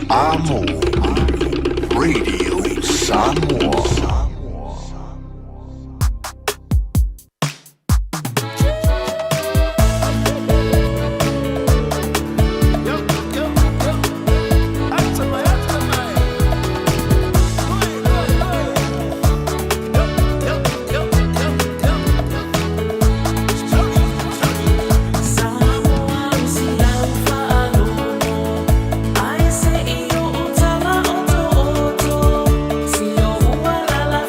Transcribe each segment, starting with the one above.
Amo Radio Samoa. La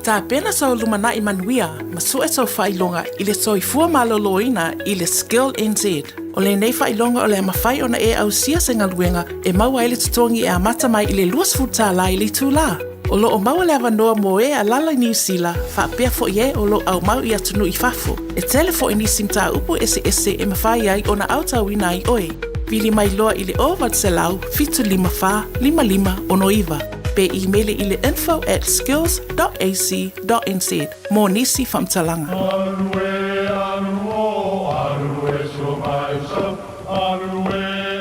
Ta pena sa lumana I manuia, masue sa whailonga I le soifua maloloina I le Skill NZ. O le nei whailonga o le mawhai ona e au sia se ngaluenga e maua ele tutongi e amata mai I le luas futala I le tūla. O lo o maua le avanoa mo e a lala New Zealand, whaapea fo I e o lo au mau I atunu I fafo. E tele fo I nisi mta upo ese e mawhai ai ona auta wina I oe. Pili mai loa I le ovad se lau, fitu lima wha, lima ono iwa. Pe e-mail I le info@skills.ac.nz. Mo nisi whamtalanga.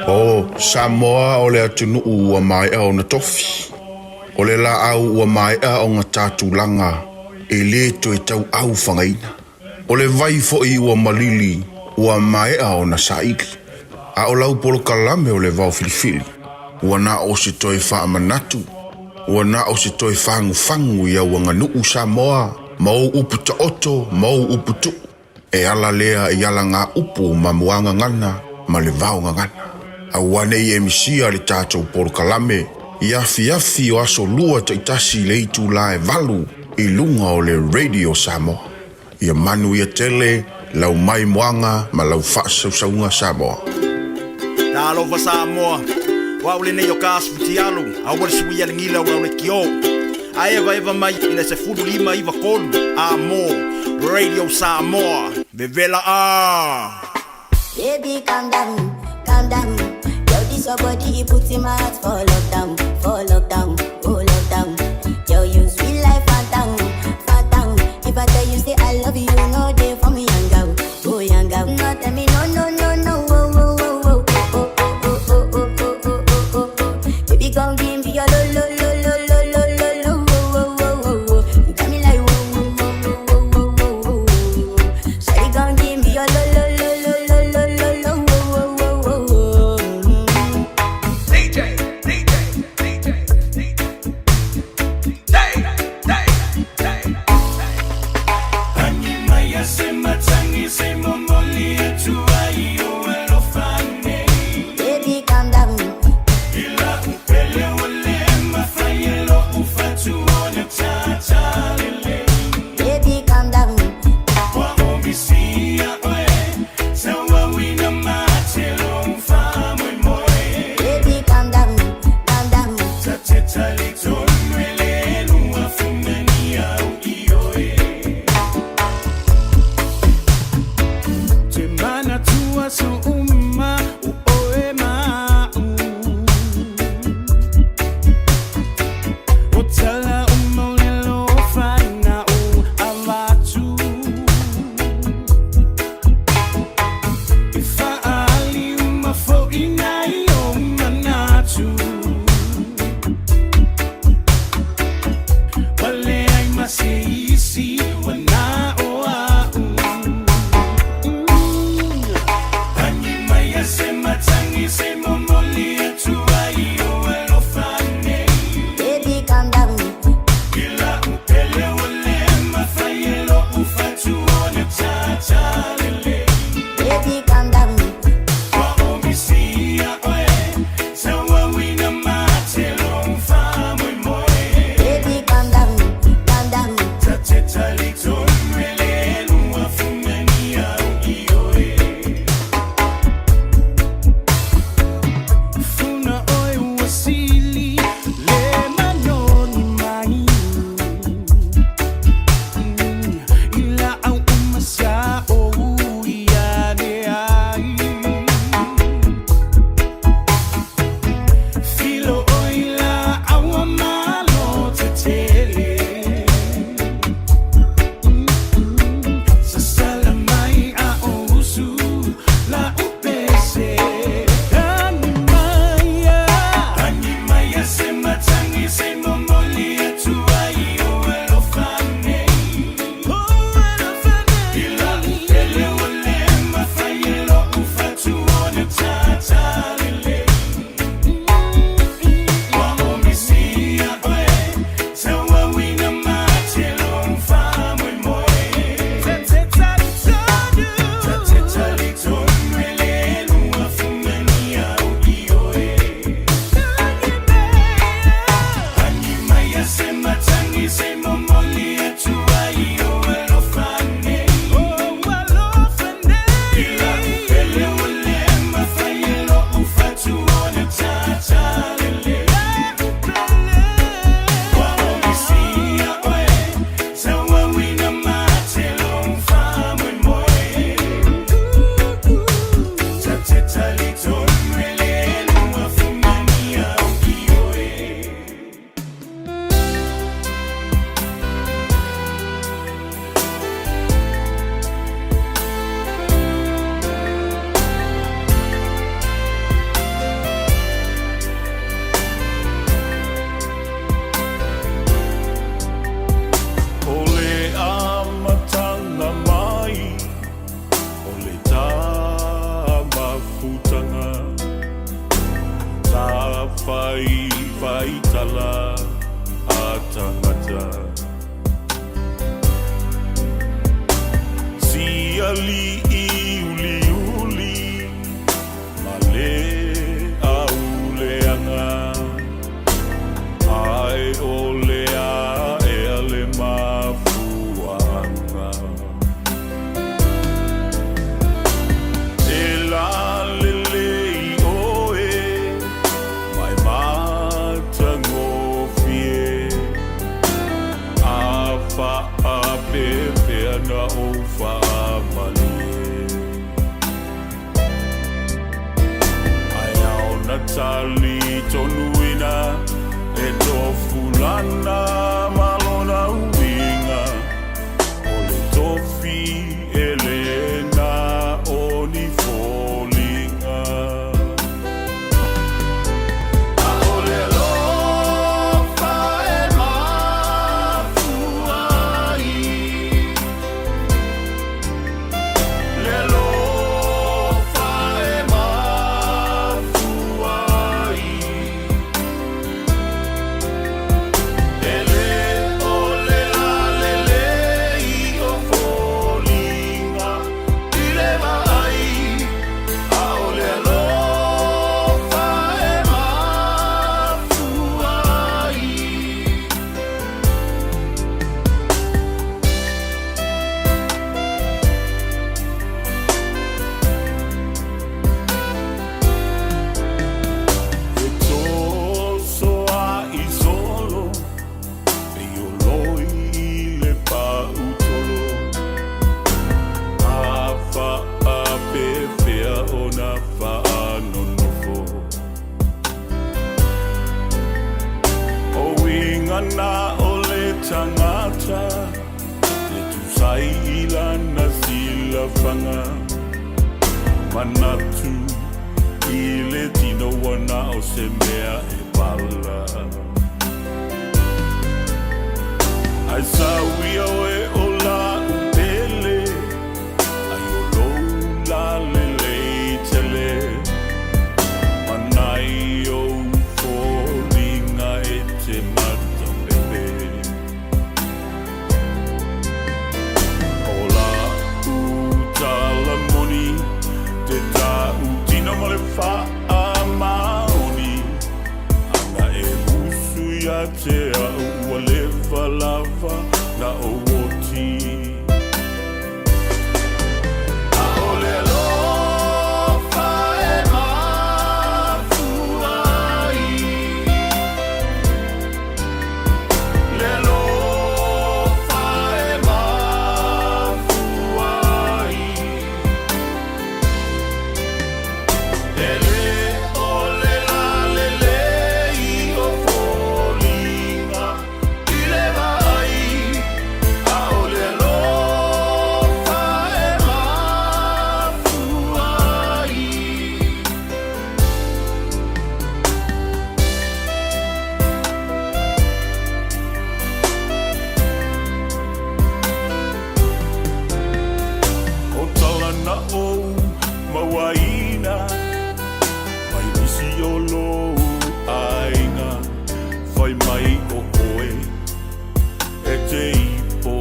O Samoa o le atunu ua mai a o na tofi. O le la au ua mai a o ngā tātulanga. E le to e tau au whangaina. O le vai fo I ua malili ua mai a o na saiki. A o lau polo kalame o le vau filifili. Ua na o se toi wha manatu. Ua na o se toi whangu ia ua nganuu Samoa. Mau upu ta oto, mau upu tu. E ala lea e ala ngā upu ma muanga ngana, ma le vau ngana. A wane I emisia le tātou polo kalame. Iafi o aso lua taitasi le itu la e valu I lunga o le Radio Samoa. Ia manu ia tele, lau mai moanga, ma lau whaasaunga Samoa. Talofa Samoa, wa ule nei o kāsputi alu, a wale sui ale ngila ura ule ki o. A eva mai ina se fudu lima iwa kolu, a mo, Radio Samoa, vevela a. Baby, calm down, calm down. Yo, this your body, it puts in my heart for lockdown, oh lockdown. Yo, you sweet life, phantom. If I tell you say I love you, no day for me, young girl, oh young girl. No, tell me no. Baby, come give me your lo. Tell me like whoa. Shawty, come give me your lo. DJ. whaapepea na o whaamale. Ai ao na tali tonuina e tō fulana malona uinga o le tofi e le na o ni fōlinga. A o le alofa e mafuai, le alofa e mafuai. Na ole tangata le tusai ila na sila fanga manatu ile tino wana o se mea e pala ai sauia e ola upele ai olo la lele tele manai o fōringa e te mata. Mole fa amaoni ana e usu ya te ua leva lava na o woti. A ole alofa e mafuai, le alofa e mafuai. Mawaina mai misi o lo ainga fai mai o koe e te ipo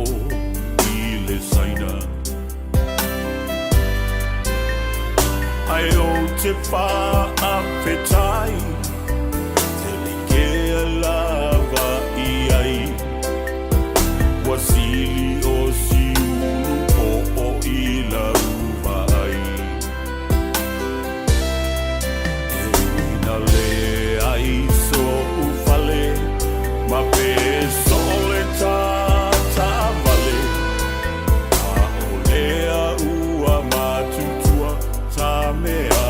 i le saina ai o te wha a petai te like lava i ai wasili o siulu o i la uva ai. Le ai so ufale ma pe sole ta vale a olea ua matutua ta me a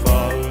fale.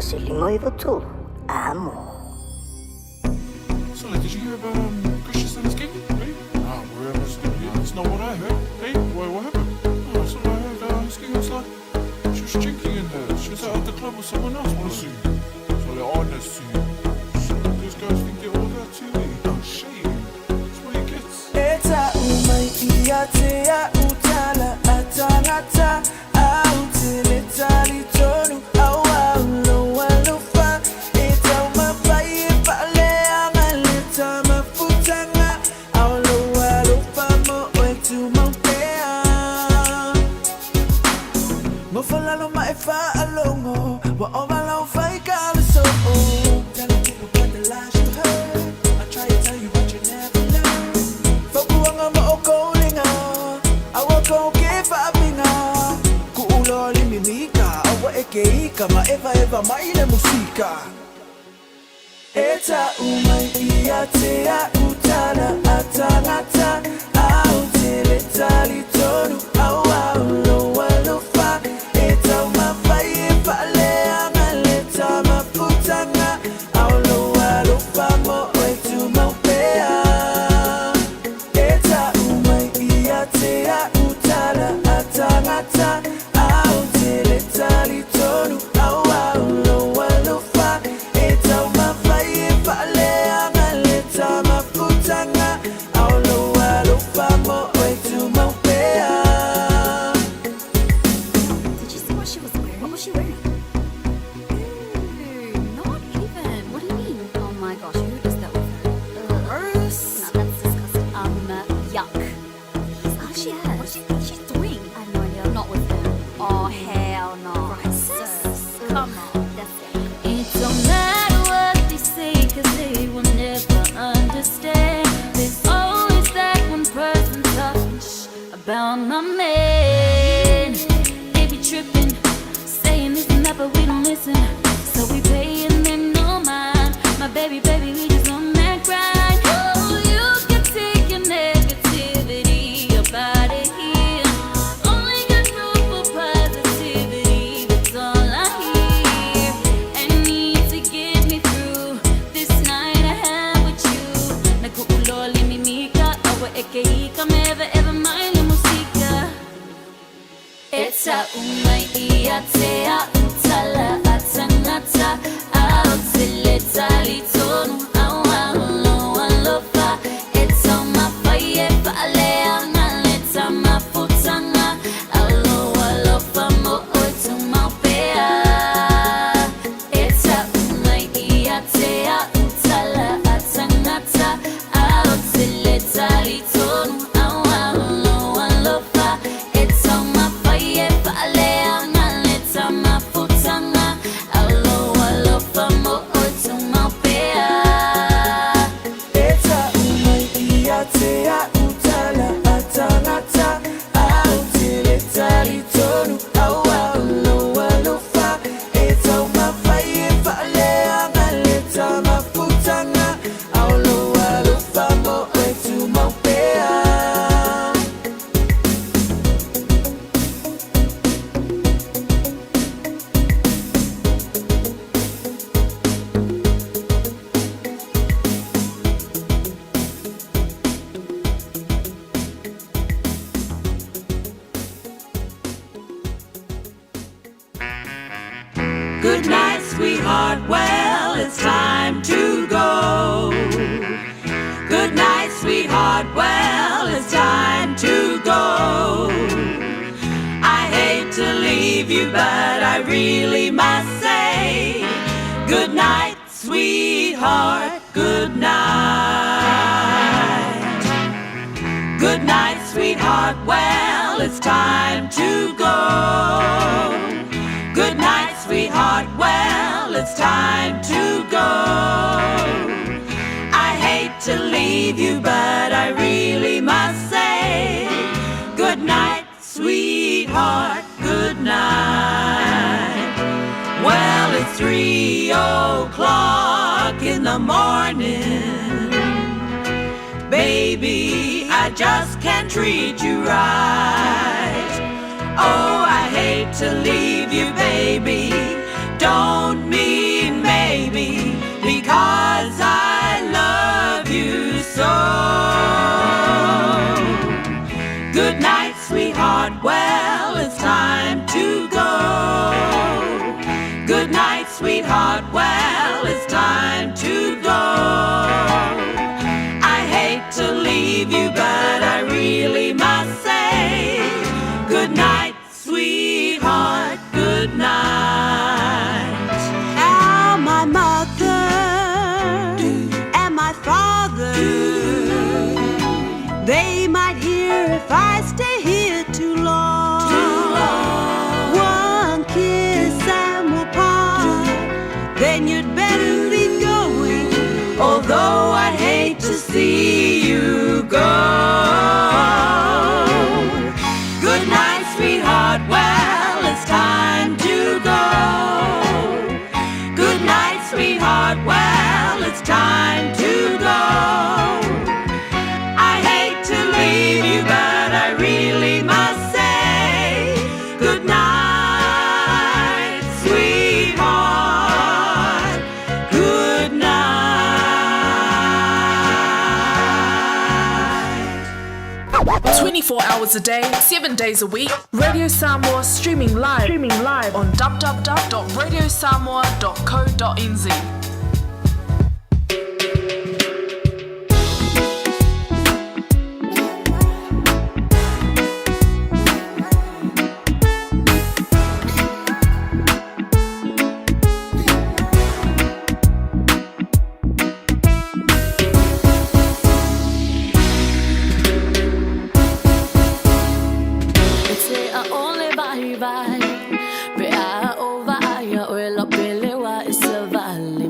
Silimoivo too. Amo. So, did you hear about Christian and his gig? Hey? Nah, wherever's that's not what I heard. Hey, what happened? Oh, so I heard his gig was like she was drinking in there. She was out at the club with someone else wanna see. So they're on the scene. So these guys think they're all that too. No shame. That's what he gets. Eta umaitia tea utala atangata autile tali tonu awalo walufa eta umapai pale amaleta mafutanga awalo walufa mo wetu maupea mofalalo maefa alongo wa ovalo faika so tell the people about the lies you heard. I try to tell you but you never learn. Fakuanga maokolinga awako kefabinga kuuloli mimika awa ekeika eva maile musika eta umaiia tea utala atangata autele tali tonu awaulo walufa eta umafaie pale amaleta mafutanga aulo walufa mo wetu maupea eta umaiia tea utala atangata autele tali tonu awaulo walufa eta umafaie pale amaleta mafutanga aulo walufa mo wetu maupea. Did you see what she was wearing? What was she wearing? Ew, not even. What do you mean? Oh my gosh, who does that with her? Gross. No, that's disgusting. Yuck. What does she have? What do you think she's doing? I have no idea. I'm not with her. Oh, hell no. Right, sis. Come on. That's it. It don't matter what they say, 'cause they will never understand. There's always that one person talking about my man. They be tripping, saying this and that, but we don't listen. So we paying them no mind. My baby, we just on that grind. Oh, you can take your negativity about it here. Only got room for positivity, that's all I hear. And need to get me through this night I have with you. Nakuuloli mimika, awa ekeika, ever maile musika. Eta umaiia tea utala atangata autile tali tonu awaulo walofa eta umafaie pale amaleta mafutanga aulo walofa mo oitu maupea eta umaiia tea utala atangata autile tali tonu awaulo walofa eta umafaie pale amaleta mafutanga aulo walofa mo oitu maupea. Eta umaiia tea utala atangata autile tali tonu awaulo walufa eta umafaie pale amaleta mafutanga aulo walufa mo wetu maupea. Good night, sweetheart. Well, it's time to go. Good night, sweetheart. Well, it's time to go. I hate to leave you, but I really must say, good night, sweetheart. Good night. Good night, sweetheart. Well, it's time to go. Good night, sweetheart. Well, it's time to go. I hate to leave you, but I really must say, good night, sweetheart. Good night. Well, it's 3:00 in the morning. Baby, I just can't treat you right. Oh, I hate to leave you, baby. Don't mean sweetheart, well, it's time to go. I hate to leave you, but I really must say, good night, sweetheart, good night. Now my mother and my father, they might hear if I stay here too long. One kiss and we'll part, then you'd better be going, Although I'd hate to see you go. Good night, sweetheart, well, it's time to go. Good night, sweetheart, well, it's time to go. I hate to leave you, but I really must say, good night, sweetheart, good night. 24 hours a day, 7 days a week. Radio Samoa streaming live on www.radiosamoa.co.nz. Be a over, I will up, Billy, what is a valley.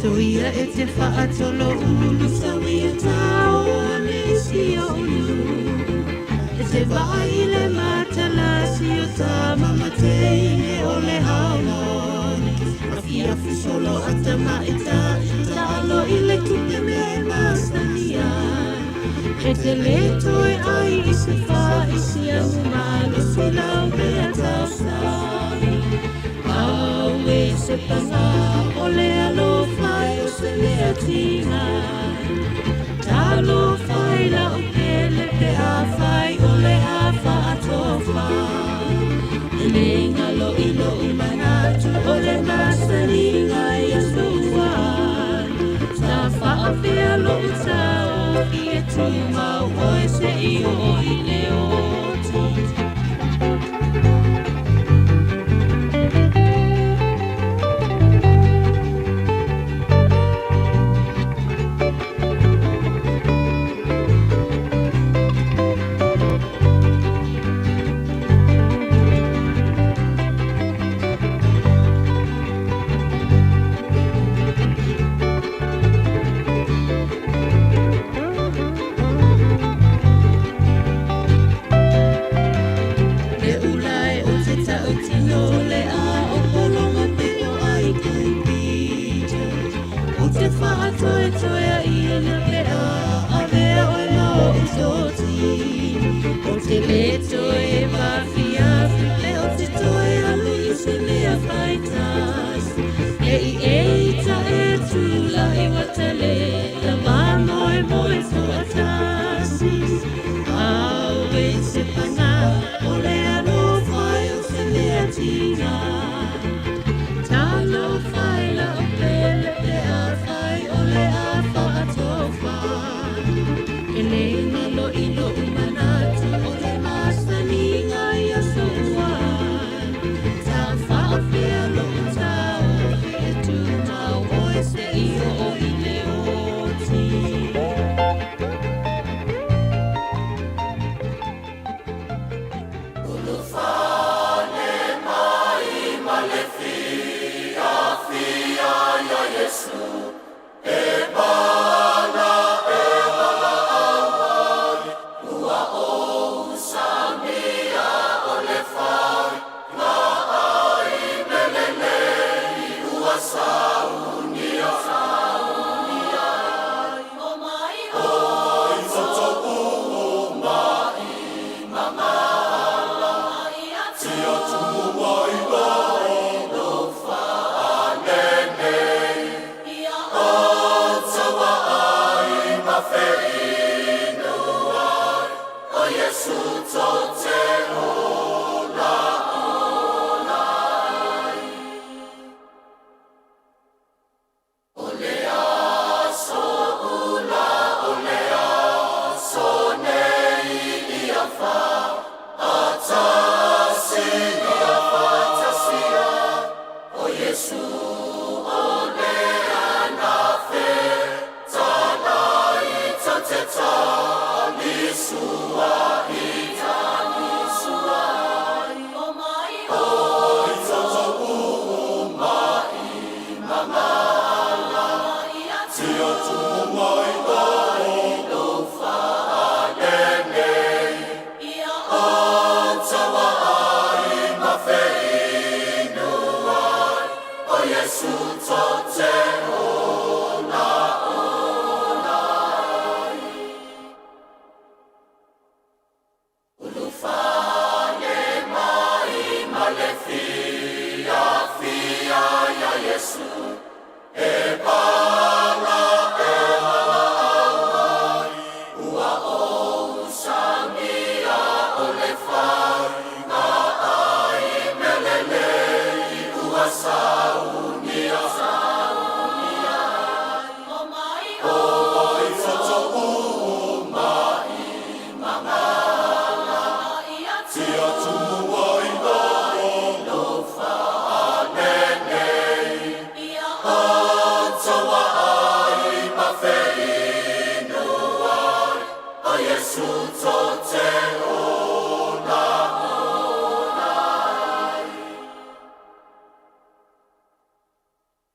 Soia e te whaatolo ulu Soia tau ane isi o ulu E te vai le matala si o ta mama te ine o le haoloni Afi afu solo ata maita Talo i le tupe me masania E te leto e ai i se wha i si au malo si lau rea tau sai Au e se panga o le alo fai o se lea tinga Talo fai la o pele pe a fai o le a wha atofa E le ngalo ilo umanatu o le masaringa i a suan Sa wha a pia lo utao i e tumau o e se i o i le oti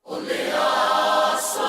Ole aso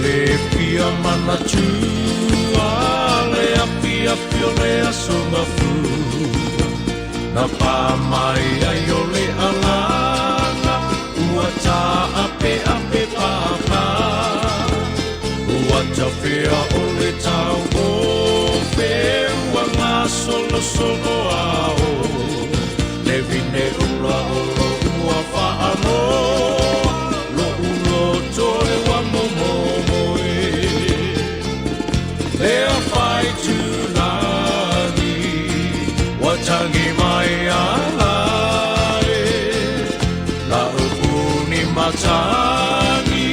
le pia mana tua le api api o le asonga fu na pa mai ai o le alanga ua ta ape ape papa ua ta fea o le tau o ua ngā solo solo ao le vine ula o lo ua whaano lo ulo toe wa momo moe lea whai tūnagi wa tangi mai alae la upuni matangi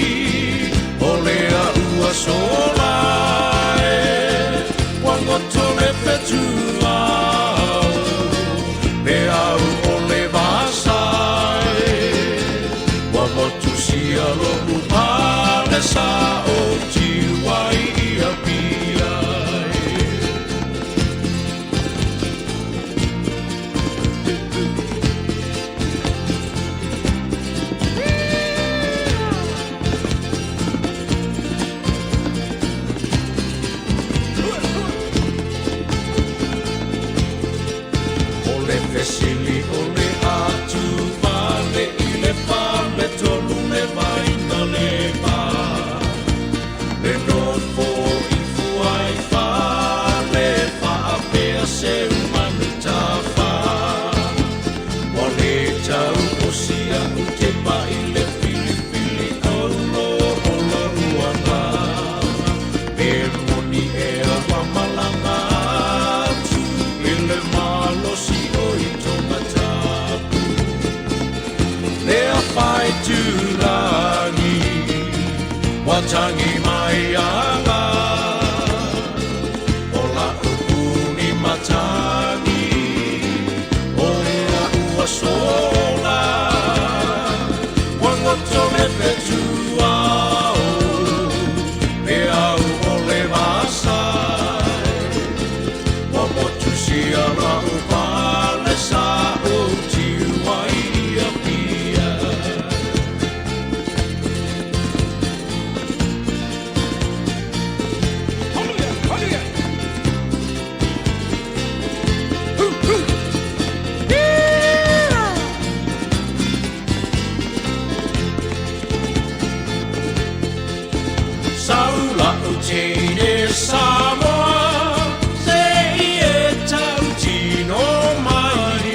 o lea ua solae wangoto le petu au le au o le vasae wa motu sia lo upale sa o tiwai ia piae Vesili o le atu pale I le pale tolu le vaina le pa le nofo I fuai fale pa apea se umanu tafa o le tau o sia u te pa I le fili fili o lo uanga e moni e awa malanga atu I le malo si lea whai tūrangi watangi mai ala o la upuni matangi o lea ua sola wangoto me petu au le au o le vasai wa motu sia la upale sa o tiwai ia pia Saula utine Samoa se e tau tino mai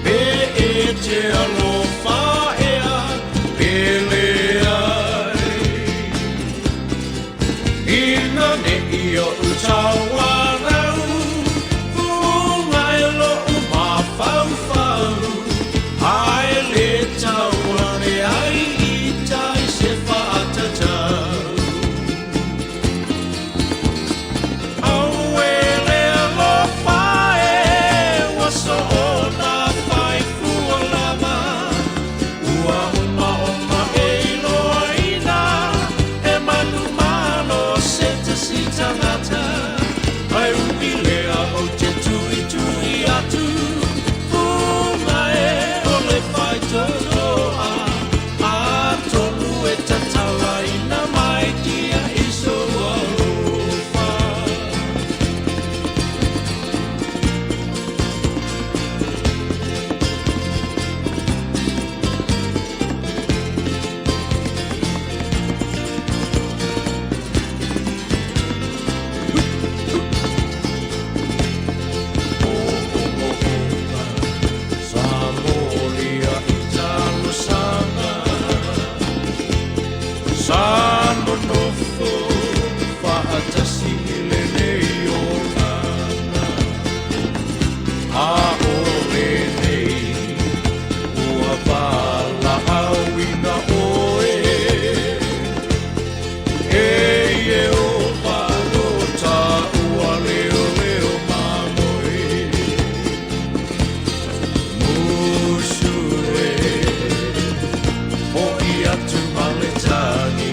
pe e te alofa ea pele ai ina ne io utawa rau funga e lo uma fau fau ai le taua ne ai I tai se whaatatau Sano nofo whaatasi le nei o lana a ole nei ua wala awina oe e o palo ta ua leo leo mamoe musure o I atu maletani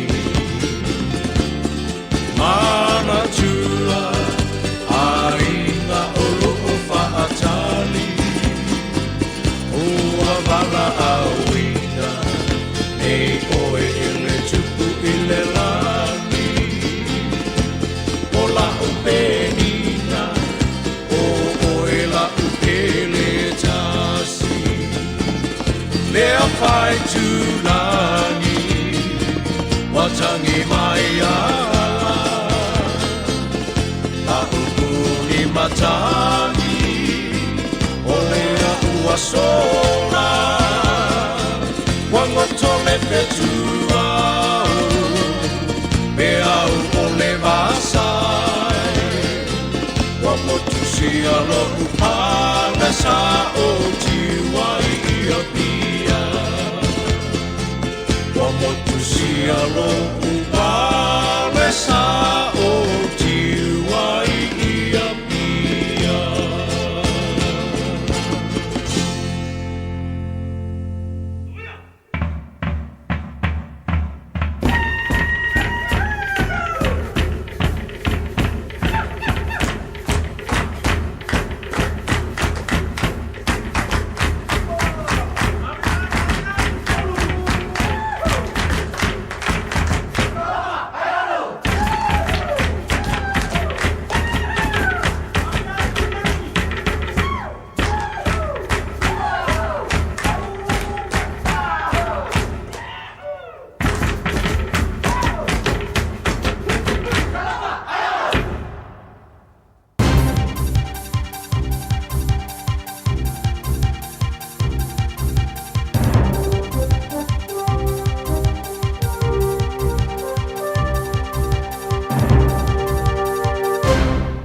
tunangi Watangi mai ala A upuni matangi Olea ua sola Wangotole petua Me au ole vasai Wamotusi alo upale sa o tiwai ia pia Wamotusi alo upale sa o tiwai ia pia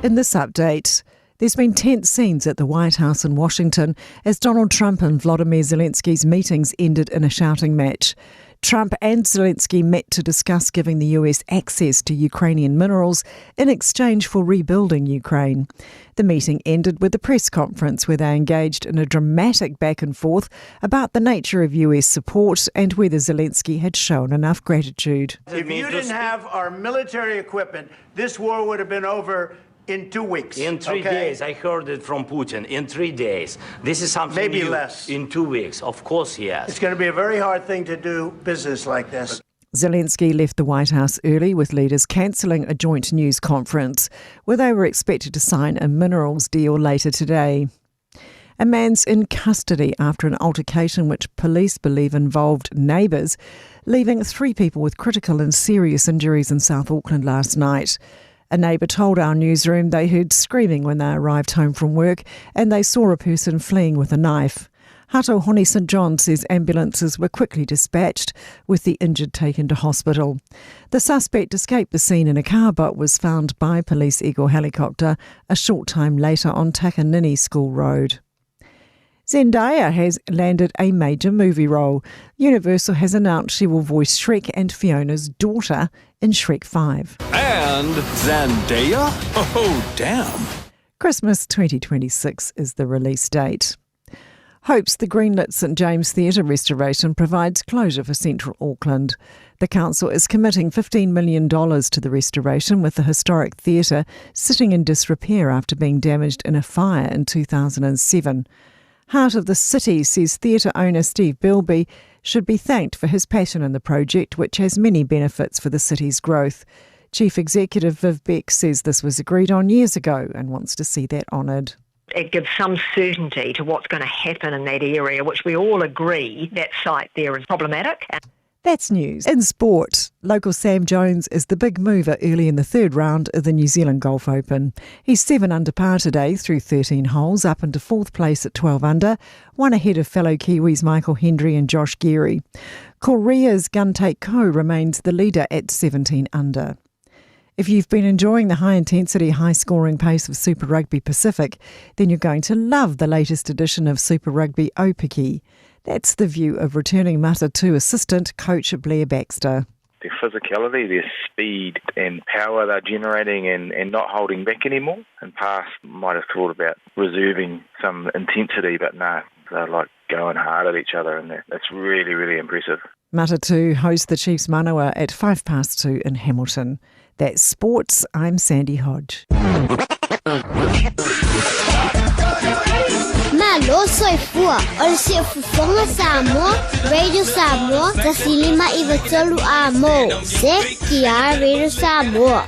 In this update, there's been tense scenes at the White House in Washington as Donald Trump and Volodymyr Zelensky's meetings ended in a shouting match. Trump and Zelensky met to discuss giving the US access to Ukrainian minerals in exchange for rebuilding Ukraine. The meeting ended with a press conference where they engaged in a dramatic back and forth about the nature of US support and whether Zelensky had shown enough gratitude. If you didn't have our military equipment, this war would have been over in 2 weeks. In 3 days, I heard it from Putin. In 3 days. This is something Maybe new. less. In 2 weeks, of course, yes. It's going to be a very hard thing to do business like this. Zelensky left the White House early with leaders cancelling a joint news conference where they were expected to sign a minerals deal later today. A man's in custody after an altercation which police believe involved neighbours, leaving 3 people with critical and serious injuries in South Auckland last night. A neighbour told our newsroom they heard screaming when they arrived home from work and they saw a person fleeing with a knife. Hato Honi St John says ambulances were quickly dispatched, with the injured taken to hospital. The suspect escaped the scene in a car but was found by Police Eagle helicopter a short time later on Takanini School Road. Zendaya has landed a major movie role. Universal has announced she will voice Shrek and Fiona's daughter in Shrek 5. And Zendaya? Oh, damn. Christmas 2026 is the release date. Hopes the greenlit St James Theatre restoration provides closure for central Auckland. The council is committing $15 million to the restoration, with the historic theatre sitting in disrepair after being damaged in a fire in 2007. Heart of the City says theatre owner Steve Bilby should be thanked for his passion in the project, which has many benefits for the city's growth. Chief Executive Viv Beck says this was agreed on years ago and wants to see that honoured. It gives some certainty to what's going to happen in that area, which we all agree that site there is problematic. That's news. In sport, local Sam Jones is the big mover early in the third round of the New Zealand Golf Open. He's 7 under par today through 13 holes, up into 4th place at 12 under, one ahead of fellow Kiwis Michael Hendry and Josh Geary. Korea's Guntae Ko remains the leader at 17 under. If you've been enjoying the high-intensity, high-scoring pace of Super Rugby Pacific, then you're going to love the latest edition of Super Rugby Opiki. That's the view of returning Mata 2 assistant coach Blair Baxter. Their physicality, their speed and power they're generating and not holding back anymore. In past, might have thought about reserving some intensity, but no, they're like going hard at each other, and that's really, really impressive. Mata 2 hosts the Chiefs Manawa at 2:05 in Hamilton. That's sports. I'm Sandy Hodge. Malo soifua, ol se fufonga Samoa, Radio Samoa, tasilima iwa tolu amo, se kia Radio Samoa.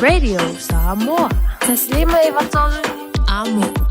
Radio Samoa. Taslima Ivatolu Amo.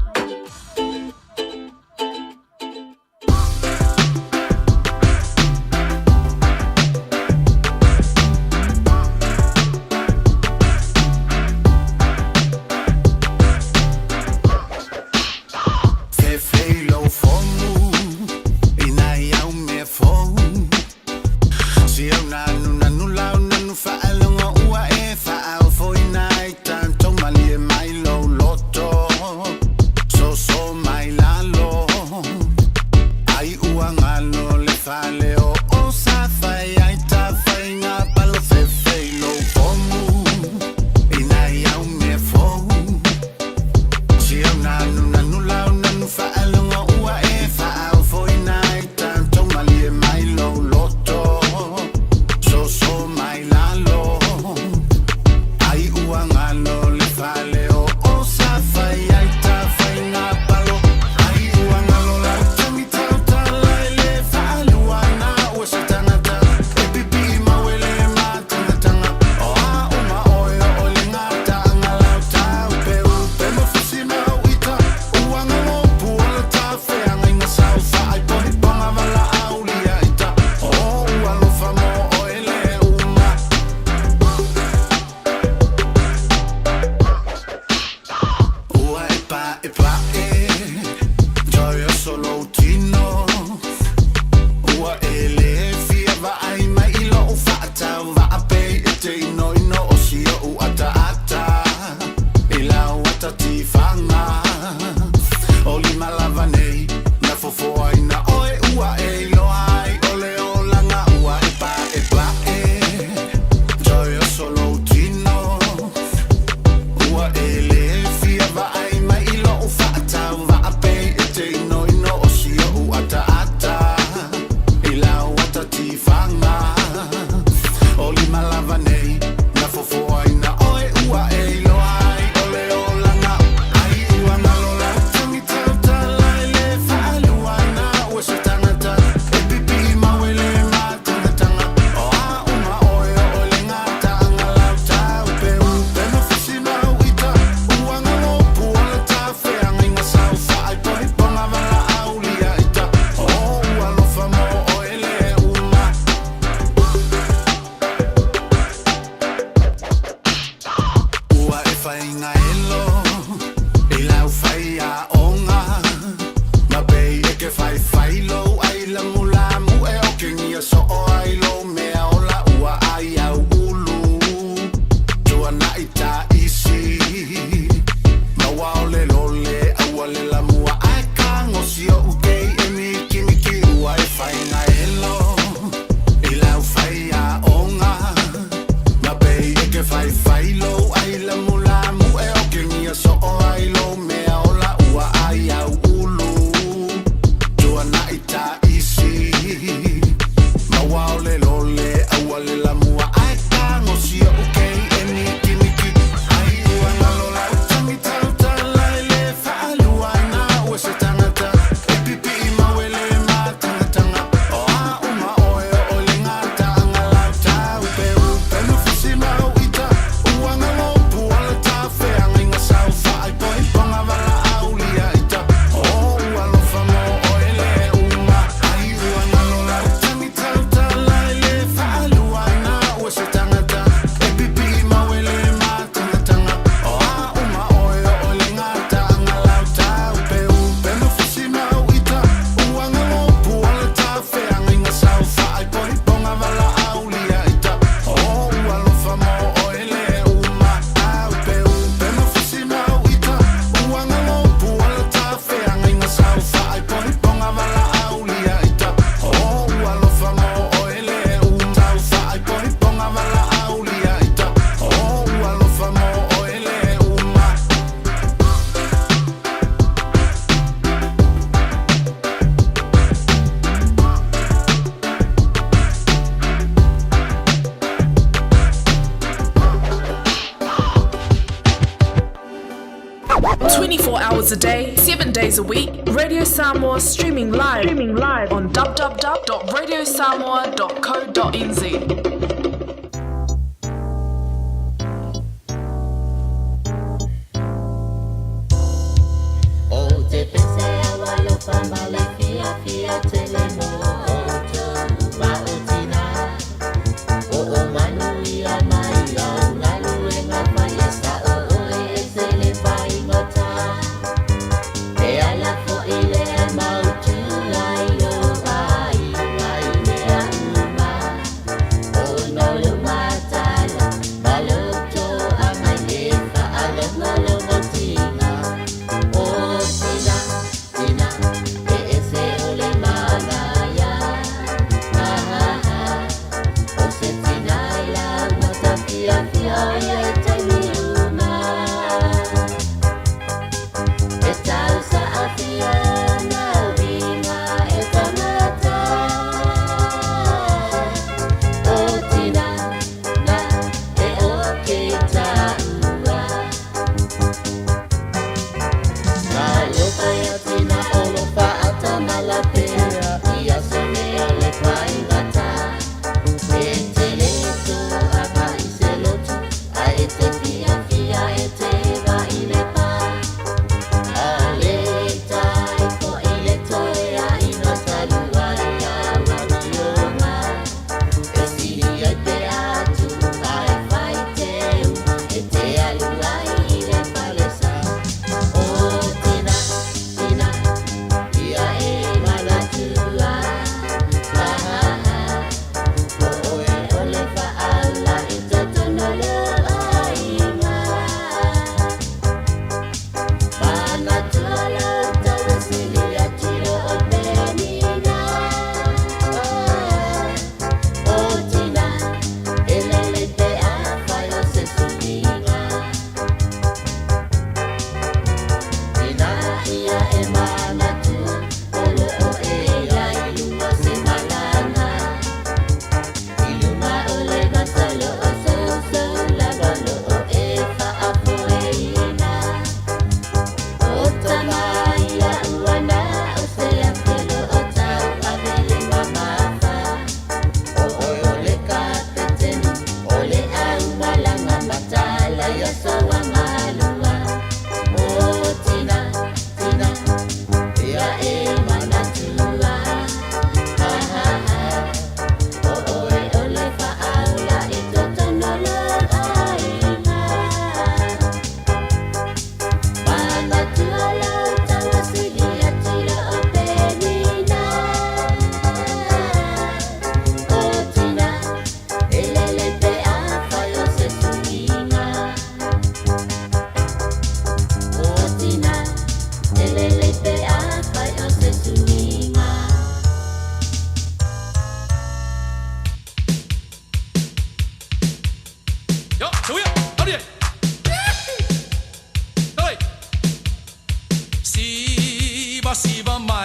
hours a day, 7 days a week. Radio Samoa streaming live on www.radiosamoa.co.nz.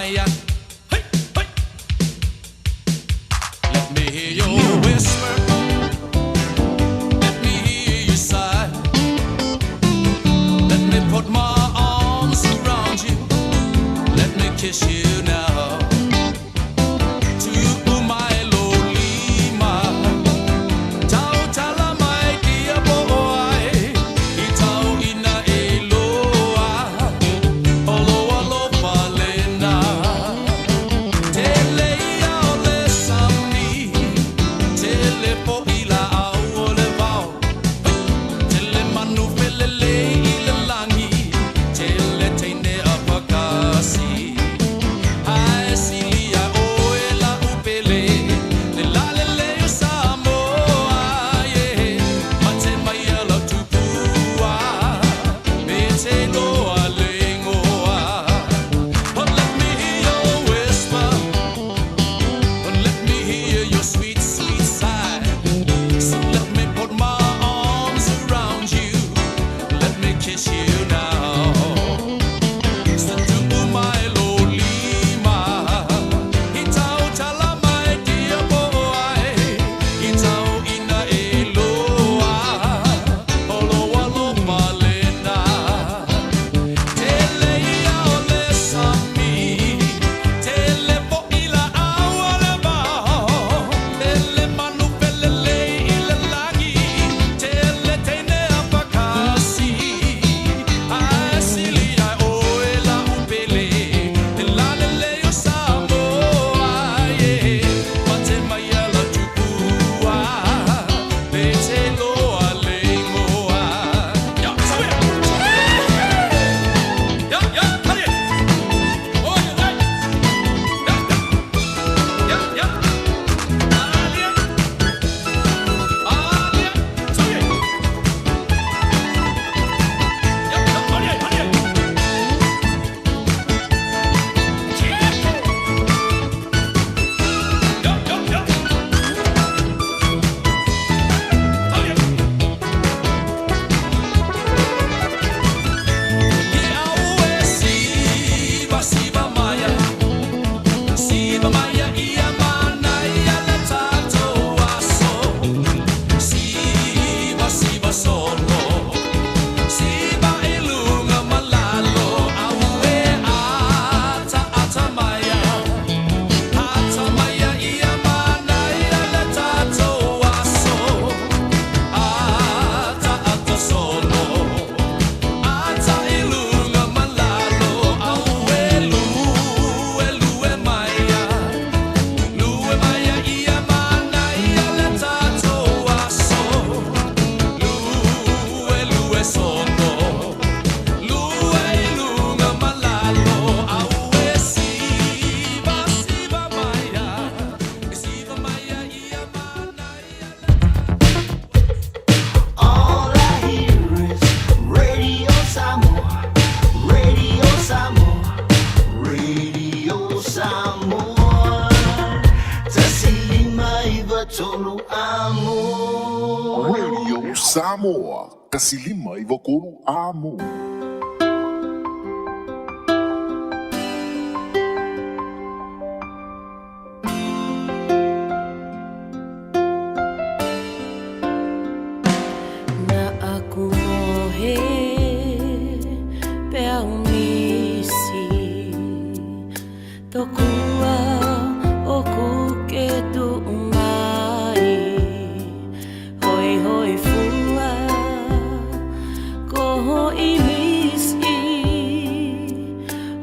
Maya. Hey, hey. Let me hear your whisper. Let me hear you sigh. Let me put my arms around you. Let me kiss you now. To my Lolima. Tau tala mai kia boai. I tau ina e loa. Olo alo palena. Tele ia ole sami. Tele po ila au ole vau. Tele manu pelele ila langi. Tele teine apakasi. Ai silia oela upele. Le la le le o Samoa, yeah. Mate mai ala tupua. Me te loa lengoa. But let me hear your whisper. But let me hear your sweet, sweet sigh. So let me put my arms around you. Let me kiss you now. So to my Lolima. Itau tala mai dia boai. Itau ina e loa. Olo alo palena. Tele ia ole sami. Tele po ila au ole vau. Tele manu pelele ila lagi. Tele teine apakasi. Ai sili ai oela upele. Te lalele o Samoa, yeah. Mate mai ala tupua. Me te loa lengoa. Ya, Samoa. Ya, ya, hali. Oh, ya, ya. Ya, ya. Ya, ya. Alia. Alia. Samoa. Ya, ya, hali, hali. Ya, ya, ya. Hali. Ia ue siva, siva Maya. Siva Maya ia mana ia le tatou aso. Siva, siva solo. Siva e lunga malalo. Aue ata, ata Maya. Ata Maya ia mana ia le tatou aso. Ata, ata solo. Ata e lunga malalo. Aue lue, lue Maya. Lue Maya ia mana ia le tatou aso. Lue, lue sono. Lue e lunga malalo. Aue siva, siva Maya. Siva Maya ia mana ia All I hear is Radio Samoa, Radio Samoa, Radio Samoa. Tasilima iwa tolu amo. Radio Samoa, kasilima ivokolu amo. Na aku mohe pea unisi tokua oku ke tu mai hoi hoi fua koho imisi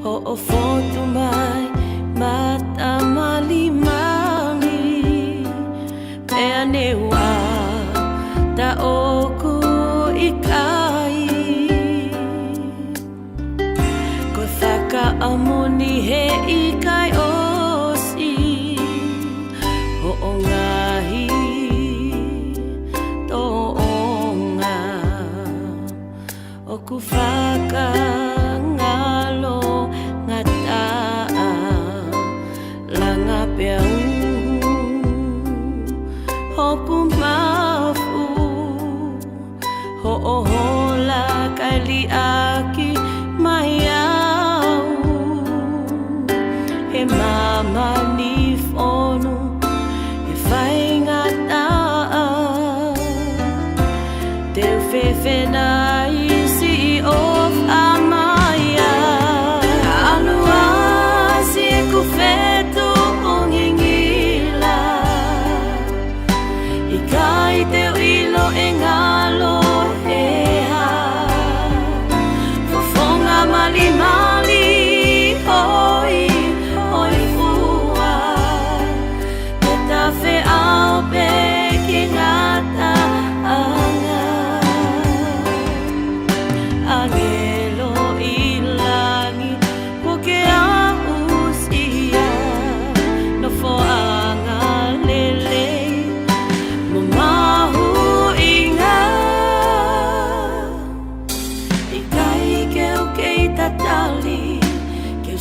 ho o fotu mai mata malimangi pea neua ta oku ikai ko whaka amoni he ikai osi ho o ngahi to onga oku whaka ngalo ngata langa pea hoku mafu ho o hola kali aki mai au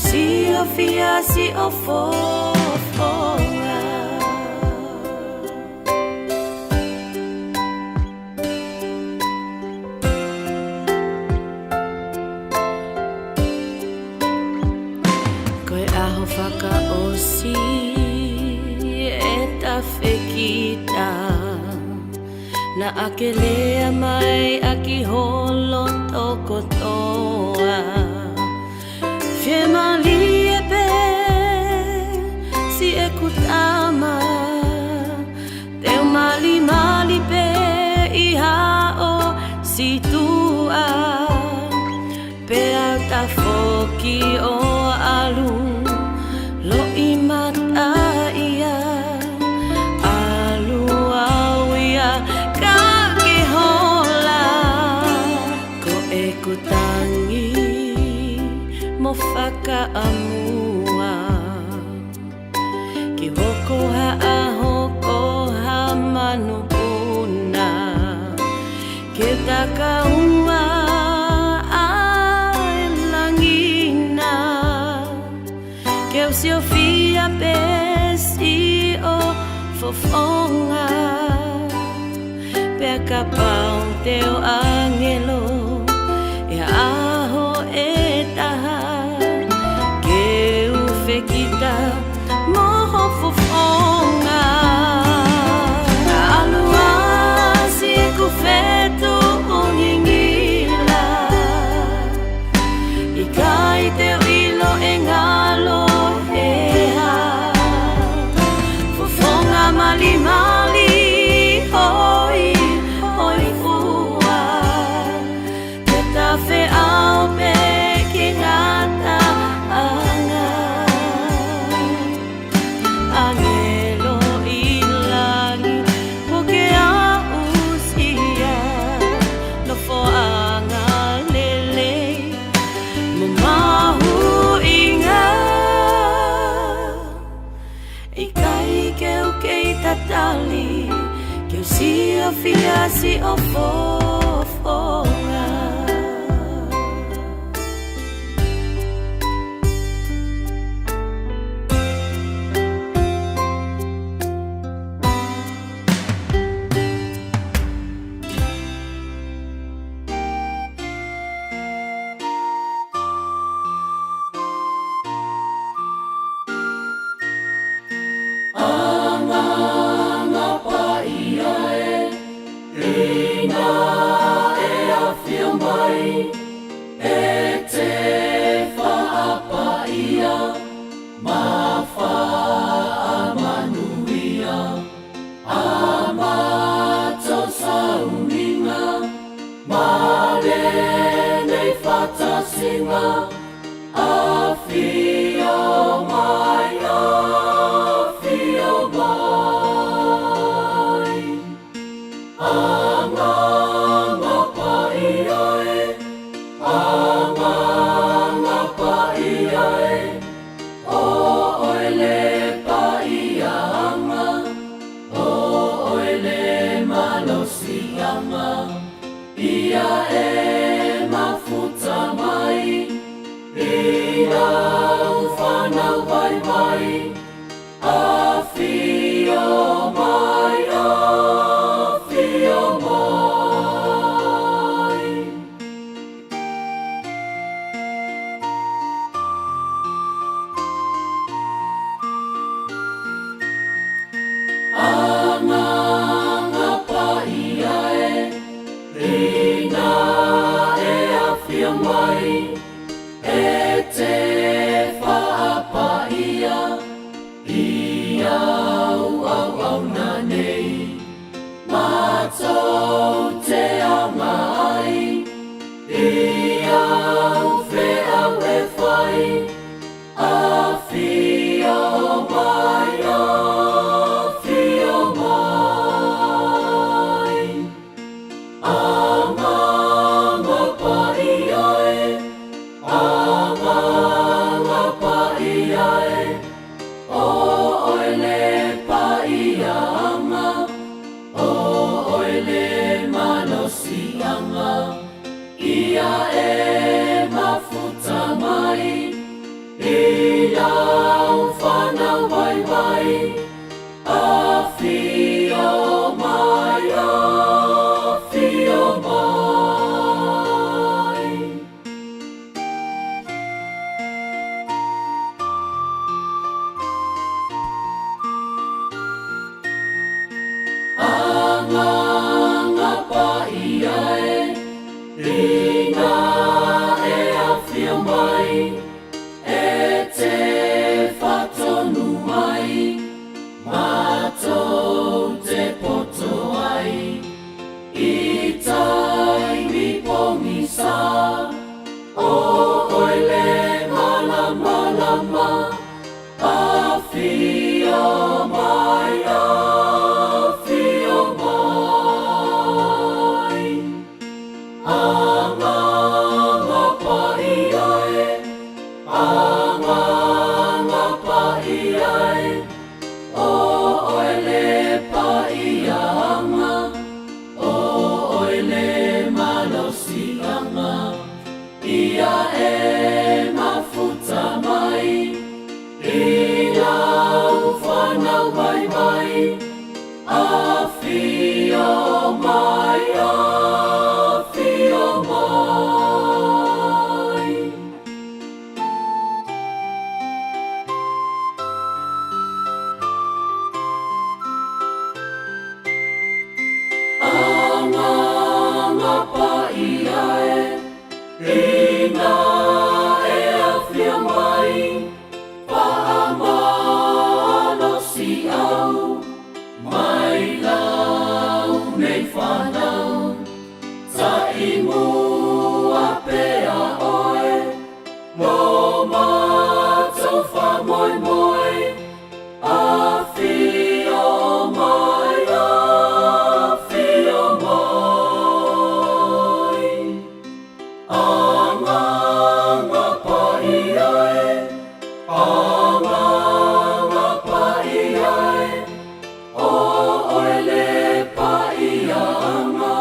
si o fia si o fofonga. Koe aho whaka o si e ta whekita na ake lea mai aki holon toko toa. Fie mali e pe si e kutama teo mali mali pe i hao si tua pe alta foki o alu lo i mata ia alu au ia kake hola ko e kutangi mo whakaamua ki hoko ha manu puna ke takaua ai langina ke o si o fia pesi o fofonga pe kapau teo angelo e aho e taha kita moho fofonga alua si ku fetu ungingila ikai te ilo engalo hea fofonga mali mali hoi hoi fua te tafe au pe kingata tatali que si o fia si o fofonga. Ia e mafuta mai Ilau whanau mai mai, a whio mai, a whio mai. Anga pa ia e, ina e a whio mai, e te whatonu mai, mātou te poto ai, i tai mi pongi sa, o oile malama lama, a whio mai, a whio mai. Anga pa ia e, anga pa ia e, o oile pa ia anga, o oile malosi anga, ia e mafuta mai, ilau whanau mai mai, a whio mai, a whio mai. Anga pa ia e, ina e a whio mai, pa amano si au, mai lau nei whanau, ta imu a pea oe, no mātou wha moi moi, a whio mai, a whio mai. Anga pa ia e, anga pa ia e, o oile pa ia anga,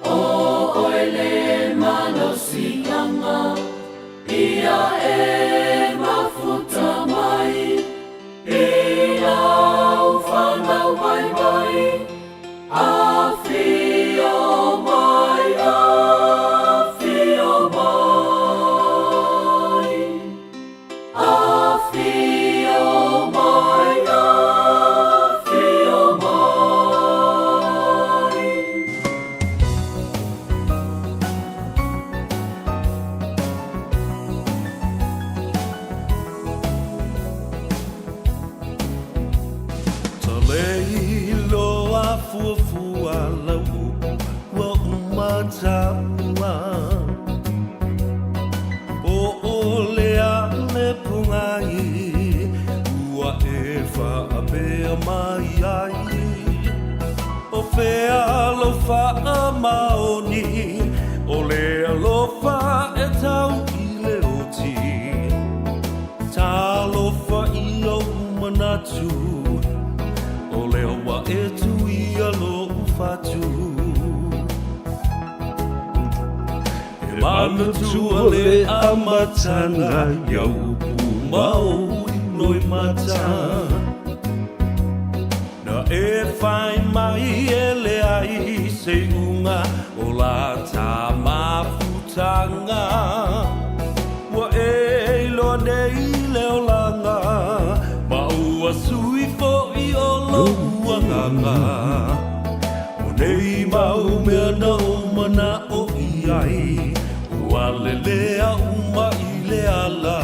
o oile malosi anga, ia e mafuta mai, ilau whanau mai mai, a whio mai, a whio mai. A whio mai, a whio mai. Ta leilo a fuafua lau wa umataua o olea le pungai ua e whaapea mai ai o whea lo wha maoni o lea lo wha e tau i le oti ta lo wha i o manatu o lea wa e tu i a lo whatu Mana tua le amatanga Iau pumau i noi mata Na e whai mai e le ai Se unga o la tā mawhutanga Wa e loa nei leo langa Ma ua sui fo i o lo uanganga O nei mau mea na o mana o i ai Wale lea uma i le ala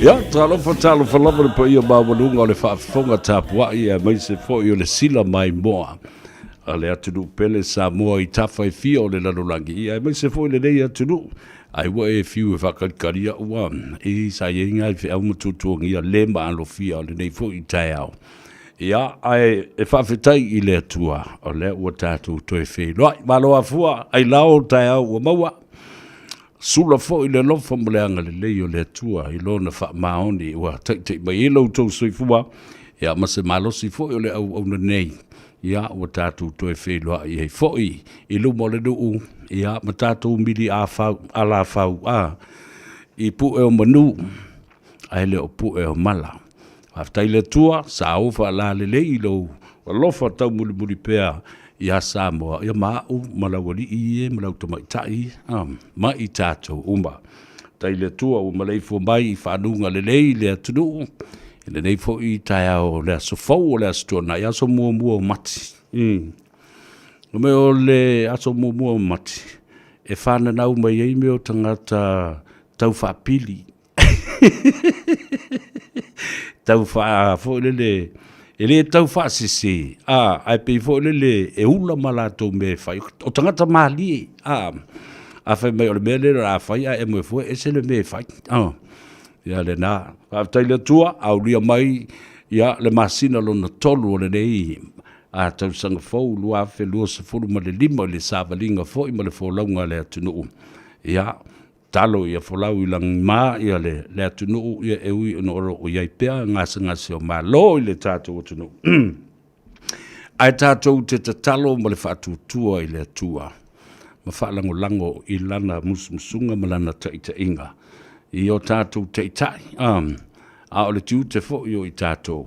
Ia, talofa lava le pa ia mawanunga o le whaafonga tāpua ia mai se fo i o le sila mai moa. A le atunu pele Samoa i tawhai fia o le lanolangi ia mai se fo i le nei atunu. Ai wa e fiu e whakarikaria ua i sa ienga i whiau matutuangia le maalo fia o le nei fo i tai au. Ia, ai e whawhetai i le atua o le ua tātou toi whi. Roi, malo a fua, ai lao tai au ua maua. Sula fo i le lofa mo le anga le leo le atua i lona wha maoni ua teitei mai e lau tau soifua. Ia, ma se malosi fo i o le au au na nei. ia ua tātou toe whelua i hei foi i lumo le nuu ia ma tātou mili a la whau i pu e o manu ai le o pu e o mala aftai le tua sa ofa la le i lo o lofa tau muli pea ia Samoa ia mau malawali i e malau tamaitai ma i tātou umba tai le tua o malai fo mai i whanunga le atunu le nei fo i tai au le sofau o le astona ia so mua mati o me o le aso mua mati e whana nau mai ei me o tangata tau whapili tau wha fo le ele tau wha sisi ai pe fo le e ula malato me whai o tangata mali a whai mai o le mele a whai a e mo fo e se le me whai ia le nā tai le tua au ria mai ia le masina lona tolu o le nei a tau sanga fau lua fe lua se fulu ma le lima le savalinga fo i ma le folaunga le atunu ia talo ia folau i lang ma ia le atunu ia e ui no oro o iai pea ngasi o ma lo i le tātou atunu ai tātou te talo ma le whaatutua i le atua ma whaalango i lana musumusunga ma lana taita inga i o tātou teitai a o le tiu te fo i o i tātou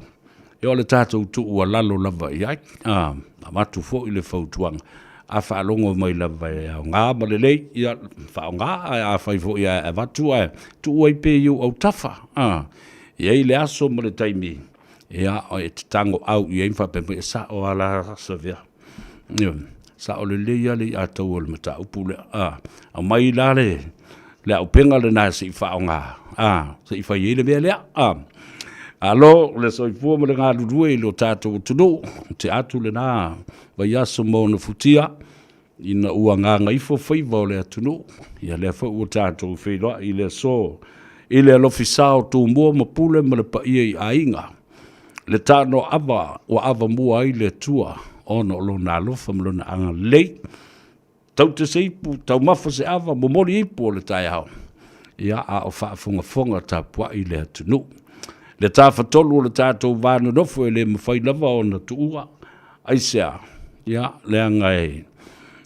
e o le tātou tu ua lalo lava i ai a matu fo i le fautuanga a whaalongo mai lava i au ngā ma le lei i a whao ngā a whai fo i a watu a tu ua i pe iu au tafa i ei le aso ma le taimi i a o e tango au i ein whapempe e sa o ala sa vea sa o le lei ale i a tau o le mata upu le a mai la le au penga le nā se i whaonga se i whai ele mea lea alo le soifua ma le ngā lurue i lo tātou tunu te atu le nā vai aso mo na futia ina ua ngā ngaifo whaiva o le atunu ia le whau o tātou whairoa i le so i le alofisao tū mua ma pule ma le paia i ainga le Tanoa Ava o ava mua ai le tua ono lo nā lofa ma lo na anga lei tau te seipu, tau mafa se ava, momori ipu o le tai hao. Ia a o whaafonga ta pua i le atunu. Le tā whatolu o le tātou vānu nofo e le mawhai lava o na tuua. Aisea, ia, le angai,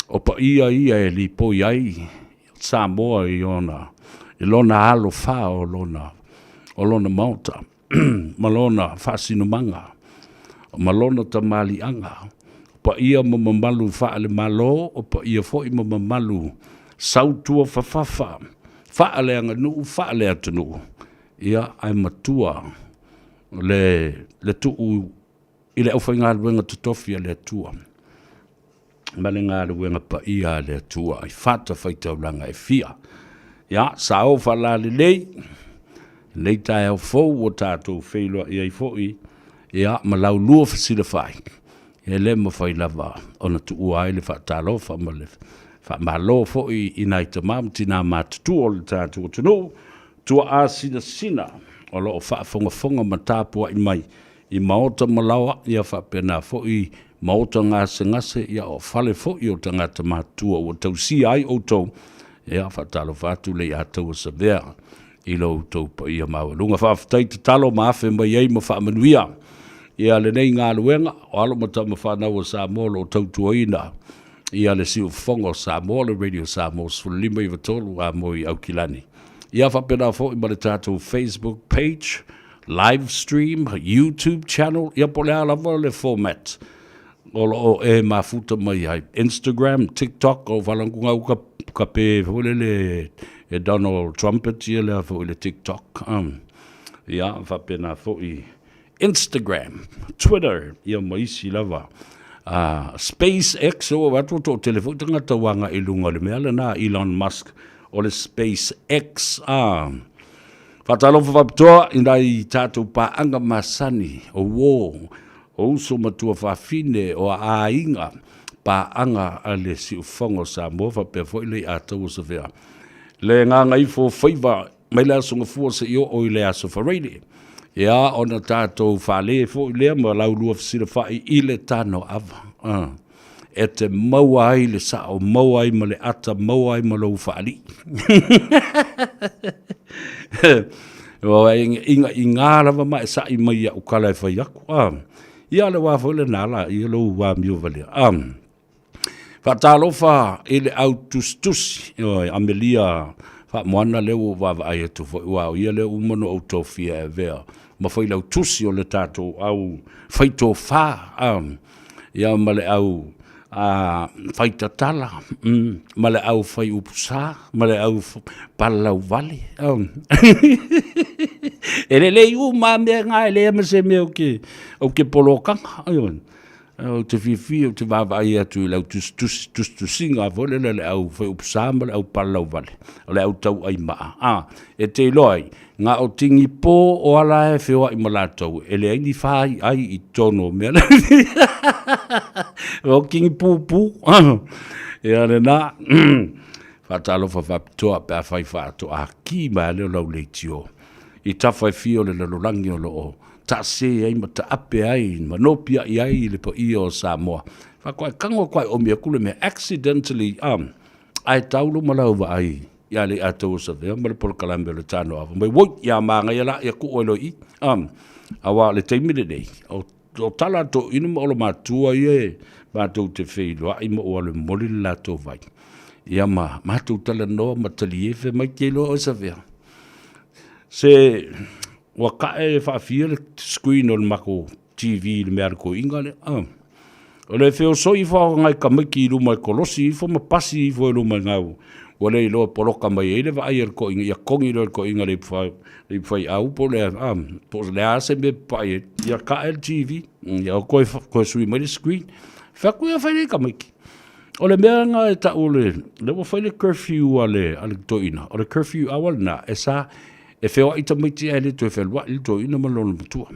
o pa ia e li po iai, Samoa i ona, i lona alo wha o lona mauta, malona whaasino manga, malona tamali anga, pa ia mamalu fa le malo o pa ia foi mamalu sautua fafafa fa le anga nu fa le atunu ia ai matua le tu ile o fainga le tutofia le tua malenga le wenga pa ia le tua ai fata faita langa e fia ia sa o fa la le nei tai o fo o tato feilo ia i foi ia malau lua fasile fai e le mo fai lava ona tu uai le whaatalo whaamalo fo i nai te mam tina matutu o le tātou tunu tua a sina o lo o whaafonga matapua i mai i maota malawa ia whaapena fo i maota ngase ia o whale fo i o tangata matua o tau si ai o tau ia whaatalo whatu le a tau sa vea i lo tau pa ia maua whaafatai te talo maafe mai ei ma whaamanuia ia le nei ngā luenga, o alo mata ma whanau o Samoa lo tautuaina, ia le siu whongo Samoa, le radio Samoa, lima i watolu a moi au kilani. Ia whapena fo i ma le tātou Facebook page, live stream, YouTube channel, ia po le alawa le format. O e mafuta mai ai, Instagram, TikTok, o whalangunga uka ka pe fole le Donald Trumpet, ia le fo le TikTok. Ia whapena fo i Instagram, Twitter, ia maisi lava. SpaceX, o watu to telefon tangata wanga ilunga le mea na Elon Musk o le SpaceX. Whatalo whapatoa ina i tātou pa anga masani o wō, o uso matua whawhine o a inga pa anga a le si ufongo sa mofa pe foile a tau sa vea. Le ngā ngai fo whaiva mai le asunga fua se io o i le aso whareile. Ia ona tātou whale fo i lea ma laulua fisira whai i le Tanoa Ava. E te maua ai le sa o maua ai ma le ata maua ai ma lau whaali. I ngā rawa mai sa i mai au kalai whai aku. ia le wa fo le nala ia lo wa mi vale fa talo fa ele autustus amelia fa moana le wa ai tu fo wa ia le umono autofia vea ma foi lau tusi o le tato au faito fa ia male au faita tala male au fai upusa male au palau vale ele le u ma me ngai le me se me o ke polokanga o te fifi o te vava ia tu lau tu singa vole le au fai upusa male au palau vale le au tau ai ma e te loi nga o tingi po o ala e whiwa i malatou ele ai ni whai ai i tono mea o kingi pūpū e ane na whatalo whawapitoa pe a whai whaato a ki mai leo lau leitio i tawhai fio le lalorangi o loo ta se ai ma ta ape ai ma nopia i ai le po i o Samoa whakoe kango koe o mea kule mea accidentally ai taulo malau wa ai ya le ato sa de mal por kalambe le Tanoa Ava mai wo ya manga ya la ya ku olo i awa le te mile nei o tala to inu mo lo matua ye ba to te fe lo ai mo o le moli la to vai ya ma to tala no matali fe mai ke lo o sa ve se wa ka e fa fil screen on mako TV le merko ingale o le fe o so i fa ngai ka maki lu mai kolosi fo ma pasi fo lu mai ngau wale lo poloka mai ele va ayer ko inga kongi lo ko inga le fai au po le po le ase me pai ya KLTV ya ko sui mai screen fa ku ya fai ka mai o le menga ta ole le mo fai le curfew ale toina o le curfew awal na esa e feo ita mai ti ele to fe wa il toina ma lo tu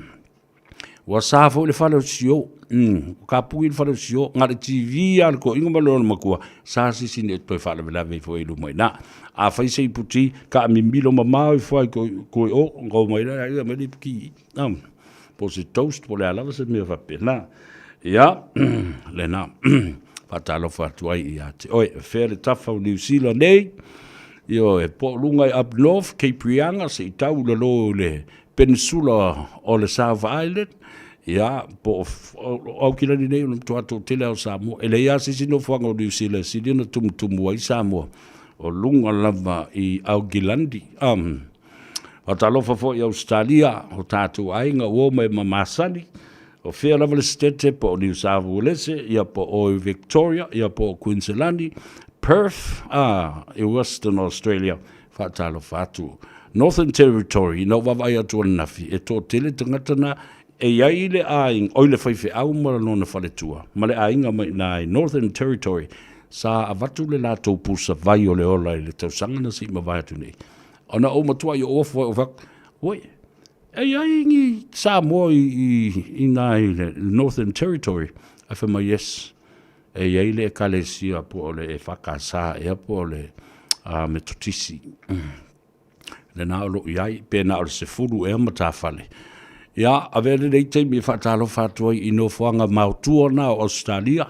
wa sa fo le falo sio ka pu il falo sio ngare TV al ko inga malo ma ko sa si sine to fa le la ve fo ilu mai na a fa se puti ka mi milo mama fo ko o ngo mai la ia me ki po se toast po le ala se me fa pena ya le na fa talo fa tuai ia te oi fe le tafa New Zealand nei yo e po lunga up north Cape Rianga se tau le peninsula o le South Island ya po au kila ni nei to ato tele o Samoa ele ya si no fanga o New Zealand si no tum ai Samoa o lunga lava i Augilandi o talofa fo i Australia o tatu ainga o mai mamasani o fea lava le stete po New South Wales ia po o Victoria ia po Queensland Perth i Western Australia fa talofa atu Northern Territory no vavai atu nafi e to tele tangata na e iai le aing oile whaiwhi au mara nona whaletua. Ma le ainga mai nai Northern Territory sa avatu le lātou pusa vai o le ola i le tausanga na si ma vai atu nei. Ona o matua i o ofo o vak, oi, e iai ngi Samoa i nai le Northern Territory, a wha mai yes, e iai le kalesia po o le e whakasa e po o le me totisi. Le nā olo iai, pe nā olo se furu e amata whale. Ia, a vele nei te mi whatalo whatua i no whanga mautua na o Australia.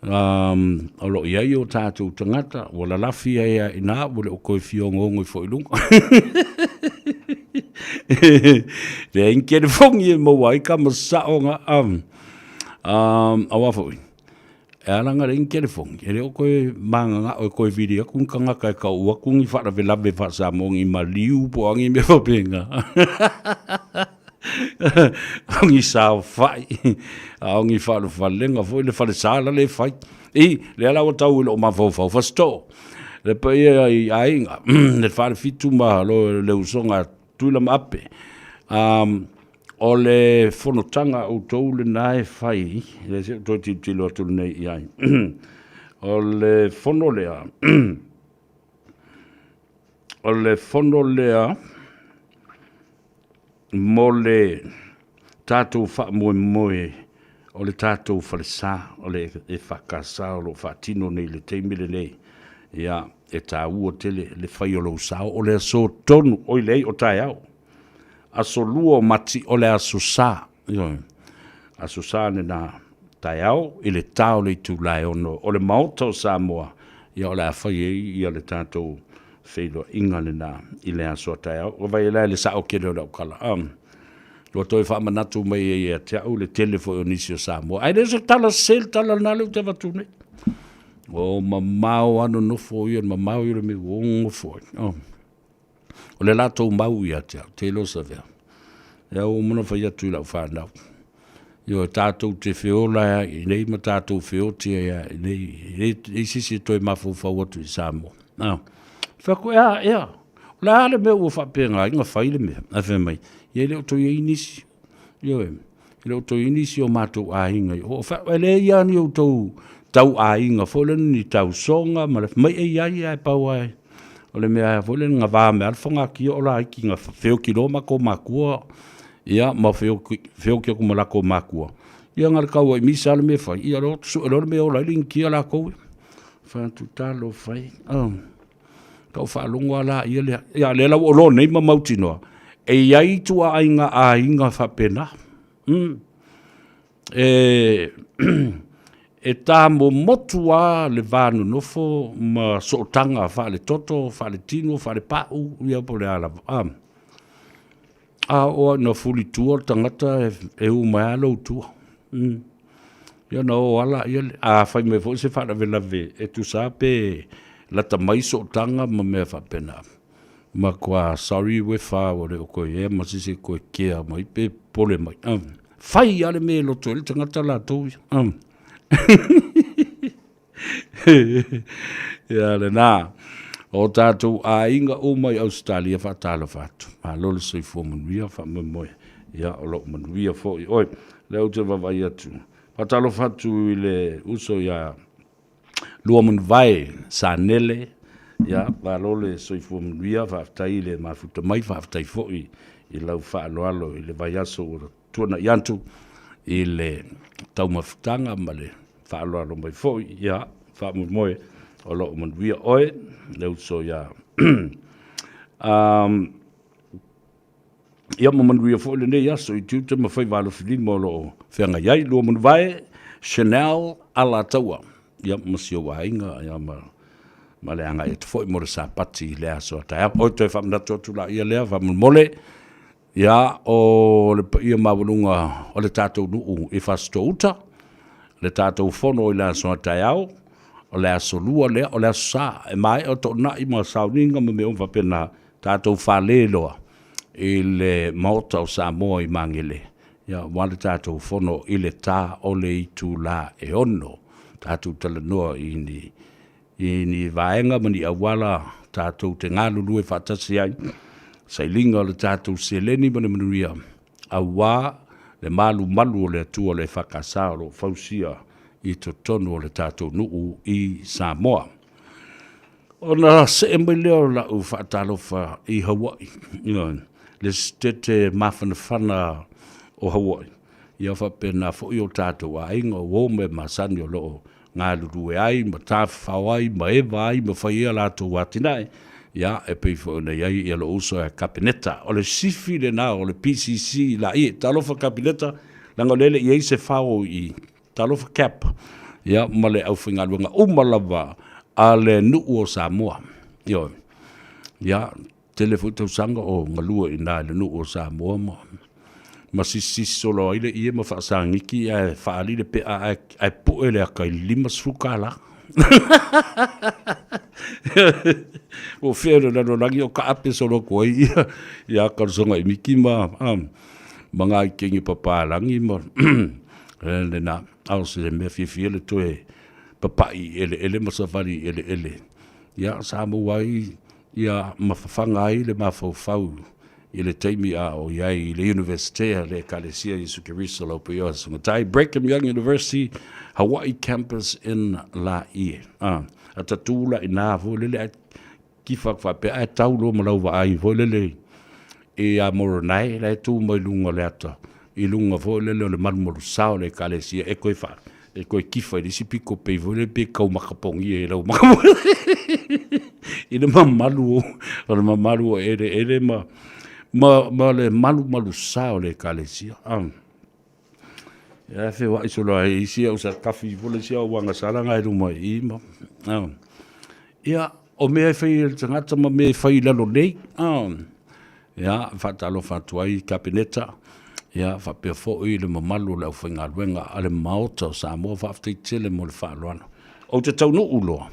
Olo iai o tātou tangata, wala lafi ea i nā, wale o koe fiongo ngoi fo ilunga. Le inkere fongi e mawai ka masaonga awa fo i. E alanga le inkere fongi, e leo koe manga nga o koe viria kung kanga kai ka ua kung i whara velawe whasa mongi i maliu po angi me whapenga. Angi sao whai, angi whalu whalenga fo i le whale sala le whai. I, le ala o tau ilo o mawhau whasto. Le pa ia i ainga, le whare fitu maha lo le usonga tuila maape. O le whanotanga o tau le nae whai, le se toi tilo atu nei i ai. O le whanolea, o le whanolea, mo le tātou wha moe, o le tātou whalesa, o le e whakasa, o lo whatino nei le teimile nei. Ia, e tā ua tele, le whai o lo sao, o le aso tonu, oi lei o tai au. Aso lua mati o le aso sa, aso sa ne na tai au, i le tau le tu lai ono, o le maota o Samoa, ia o le awhai e, ia le tātou whailo inga le na, i le aso tai au, o vai le sa o kere o lau kala. lo toi fa manatu mai e te au le telefo nisi o Samoa ai le se tala sel tala na le te vatu nei o mamao ano no fo ia mamao ia me wongo fo o le lato mau ia te lo sa vea ia o mona fa ia tu la fa na yo tatou te feola i nei ma tatou feoti ia i nei sisi toi mafu fa watu i Samoa fa ko ia la le me o fa penga inga faile me a fe mai ia le to inisi yo le to inisi o matou a inga o fa le ia ni o to tau a inga fo le ni tau songa ma le mai ia pa wai o le mea fo le nga va me alfa nga ki o la ki nga feo kiloma ko makua ia ma feo ki ko mala ko makua ia ngar ka wa mi sal me fa ia lo su lo me o la lin ki ala ko fa tu talo fai ka fa longa la ia le la o lo nei ma mautino e ia tu a inga fa pena e tā mo motua le vānu nofo ma sootanga fa le toto, fa le tino, fa le pau, ia po le ala. O na fuli tua tangata e umai alo tua. Ia na o ala, fai me fo se fa la ve e tu sape la tamai sootanga ma mea fa pena. Ma kwa sorry we fa o le ko e ma se ko kia mai pe pole mai. Fai ale me lo to le tangata la to. Ia le nā o tātou a inga o mai Australia fa tala fatu a lolo soi fo manuia fa mamoe ia o lo manuia fo i oi leo te vavai atu fa talo fatu i le uso ia lua manuvai sa nele ia va lole soi fo manuia fa aftai le mafuta mai fa aftai fo i lau fa alo i le vai aso o tuana iantu i le tau mafutanga ma le fa alo mai fo ia fa moe o lo manuia oe le uso ia ia manuia fo le nei aso i tuta ma fai valo fili mo lo whenga iai lua manuvae Chanel ala taua ia masio wainga ia ma le anga e te fo i mo le sapati le aso atai oi toi fa mnato tula ia lea fa mole ia o le ia mawalunga o le tātou nuu e fasto uta le tātou fono i le aso atai au o le aso lua lea o le aso sa e mai o to na i ma sauninga me me umfa pena tātou whaleloa i le maota o Samoa i mangele ia wale tātou fono i le tā o le i tū la e ono tātou talanoa i ni vaenga mani awala tātou te ngālulu e whatasi ai sailinga o le tātou seleni mani manuia awa le malu malu o le atua o le whakasa o fausia i to tonu o le tātou nuu i Samoa. O na se e mai leo la u whaatalofa i Hawaii. Le stete mawhanawhana o Hawaii. Ia whapena fo i o tātou a inga o wome masani o loo ngā luru e ai, ma tāwhau ai, ma ewa ai, ma whaia lātou watinai. Ia e pei fo na iai i alo uso e kabineta. O le sifi le nā, o le PCC la i, talofa kabineta, langa lele i eise whao i talofa cap ia ma le au whinga luenga umalawa a le nuu o Samoa ia telefu tau sanga o ngalua i nā le nuu o Samoa ma sisolo ai le ia ma whaasangiki e whaali le pea ai pue le akai lima sfukala o whiero nano rangi o ka ape solo koe ia karsonga i miki ma mga i kengi papalangi ma le na au se me fi le toe papai ele masafari ele ya Samoa ia mafanga ai le mafau ile taimi a o yai le university le kalesia i sukirisa lo pio sungai Brigham Young University Hawaii campus in La Ie atatula ina vo le kifa fa pe a taulo malau va ai vo le e a moronai le tu mai lunga le ata i lunga vo le malmo sao le kalesia e koe fa e koe kifa i si piko pe vo le pe kau makapongi e lau makapongi i le mamalu o le mamalu ele ma le malu sao le kalesia ya fe wa iso lo ai si o sa kafi vo le sia wanga sala ngai lu mai i ma ya o me fe il tangata ma me fe la lo nei ya fatalo fatuai kapineta Ia, whapea fo i le mamalu le au whainga luenga ale maota o Samoa whaaftei tele mo le whaaloana. O te tau no uloa,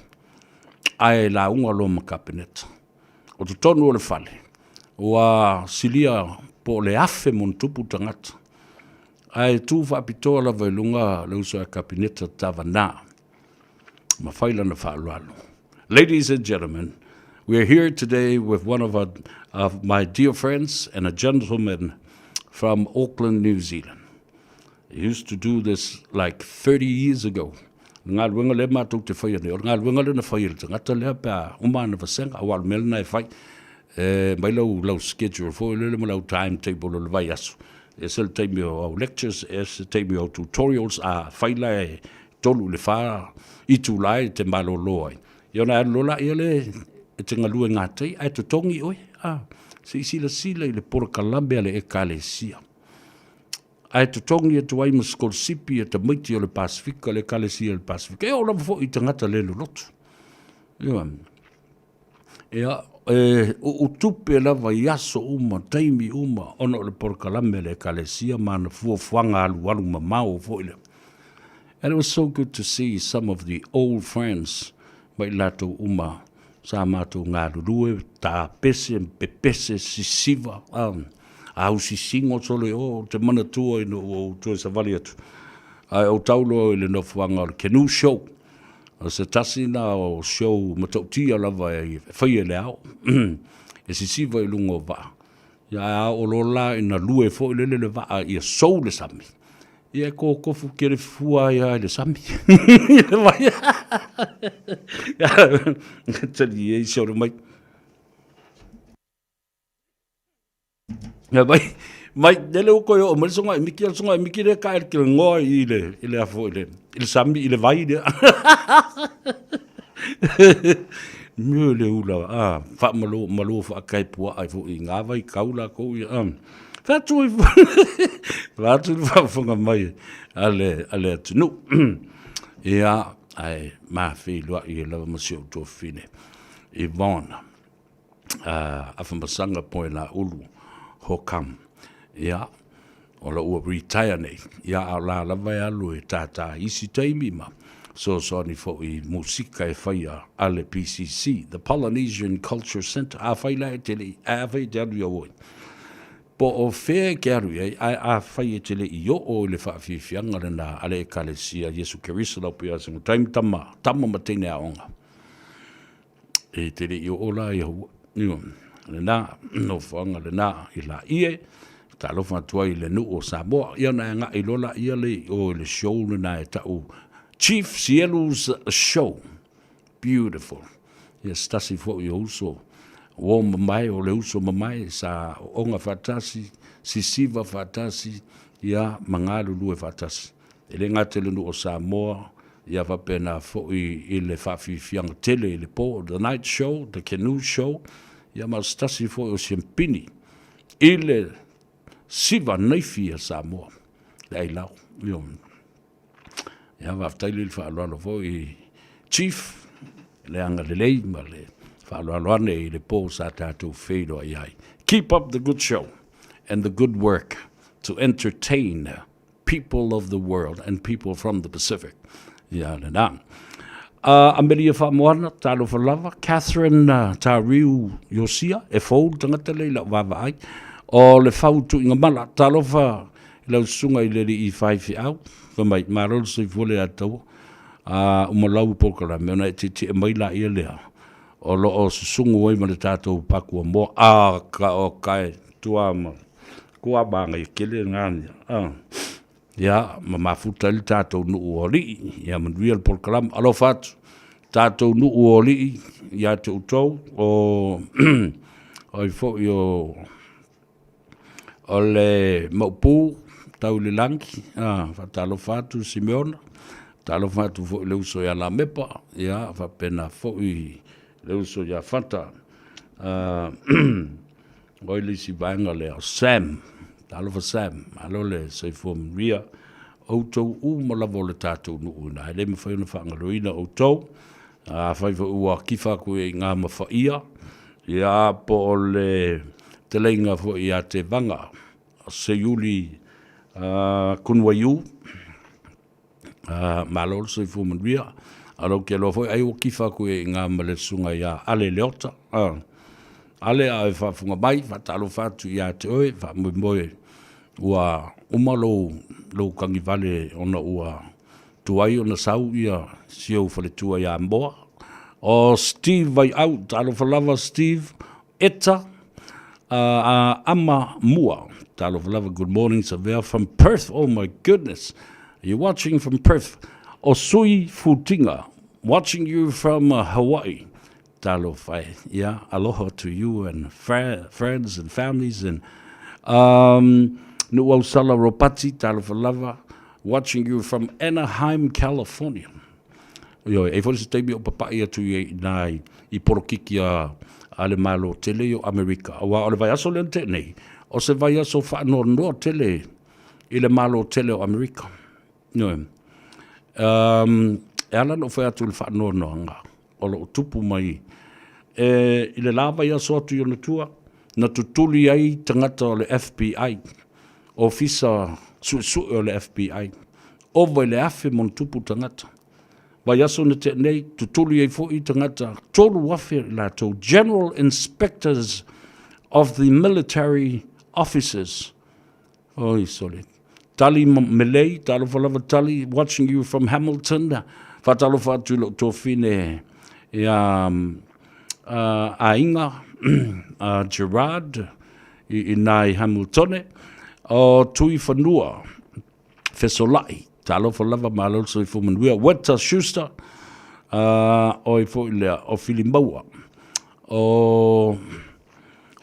ai la unga lo ma kabineta. O te tonu o le whale, ua silia po le afe mon tupu tangata. Ai tu whaapitoa la vailunga le uso a kabineta tawana. Ma whaila na whaaloalo. Ladies and gentlemen, we are here today with one of my dear friends and a gentleman from Auckland, New Zealand. He used to do this like 30 years ago. Ngā luenga le mātou te whaia nei. Ngā luenga le na whaia le tangata lea pia umana vasenga. Awal melna e whai. Mai lau schedule fo le lau timetable le vai asu. E se le teimi o lectures, e se teimi o tutorials a whaila e tolu le wha i tūlai te malo loa. Iona e lola ia le e te ngalua ngā tei. Ai te tongi oi. Se sila i le pora kalambea le e kalesia. Ai te tongi e tuai ma skolsipi e te maiti o le Pasifika, le kalesia le Pasifika. E o lama fo i te ngata le lotu. O tupe lava i aso uma, taimi uma, ono le pora kalambea le kalesia, mana fuanga alu mamau fo ile. And it was so good to see some of the old friends mai lato uma, sa mātou ngā rurue, tā pese, pepese, sisiva, au sisingo tole o, te mana tua ino o tue sa vali atu. Ai o taulo i le nofuanga o le canoe show. O se tasina o show matautia lava e whaia le au. E sisiva i lungo vaa. Ia o lola ina lue fo i le vaa i a sou le sami. Ia ko kofu kere fua ia le sami. Ia vai. Tani e siore mai. Ia vai. Mai nele o koe o mele songa i miki le ka ke ngoa i le afo i le sami i le vai le. Mio le ula fa malo fa kai pua ai fo i ngā vai kaula ko i Fatu fa mai ale tunu. Ia ai ma fi lo i la masio to fine. Ivona. Afambasanga poina ulu hokam. Ia o la ua retire nei. Ia la vai alu e tata isi taimi ma. So ni fo i musika e whaia ale PCC, the Polynesian Culture Center. A whaila e tele, a whai daru oi. Po o whea ke aru ai, a whai e tele i o le whaafifianga le na ale e kalesia Yesu Kerisa lau pia singo taimi tama matene a onga. E tele i o la i hau, le na, no whaanga le na i la ie, ta lofa tua i le nu o Samoa, ia na nga i lola ia le o le show le na e tau Chief Cielo's show. Beautiful. Ia stasi fo i uso. O mamai o le uso mamai sa onga fatasi, sisiva fatasi, ia mangalu lue fatasi. Ele ngā tele nu o Samoa, ia wapena fo i le whawhiwhianga tele i le po, the night show, the canoe show, ia ma stasi fo i o Siampini, i le siva neifi a Samoa. Le ai lau, ia waftaili le whaaloalo fo i chief, le anga le lei, ma le whaaloaloane i le po sa tātou wheido ai ai. Keep up the good show and the good work to entertain people of the world and people from the Pacific. Ia le nā. Amelia whaamoana, tālo whalava, Catherine Tariu Yosia, e fōu tangata leila wawa ai, o le whautu inga mala, tālo wha lau sunga i leri i whaifi au, mai marol se vole ato umalau pokala me ona te mai la ia lea o lo o sungu oi ma tato paku mo ka o kai tua ma kua banga i kele ngani ya ma futa le tato nu oli ya man real pokala alo fat tato nu oli ya te utou o oi fo yo ole mopu tau le langi, talo fatu Simeona, talo fatu fo le uso ya la mepa, ya fa pena fo i le uso ya fata, oi le si vanga le Sam, talo fa Sam, alo le se fo mria, auto uma la vole tatu nu una, ele me fa una fa ngaloina auto, fa fo ua kifa ko e nga ma fa ia, ya po le te leinga fo ia te vanga, se yuli kun waiu, malol so fu manria, alo ke lo foi ai o kifa ko e nga male sunga ya ale leota, ale a fa funga mai, fa talo fa tu ya te oe, fa moe ua umalo lo kangi vale ona ua tuai ona sau ia siau fale tua ya mboa. O Steve vai au, talo falava Steve, Eta, Ama Mua, talo falava, good morning, Savea from Perth, oh my goodness, you're watching from Perth. O Sui Futinga, watching you from Hawaii, talo fai, yeah, aloha to you and friends and families, and Nuausala Ropati, talo falava, watching you from Anaheim, California. Yo, e fo se temi o papai atu nai I porokiki a le malo tele o Amerika. Wa o le vai aso le te nei. O se vai aso wha no tele I le malo tele o Amerika. No. E ala no whai atu le wha no anga. O lo tupu mai. I le lava ia so atu na tua. Na tutuli ai tangata o le FBI. Ofisa su o le FBI. O vai le afe mon tupu tangata. Vai aso na te nei, tutuli ai fo I tangata, tolu wafe lato, general inspectors of the military officers. Oi, sorry. Tali Malay, talo falava tali, watching you from Hamilton, fatalo fatu lo tofine, Ainga, Gerard, I nai Hamiltone, o tui fanua, Fesolai, talo falava malo so I fu manuia, Weta Schuster, o I fu ilea, o Filimaua, o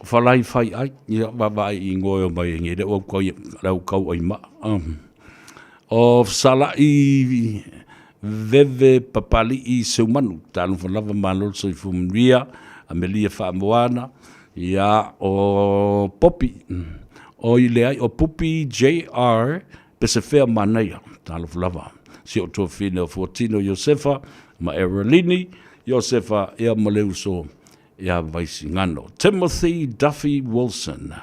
falai fai ai, ia wawai I ngoe o mai ngere, o kau ai ma. O salai veve papali I seumanu, talo falava malo so I fu manuia, Amelia Whamoana, ia o Popi, o Ileai, o Pupi JR, Pesefea Manea, talo falava. Si o tō whine o Fortino Josefa, ma Erolini, Josefa, ea maleuso, ea vaisi ngano. Timothy Duffy Wilson,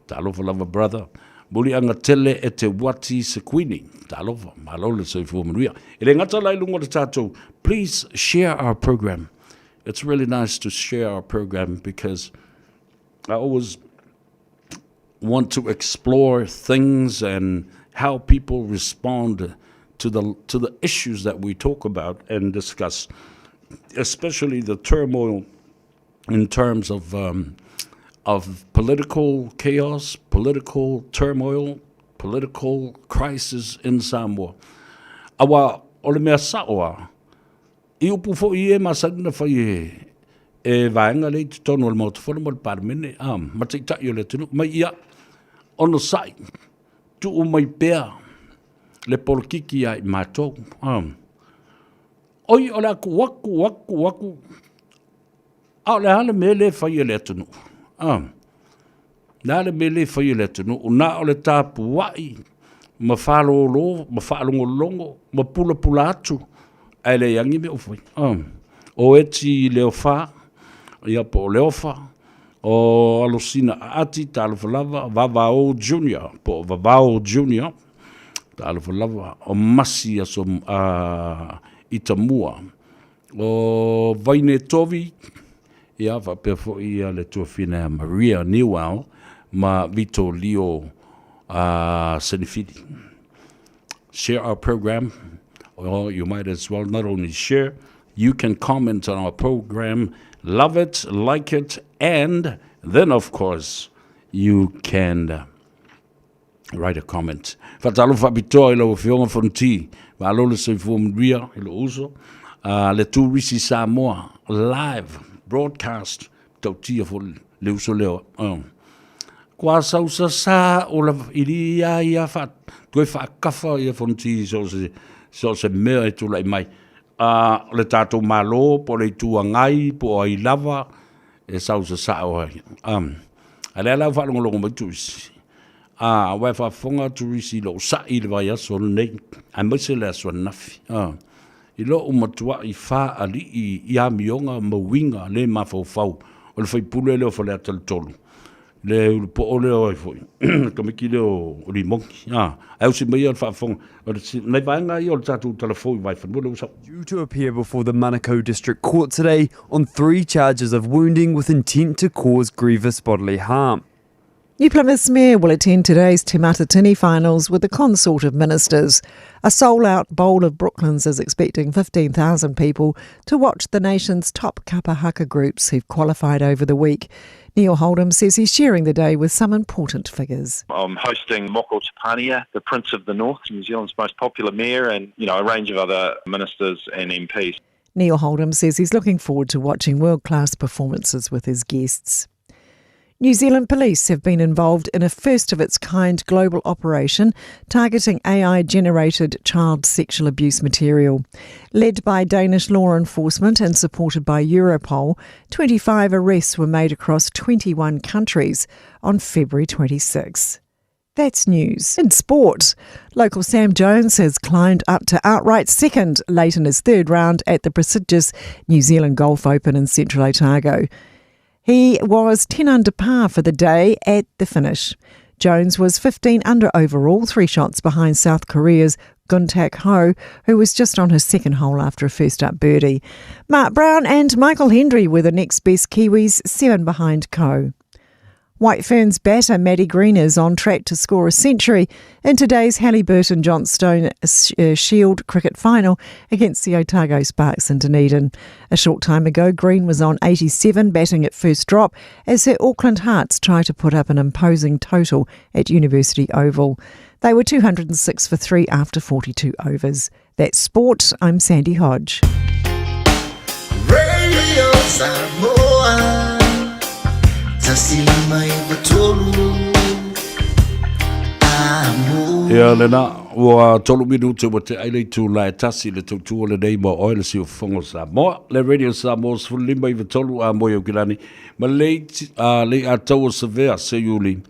talo falava brother, muli anga tele e te wati sequini, talo fa, malole so I fu manuia. Ele ngata lai lungo le tātou, please share our program. It's really nice to share our program because I always want to explore things and how people respond to the issues that we talk about and discuss, especially the turmoil in terms of political chaos, political turmoil, political crisis in Samoa. Awa ole mea saoa, I upu fo I masana whai e vaenga le te tono al mautafona mo le parmene, ma te tai o le tunu, mai ia, ono sai, tu o mai pea, le porkiki ai mātou, oi o le aku waku, au le hale me le whai le tunu, le hale me le whai le tunu, o na o le tāpu wai, ma whalongolongo, ma pula atu, ai le yangi me ufoi. O eti leofa, ia po leofa, o alosina ati talofalava, Vavao Junior, po Vavao Junior, talofalava, o masi aso Itamua, o Vaine Tovi, ia whapefo ia le tuafina Maria Newell, ma Vito Leo Senifidi. Share our program. Well, you might as well not only share, you can comment on our program, love it, like it, and then, of course, you can write a comment. Fatalo fabito ilo fionga fonti, valolo se fumria ilo uso, le tu risi Samoa live broadcast tautia fo le uso leo. Kwa sausa sa ola iria ia fat, tue fa kafa ia fonti so se mea e tula I mai. Le tātou malo, po le tua ngai, po ai lava, e sau sa sao hai. A lea lau whalongolongo mai tuisi. Wai whafonga tuisi lo sa I le vai aso nei, a maise le aso nafi. I lo umatua I wha ali I amionga mawinga le mawhau, o le whaipule leo whale atal tolu. le po ole o foi ka me kile o limong au si mai al fa fong o nei vai nga i o tatu telefoni vai fa mo so Due to appear before the Manukau District Court today on 3 charges of wounding with intent to cause grievous bodily harm. New Plymouth's Mayor will attend today's Te Matatini finals with a consort of ministers. A sold-out bowl of Brooklands is expecting 15,000 people to watch the nation's top kapa haka groups who've qualified over the week. Neil Holdham says he's sharing the day with some important figures. I'm hosting Moko Tapania, the Prince of the North, New Zealand's most popular mayor, and a range of other ministers and MPs. Neil Holdham says he's looking forward to watching world-class performances with his guests. New Zealand police have been involved in a first-of-its-kind global operation targeting AI-generated child sexual abuse material. Led by Danish law enforcement and supported by Europol, 25 arrests were made across 21 countries on February 26. That's news. In sport, local Sam Jones has climbed up to outright second late in his third round at the prestigious New Zealand Golf Open in Central Otago. He was 10 under par for the day at the finish. Jones was 15 under overall, 3 shots behind South Korea's Guntak Ho, who was just on his second hole after a first-up birdie. Mark Brown and Michael Hendry were the next best Kiwis, 7 behind Ko. White Ferns batter Maddie Green is on track to score a century in today's Halliburton-Johnstone Shield cricket final against the Otago Sparks in Dunedin. A short time ago, Green was on 87 batting at first drop as her Auckland Hearts try to put up an imposing total at University Oval. They were 206 for 3 after 42 overs. That's sport. I'm Sandy Hodge. Radio Samoa. Ia lena ua tolu minutu wa te aile tu la tasi le tu le nei mo oile si o fongo Samoa le radio Samoa fulima i tolu a moyo kilani ma le a tau severe se yuli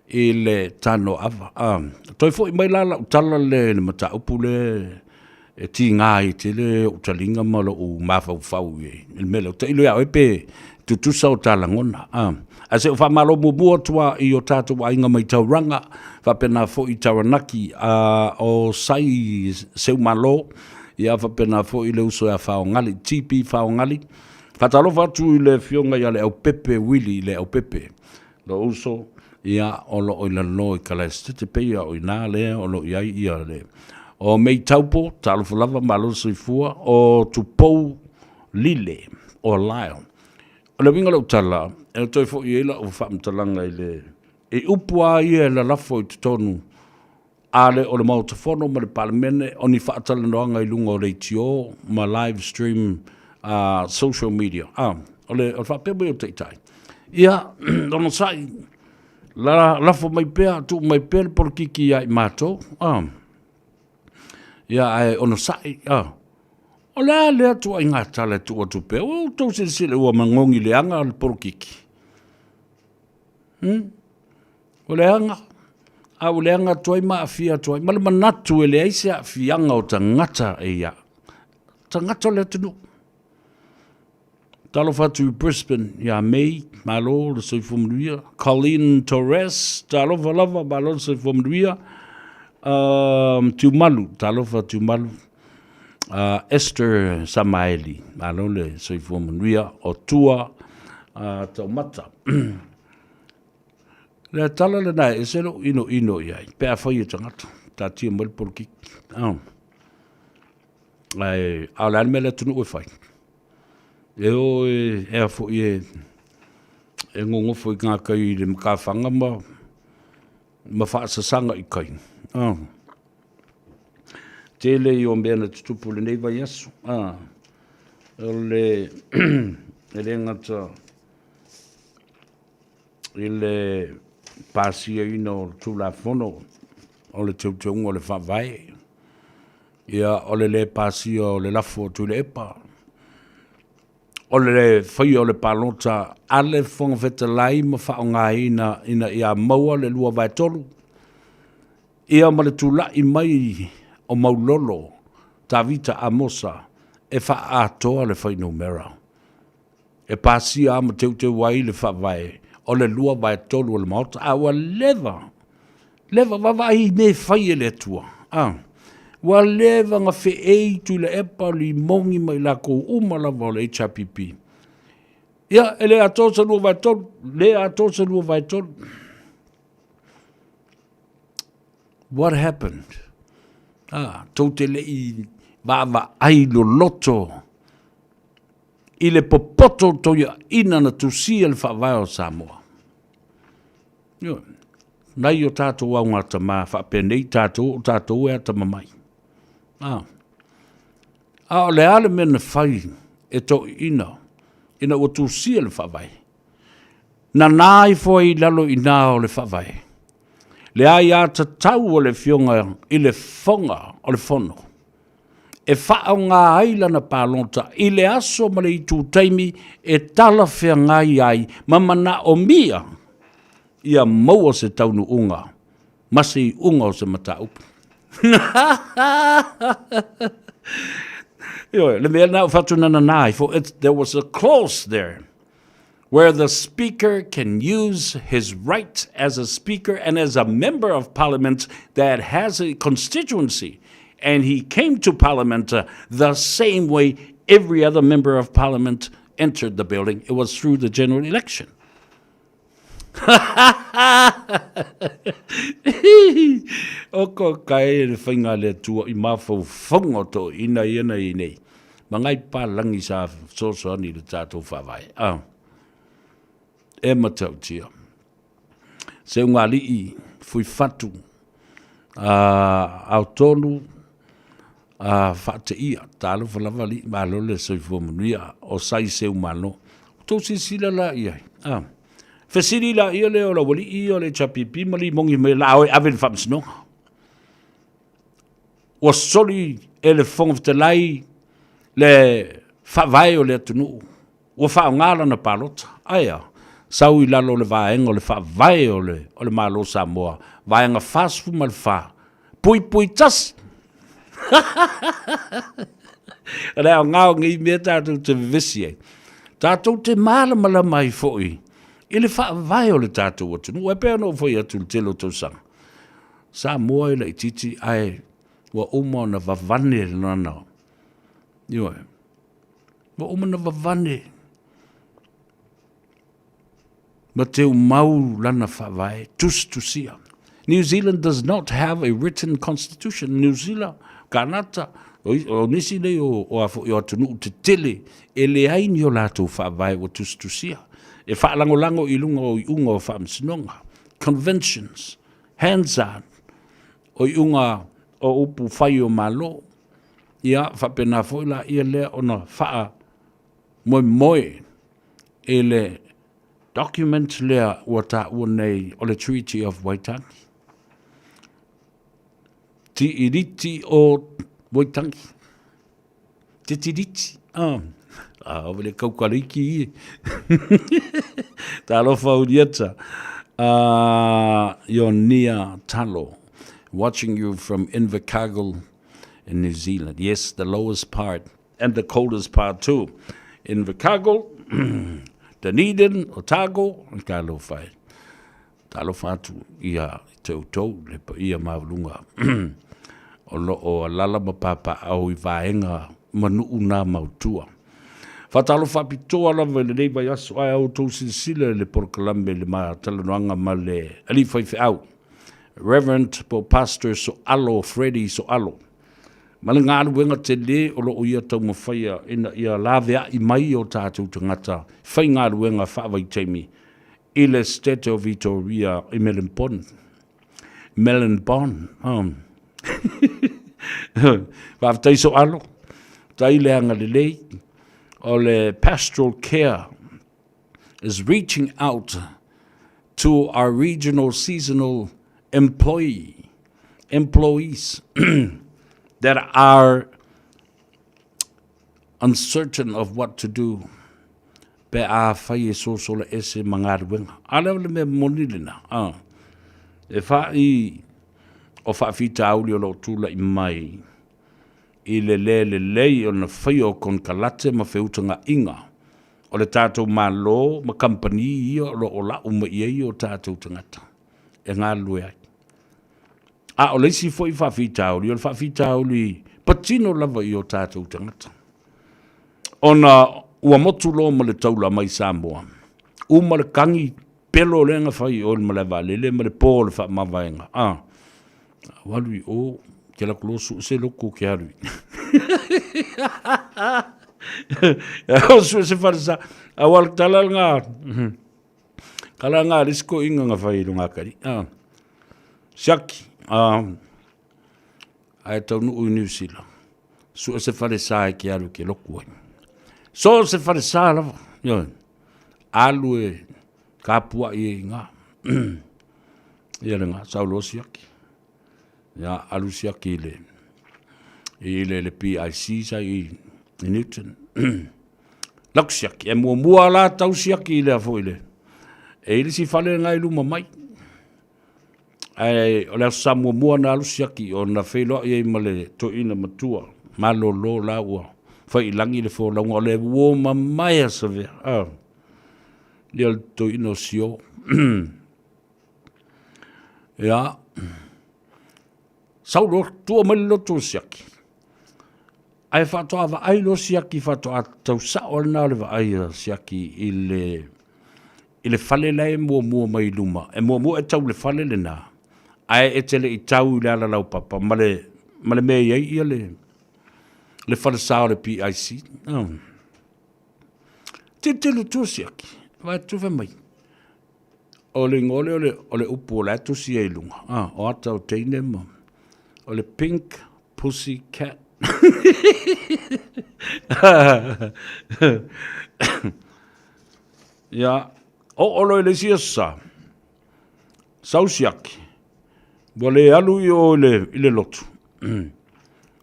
i le Tanoa Ava toi fo i mai la utala le mata upu le e ti ngā i te le utalinga malo u mafau fau i il mele te ilu au epe tu sa o talangona a se o fa malo mua tua i o tatu wa inga mai tauranga fa pena fo i taranaki o sai seu malo ia fa pena fo i le uso ya fao ngali tipi fao ngali fa talo fa tu i le fionga ia le au pepe wili le au pepe lo uso ia o lo o i lano i kala stete pe ia o i nā le o lo ia ia le o mei taupo talo fulava malo soifua o tupou lile o lion o le winga lau tala e toi fo i eila o whaamtalanga i le e upua i e la lafo i tutonu ale o le mautafono ma le palemene o ni whaatala noanga i lunga o le tio ma live stream social media o le whaapebe o teitai ia ono sai la lafo mai pea tu mai pea le porkiki ia i mato ia ai ono sai o le atu ai ngā tala tu atu pea o tau sile ua mangongi le anga le porkiki o le anga au le anga toi maafia toi ma le manatu e le aise a fianga o tangata e ia tangata le tunu talo fatu Brisbane ia May malo le soifumruia Colleen Torres talo lava malo le soifumruia Tumalu talo fatu Tumalu Esther Samaeli malo le soifumruia o tua taumata le tala le nai e selo ino iai pe a foi tangata ta tia mal porki ai ala me le tunu e fai e o e a foi e ngongo foi nga kai le ka fanga ma fa sa sanga i kai tele yo mbena tupu le nei vai asu le le ngata ile pasia ino tu la fono o le teuteunga o le whawai ia o le pasia o le lafo tu le epa o le whai o le palota ale fonga feta lai ma whaonga ina ia maua le lua vai tolu ia ma le tula i mai o maulolo ta vita amosa e wha atoa le whai numera e pasia ama teuteu wai le whawai o le lua vai tolu o le maota, a wa leva vavai me fai e le tua. Wa leva nga fe eitu le epa li mongi mai la ko uma la vo le HPP. Ia, ele a tosa lua vai tolu, What happened? Tau te lei va ai lo loto. I le popoto toia ina na tusia le whawai o Samoa. Nai o tātou au ngata mā whapenei tātou e ata mamai. O le ale mena whai e to ina o tusia le whawai. Na nai fwai lalo ina o le whawai. Le ai ata tau o le fionga i le fonga o le fono. E whao ngā aila na pālonta, i le aso ma le i tū taimi e tala whea ngai ai, mamana o mia, ia maua se taunu unga, masi i unga o se mata upu. Le mea nao whatunana nai, for there was a clause there, where the speaker can use his right as a speaker and as a member of parliament that has a constituency. And he came to Parliament the same way every other member of Parliament entered the building. It was through the general election. Oko kai le whainga le tua I mawhau whango to ina nei. Mangai pālangi sa soso ni le tātou whawai. E matau tia. Se unga lii fui fatu. Au tonu. Whate ia, tālo whalawa li, malo le soifo manuia, o sai seu malo. Tau si sila la ia. Whesiri la ia le o la wali ia le chapipi, mali mongi me la oe awen whamsino. O soli e le whonga whatelai, le whawai o le atunu. O whao ngāla na pālota. Aia, sau I lalo le vaenga o le whawai o le malo Samoa. Vaenga whasfu mal wha. Pui tas. Reo ngao ngi mea tātou te visi e. Tātou te mālamala mai fōi. I le whaavai o le tātou atu. Ua pēr no fōi atu le telo tau sanga. Samoa I le titi ai wa uma na vavane le nana. Ioi. Wa uma na vavane. Ma te mau lana whaavai. Tusia. New Zealand does not have a written constitution. New Zealand kanata o nisi nei o atunu te tele e le aini o lātou whaavai o tustusia. E whaalango I lunga o I unga o whaamsinonga. Conventions, hands-on, o I unga o upu whai o malo. Ia whapena whoila ia lea o na whaa moe e le document lea ua tā ua nei o le Treaty of Waitangi. Ti iriti o Waitangi. Te tiriti. Wale kaukariki I. Tā lofa urieta. Ionia Talo, watching you from Invercargill in New Zealand. Yes, the lowest part and the coldest part too. Invercargill, Dunedin, Otago, and Kalofai. Talofatu, ia tau, lepa ia maulunga. O lala mapapa au I vaenga manuu nā mautua. Whatalo whapitoa lawa le nei vai aso ai au tau sile le porkalame le maa talanoanga ma le alifaife au. Reverend po Pastor So'alo, Freddy So'alo. Male ngā aluenga te le o lo ia tau mawhaia ina ia lavea I mai o tātou tangata. Whai ngā aluenga whaavai teimi I le State of Vitoria I Melbourne. Whaafitai So'alo. Tai leanga le lei. O le pastoral care is reaching out to our regional seasonal employees that are uncertain of what to do. Pe a whai e so le ese mangaruenga. Aleo le me monilina. E whai o whaafita auli o lo tula I mai. I le lei o na whai o kon kalate ma whiutanga inga. o le tātou mālo, ma company i o lo o la uma i o tātou tangata. E ngā lue ai. A o leisi fo i whawhitauri, o le whawhitauri, patino lava i o tātou tangata. Ona ua motu lo ma le taula mai Samoa. Uma le kangi pelo lenga whai o le malewa lele, ma le pō le wha mawaenga. Walui o, ke la kulosu se loko ke harui. O su se wharisa, a wal tala ngā, kala ngā risko inga ngā whai runga kari. Siaki, ai tau nuu New Zealand. Su se wharisa ke haru ke loko ai. So se wharisa lava, alu e kapua i ngā. Ia le ngā, saulo siaki. Ia alu siaki le. I le PIC sa i Newton. Laku siaki, e mua la tau siaki i le a fo i le. E ili si whale ngai luma mai. Ai, o le asa mua na alu siaki, o na whailo i ma le to ina matua. Malo lo la ua. Whai langi le fo launga, o le uoma mai a sa vea. Ia le to ina o sio. Ia. Saulo, tua mai lo to siaki. Ai whatoa wa ai lo siaki whatoa tau sao na le wa ai siaki i le whale lai mua mai luma. E mua e tau le whale le nā. Ai e tele i tau i le ala lau papa. Ma le mea iei ia le whale sao le PIC. Te lu tu siaki. Vai tu ve mai. O le ngole o le upu o le atu si e lunga. O ata o teine ma. O le pink pussy cat. Ia, o loi le siasa. Sausiaki. Wa le alu i o le lotu.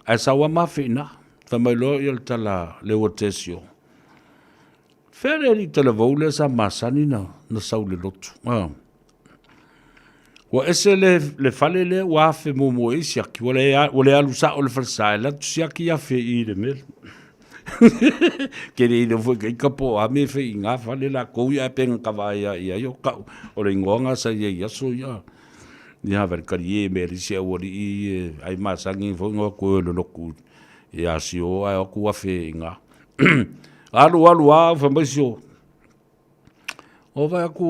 Ai sawa mawhina. Whamai loa i al tala le watesio. Fere li tala vaule sa masani na sau le lotu. Wa ese le fale le wafe mo e siaki. Wa le alu sa o le falsae la tu siaki a fe i le mele. Kere i le fwe kai kapo a me fe i ngā fale la kou ia penga kawai ia yo kau. O le ngonga sa ia yaso ia. Ni haver kari e me li se wari i ai masangi fo ngā koe le loku. Ia si o ai o kua fe i ngā. Alu a whamaisio. O vai aku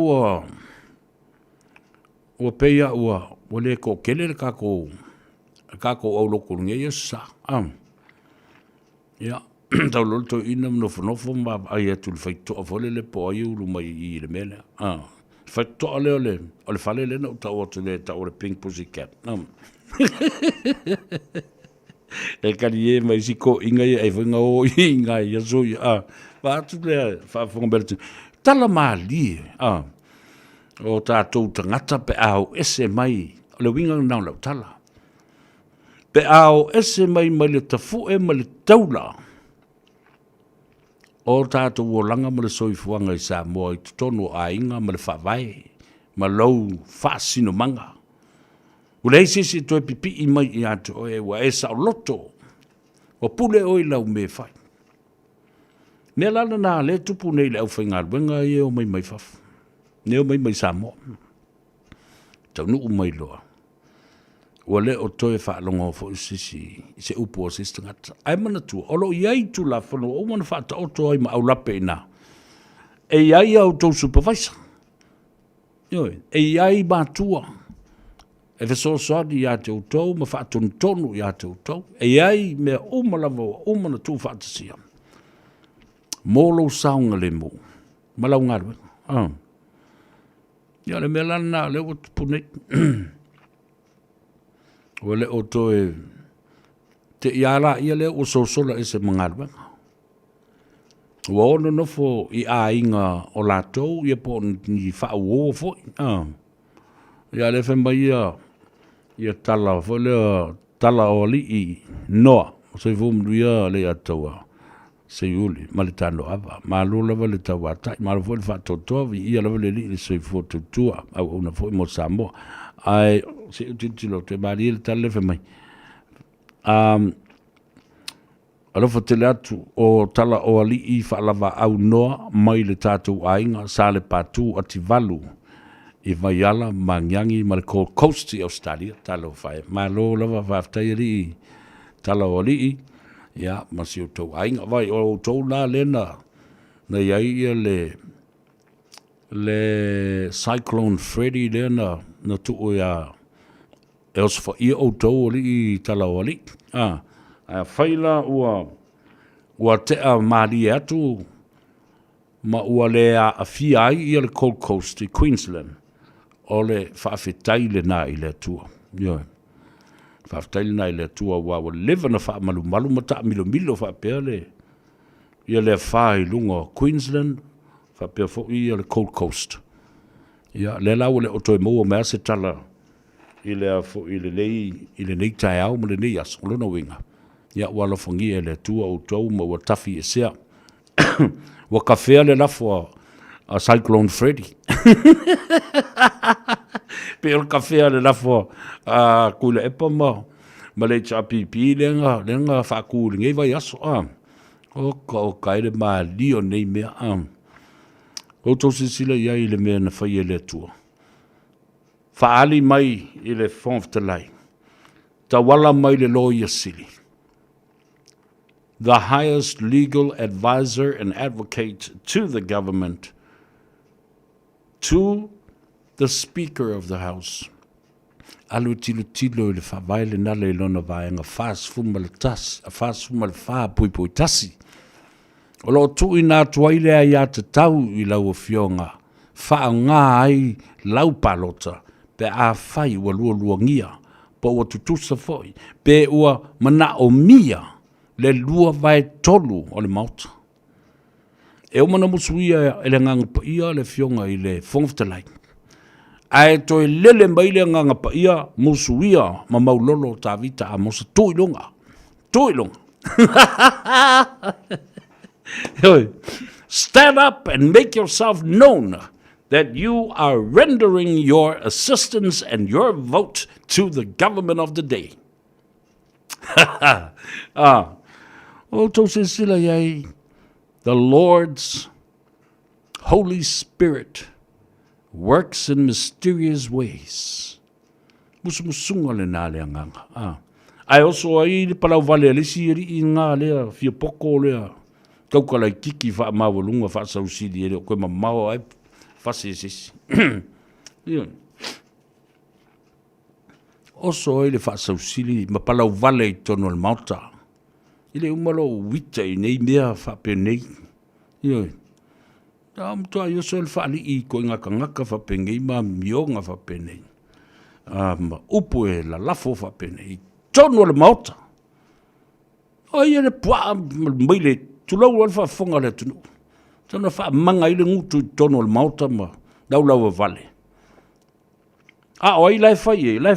ua peia ua le ko kele le kako au loko lunga ia sa. Ia, tau lolo ina mnofo ma ai atu le whaitoa fole le po ai ulu mai i le mele. Whaitoa le o le whale le na utau atu le tau le pink pussy cat. E kari e mai si ko inga e whinga o inga i aso i wa atu le whaafonga bertu. Tala maali o tātou tangata pe au ese mai o le winga nau lau tala. Pe au ese mai le tafu e ma le taula. O tātou o langa ma le soifuanga i Samoa i tutono a inga ma le whawai ma lau whaasino manga. Ulei sisi toi pipi i mai i atu o e wa e sa loto. O pule oi lau me whai. Mea lana nā le tupu nei le au whainga wenga i o mai whafu. Ne o mai Samoa. Tau nuu mai loa. Ua le o toi whaalonga o fo sisi i se upu o sisi tangata. Ai mana tua. Olo iai tu la whanu o mana whaata o toi ma au lape ina. E iai au tau supervisor. E iai mātua. E wheso soadi i a te utau, ma whaatonu tonu i a te utau. E iai mea umalava o umana tu whaatasia. Molo saunga le mo. Malau ngarwe. Ia le mea lana le o tupunei. O le o toe te iara ia le o sosola e se mangarwe. Ua ono nofo i a inga o latou, ia po ni whau o fo. Ia le whemba ia tala, fo le tala o li i noa. O se fumru ia le ataua. Se uli, ma le Tanoa Ava. Ma lo lava le tau atai. Ma lo fo le whatotoa, ia lava le li le se fo tutua. Au una fo i mo Samoa. Ai, se utitilo, te maari le tala le whemai. Alofa tele atu o tala o ali I whaalava au noa mai le tātou ainga sa le pātū ati valu I Vaiala, Mangiangi, ma le Gold Coast I Australia, talo whae. Ma lo lava whaftai ali tala o ali ia ma si o tau ainga vai o tau nā lena na iai ia le Cyclone Freddy lena na tuo ia e os fa ia o tau ali tala o ali. A whaila ua te a maari atu ma ua le a fia ai ia le Gold Coast I Queensland o le whaafetai le nā I le atua. Ia. Whaafetai le nā I le atua ua lewa na wha malu ma ta milo whaapea le ia le whaai lunga Queensland whaapea fo ia le Gold Coast. Ia le lau le otoe moa mea se tala I le fo I le nei tai au ma le nei aso lona winga. Ia ua lofongia le atua o tau ma ua tafi e sea. Ua kawhea le lafo a Cyclone Freddy. Pe o kawhea le lafo a kule epa ma le chapipi lenga whakuri ngei vai aso o kaire ma lio nei mea o tau sisila iai le mea na whaia le atua. Whaali mai I le whonftalai. Ta wala mai le loia sili. The highest legal advisor and advocate to the government, to the Speaker of the House. Alu tilo le whawaile nale I lona vaenga whaas fuma le tas, a whaas fuma le whaa pui tasi. O lo tui nā tuaile a ia te tau I lau o fionga, wha ngā ai lau palota, pe a whai ua lua ngia, po ua tutusa foi, pe ua mana o mia, le lua vai tolu o le mauta. E o mana musuia e le nganga pa ia le fionga I le whongftalai. Ai toi lele mai le nganga pa ia musuia ma maulolo ta vita a mosa tuilonga. Stand up and make yourself known that you are rendering your assistance and your vote to the government of the day. O tau se sila iai, the Lord's Holy Spirit works in mysterious ways. Musunga le nā lea nganga. Ai oso ai le palau vale alisi I ngā lea, fia poko lea. Kaukalai kiki wha mawalunga wha sausidi ele, koe mamao ai whase sisi. Oso ai le wha sausidi, ma palau vale I tono le mauta. Ile umalo wita I nei mea whape nei. Mtua I oso ele whaali I koe ngaka whape ngei ma mionga whape nei. Upu e la lafo whape nei. Tono le mauta. Ai ele pua maile tulau alfa fonga le tunu. Tana wha manga I le ngutu I tono le mauta ma daulau vale. O ai lai whai I le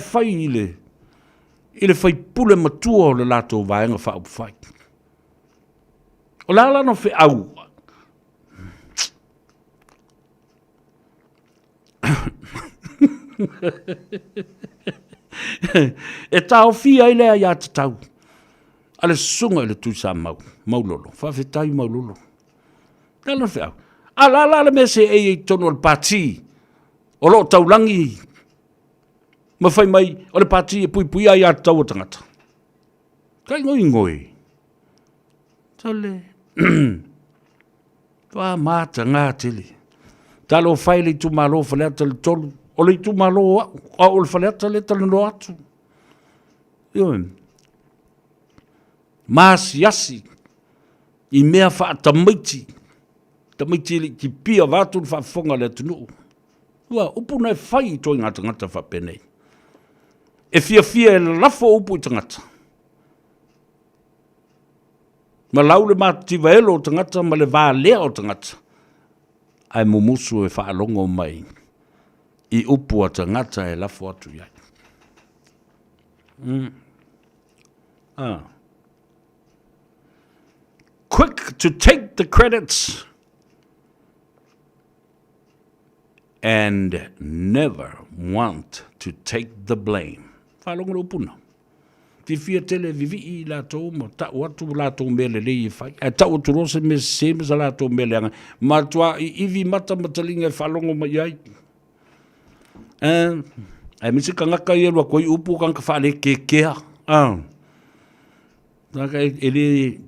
whai pule matua o le lato vaenga wha upu whai. O la no whi au. E tau fia I lea ia te tau. Ale sunga I le tuisa maulolo. Whawhetai maulolo. La no whi au. La le me se e tono le pati. O lo taulangi. Ma whai mai, o le pati e pui ai atu tau o tangata. Kai ngoi. Tale. Tua mata ngā tili. Talo whai le tu malo whaleata le tolu. O le tu malo o le whaleata le talo no atu. Masiasi. I mea wha tamaiti. Tamaiti li ki pia vātu wha whonga le tunu. Ua, upu nei whai toi ngā tangata wha penei. E fia e lafo upu I tangata. Ma lau le mātiva elo o tangata, ma le vā lea o tangata. Ai mumusu e whaalongo mai. I upu a tangata e lafo atu iai. Quick to take the credits and never want to take the blame. Whalongo puna. fifia tele vivi I lātou mo tau atu lātou mele le I whai. E tau atu rose me seme sa lātou mele anga. Matua I iwi mata matalinga e whalongo mai ai. E misi ka ngaka I elua koi upu ka whale ke kea. Naka ele...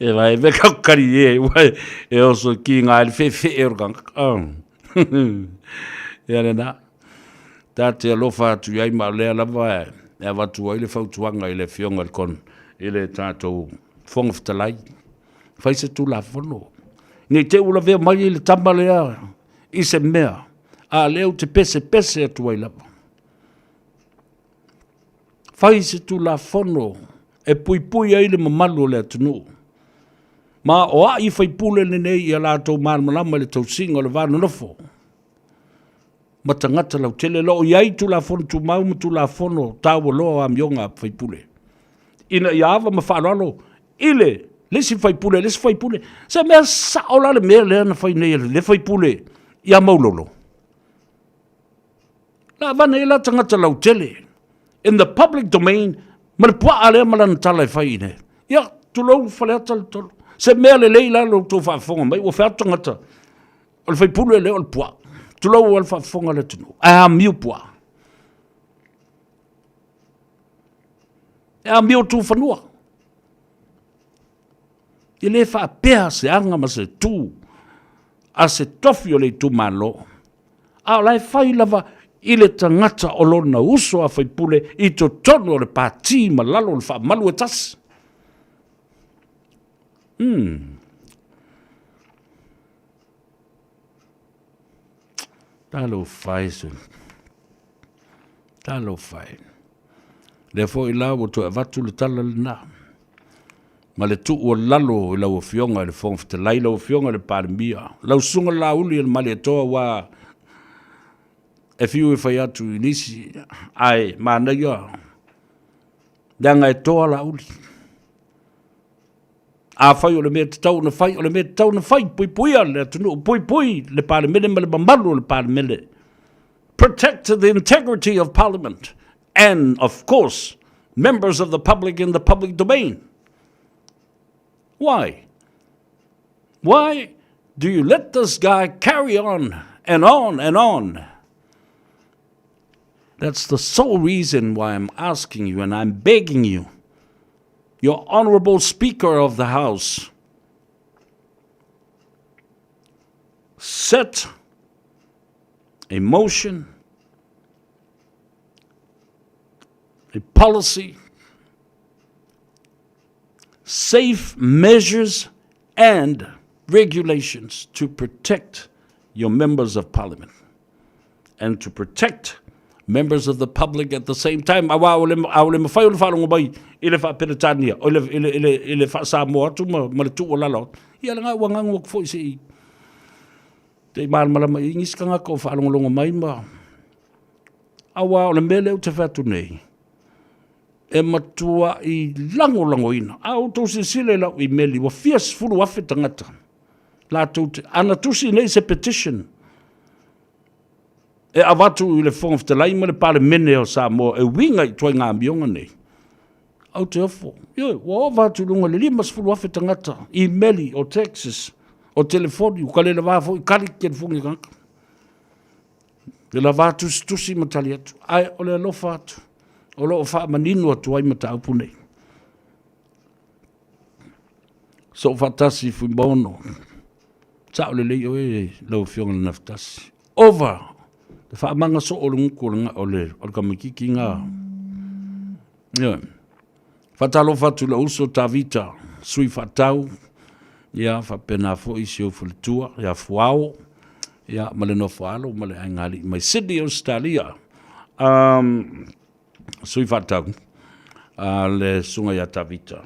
E vai me kaukari e oso ki ngā ele whewhe e rukanga. Ia rena. Tā te alofa atu iai ma lea lava e watu ai le whautuanga I le whionga le kon. I le tātou whonga whatalai. Whaise tū la whono. Nei te ula vea mai I le tamba lea I se mea. A leo te pese atu ai lava. Whaise tū la whono. E pui ai le mamalu le atunu. Ma o a I whaipule le nei I a lātou māmalama le tausinga le vāna nofo. Ma tangata lau tele lo iai tu la fono tu mau tu la fono tawa lo am yonga whaipule. Ina I ava ma whaaralo ile lesi whaipule. Sa mea saola le mea lea na whai nei le whaipule I a maulolo. La vana ila tangata lau tele. In the public domain, ma le pua alea malana tala I whai ine. Ia, tu lau whalea talo. Se mea le leila lo tō whaafonga mai, o whea tangata. O le whaipule leo le pua. Tu lau al whaafonga le tunu. A miu pua. A miu tu whanua. I le whaapea se anga ma se tū. A se tofi o le tū malo. A lai whai lava I le tangata o lona uso a whaipule I to tonu o le pāti ma lalo le whaamalu e tasi. Talo whai se. Talo whai. Le fo I lau o to e watu le tala le nā. Ma le tu o lalo I lau o fionga le fong fitalai lau o fionga le pāremia. Lau sunga la uli le mali atoa wa e fiu e whai atu I nisi ai mana ia. Danga e toa la uli. A whai o le mea te tau na whai, o le mea te tau na whai, pui le atunu, pui le pāremene ma le mamalu le pāremene. Protect the integrity of Parliament and, of course, members of the public in the public domain. Why? Why do you let this guy carry on and on and on? That's the sole reason why I'm asking you and I'm begging you, your honorable Speaker of the House, set a motion, a policy, safe measures and regulations to protect your members of Parliament and to protect members of the public at the same time. Awa ole mawhai ole whalongo mai I le whaperetania, o le Samoa atu ma le tu o lalo. Ia langa wangang wak fo isi I. Te malama I ngiskanga ko whalongolongo mai ma. Awa ole mele u te whatu nei. E matua I lango ina. Au tau se sile lau I meli wa fias furu wafe tangata. La tau te ana tusi nei se petition. E avatu I le fonga fitalai ma le pale mene o Samoa e winga I toi ngā mionga nei. Au te ofo. Yo, wa avatu lunga le limas furu wafe tangata. I meli o Texas. O telefoni, o kale la wafo I kari ke fungi kanka. Le la vatu tusi matali atu. Ai, o le alofa atu. O lo wha maninu atu ai mata upu nei. So fatasi fui bono. Sa o le lei o e lau fionga le naftasi. Over. Le wha manga so o le nguko o le kamikiki ngā. Yeah. Fatalo fatu la uso ta vita. Sui fatau. Ia whapena fo isi o fulitua. Ia fuao. Ia male no fualo. Male aingali. Mai Sydney, Australia. Sui fatau. Le sunga ia ta vita.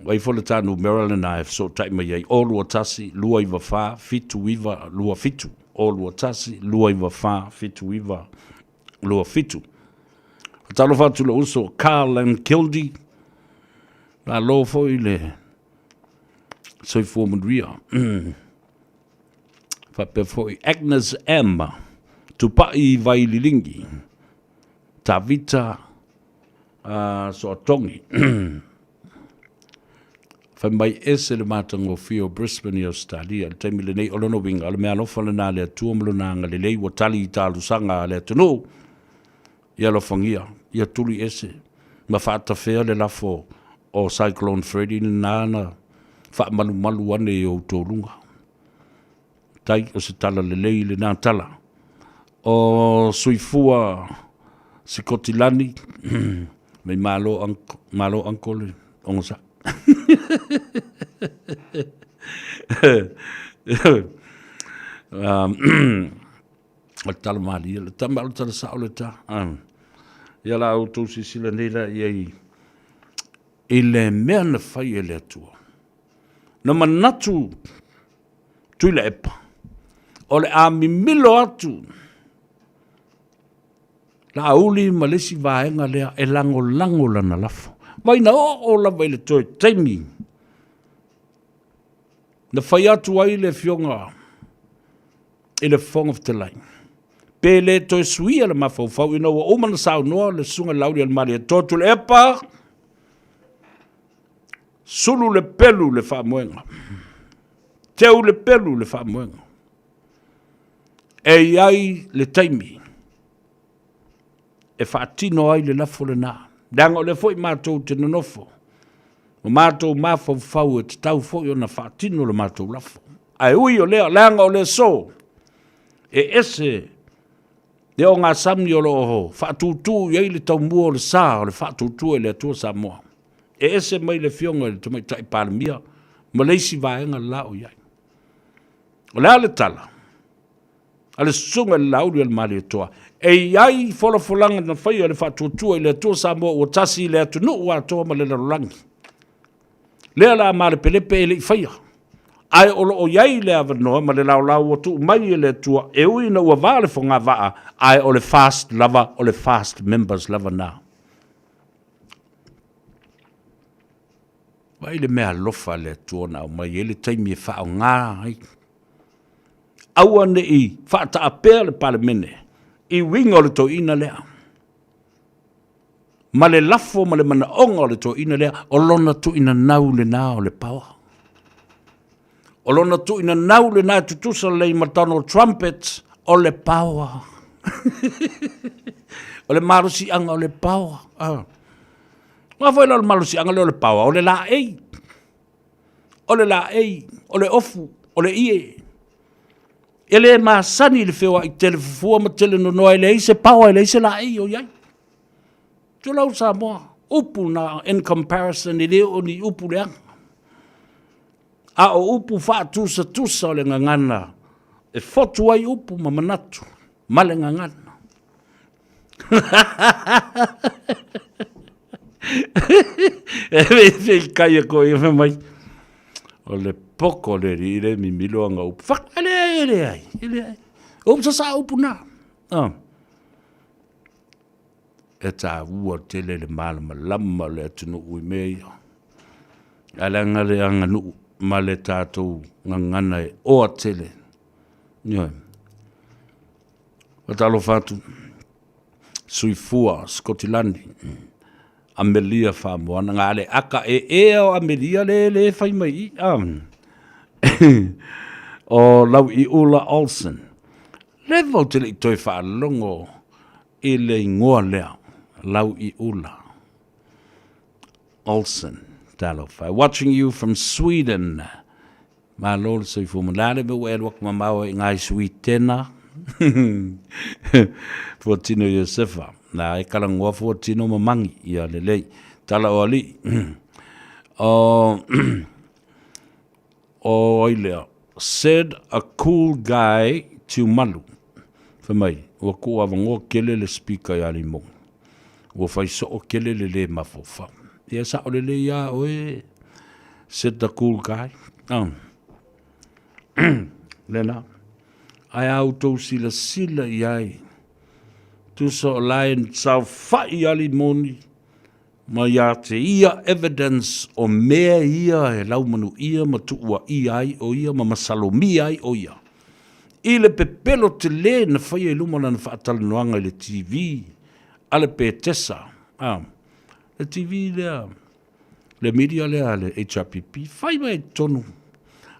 Wai fo le tanu Maryland I have so taima iai. O lua tasi, lua iwa wha, fitu iwa, lua fitu. O lua tasi, lua iwa wha, fitu iwa, lua fitu. Talo fatu le uso Carl and Kildy. La lo fo I le soi fuamuria. Whape foi Agnes M. Tupai vai lilingi. Tavita so tongi. Whai mai ese le mātango whio Brisbane i Australia. Le taimi le nei olono winga. Le mea lofa le nā lea tuamalo nanga le lei wa tali i tālu sanga lea tunu. Ia lofangia. Ia tuli ese. Ma whaata whea le lafo o Cyclone Freddy ni nāna. Wha malu malu ane i o tōrunga. Tai o se tala le lei le nā tala. O suifua si kotilani. Mei malo ankole. Ongo sa. O tala maali. Le tama o tala sa o le ta. Ia la au tō si sila neila iei. I le mea na whai e le atua. Na manatu tui le epa. O le a mimilo atu. La auli ma lesi vaenga lea e lango lana lafo. Vai na o la vai le toi taimi. Na whai atu ai le fionga. I le fong of the line. Pe le toi suia le mafau ina wa omana sao noa le sunga lauri al mali e totu le epa. Sulu le pelu le wha moenga. Teu le pelu le wha moenga. E iai le taimi. E wha tino ai le lafo le nā. Danga o le foi mātou te nanofo. O mātou mafau e te tau foi o na wha tino le mātou lafo. Ai ui o lea, leanga o le so. E ese e o ngā sami o lo oho. Wha tūtū iei le tau mua o le sā o le wha tūtū e le atua Samoa. E ese mai le fionga le tamai tai paramia. Ma leisi vaenga la o iai. O lea le tala. Ale sunga le lauri al mali toa. E iai fola folanga na whai le whatutua i le atua Samoa o tasi le atu nuu atoa ma le larulangi. Lea la mare pelepe e le i whaia. Ai olo o iai le avanoa ma le lau o tu mai e le atua e ui na ua vale fo ngā waa ai o le fast lava o le fast members lava nā. Vai le mea lofa le atua na o mai e le taimi e wha o ngā hai. Aua ne i wha ta apea le palemene. I winga o le tō ina lea. Ma le lafo ma le mana onga o le tō ina lea, o lona tō ina nau le nā o le pawa. O lona tō ina nau le nā tutusa lei matano trumpets o le pawa. O le marusi anga o le pawa. Nga fwoi la le marusi anga le pawa, o le la ei. O le la ei, o le ofu, o le ie. Ele ma sani le fewa i tele fufua ma tele no noa ele se pawa ele se la ei o iai. Tu lau Samoa, upu na in comparison i leo ni upu leang. A o upu wha tusa o le ngangana. E fotu ai upu ma manatu, ma le ngangana. E vei kai ko i me mai. O le poko le rire mi miloanga upu. Whak, ele ai. Upu sa upu na. E tā ua tele le malama lama le atunu ui mea. Alanga le anga nuu ma le tātou ngangana e oa tele. Nioe. Watalo fatu. Suifua, Skotilandi. Amelia whamoana. Ngā le aka e o Amelia le whaimai. O lau i Ula Olsen. Le vau tele i toi whaalongo i le ingoa lea. Lau i Ula Olsen. Talo whai. Watching you from Sweden. Ma lolo sai fumalare me ue wak mamawa i ngai sui tena. Fuatino Iosefa. Na e kalangoa fuatino mamangi ia lelei. Tala o ali. O ilea. Said a cool guy to Malu. Whamai. Ua kua awangoa kele le speaker i ali mongi. Ua whai so o kele le mafofa. Ia sa o le ia oe. Said a cool guy. Lena. Ai auto sila iai. Tu so lain sau whai ali moni. Ma ia te ia evidence o mea ia e laumanu ia ma tuua ia ai o ia ma masalomi ai o ia. I le pepelo te le na whaia I luma na whaatalanoanga I le TV. Ale pe tesa. Le TV lea. Le media lea le HRPP. Whai mai tonu.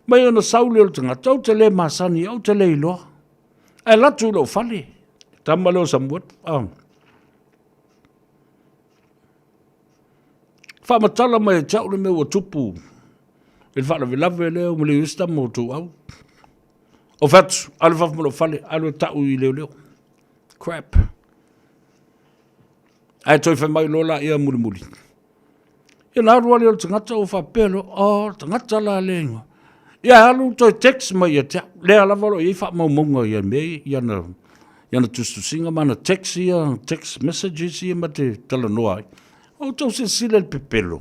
Mai ona saule o tangata. Au te le masani. Au te le iloa. E latu ilo whale. Tama leo samwat. Whamatala mai tau le mea tupu. Il whala vilave leo. Mele usta mo tu au. O fatu. Ale whafumalo whale. Ale tau I leo leo. Crap. Ai toi whai mai lola ia muri muri. Ia naru wale o tangata o whapelo. O tangata la lenga. Ia alu toi text mai ia tea. Lea lavalo ia wha maumunga ia mei. Ia na tustu singa mana text ia. Text messages ia ma te talanoa. O tau se sile le pepelo.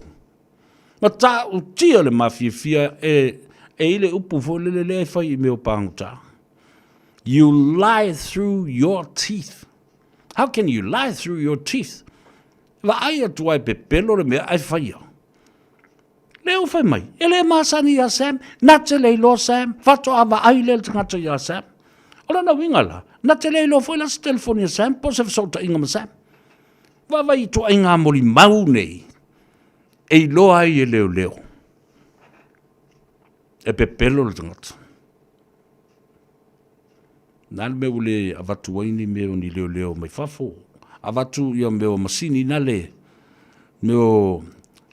Ma ta u tia le mafia e ile upu fo le whai I meo panguta. You lie through your teeth. How can you lie through your teeth? Va aia tuai pepelo le mea ai whaia. Leo whai mai. E le masani ya Sam. Na te leilo Sam. Fato ava ai le tangata ya Sam. Ola na wingala. Na te leilo foi la telefoni ya Sam. Po se fsota inga ma Sam. Va vai tu ai ngā mori mau nei. E loa ai e leo leo. E pepelo le tangata. Nal me ule avatu waini meo ni leo leo mai fafo. Avatu ia meo masini nale. Meo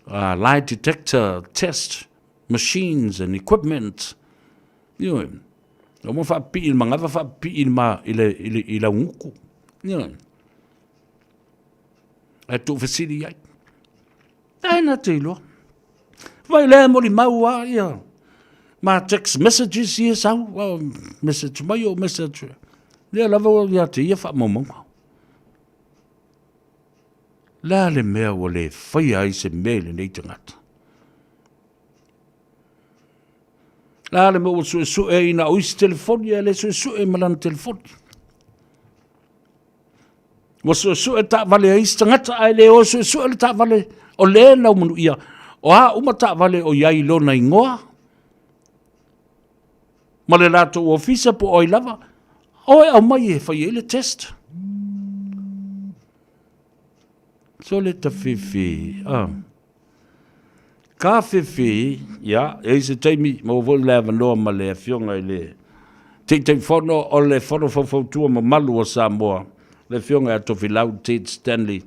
lie detector test machines and equipment. Yo. O mo fa pi manga fa pi ma ile nguku. Yo. E tu fasili ai. Ai na te lo. Vai le mo li maua ia. Ma text messages ia sau. Message mai o message. Le lava ia te ia fa momonga. La le mea o le whai ai se mele nei tangata. La le mea o sue ina oisi telefoni le sue malana telefoni. O sue ta vale aisi tangata ai le o sue le ta vale o le lau manu ia. O ha uma ta vale o iai lona ingoa. Ma le lato o ofisa po oi lava. Oe au mai e whai le test. So le ta whiwhi. Ka whiwhi, ia, e se teimi, mo voli le avanoa ma le whionga I le. Te whono o le whono whawhautua ma malu o Samoa. Le whionga a tofi lau Ted Stanley.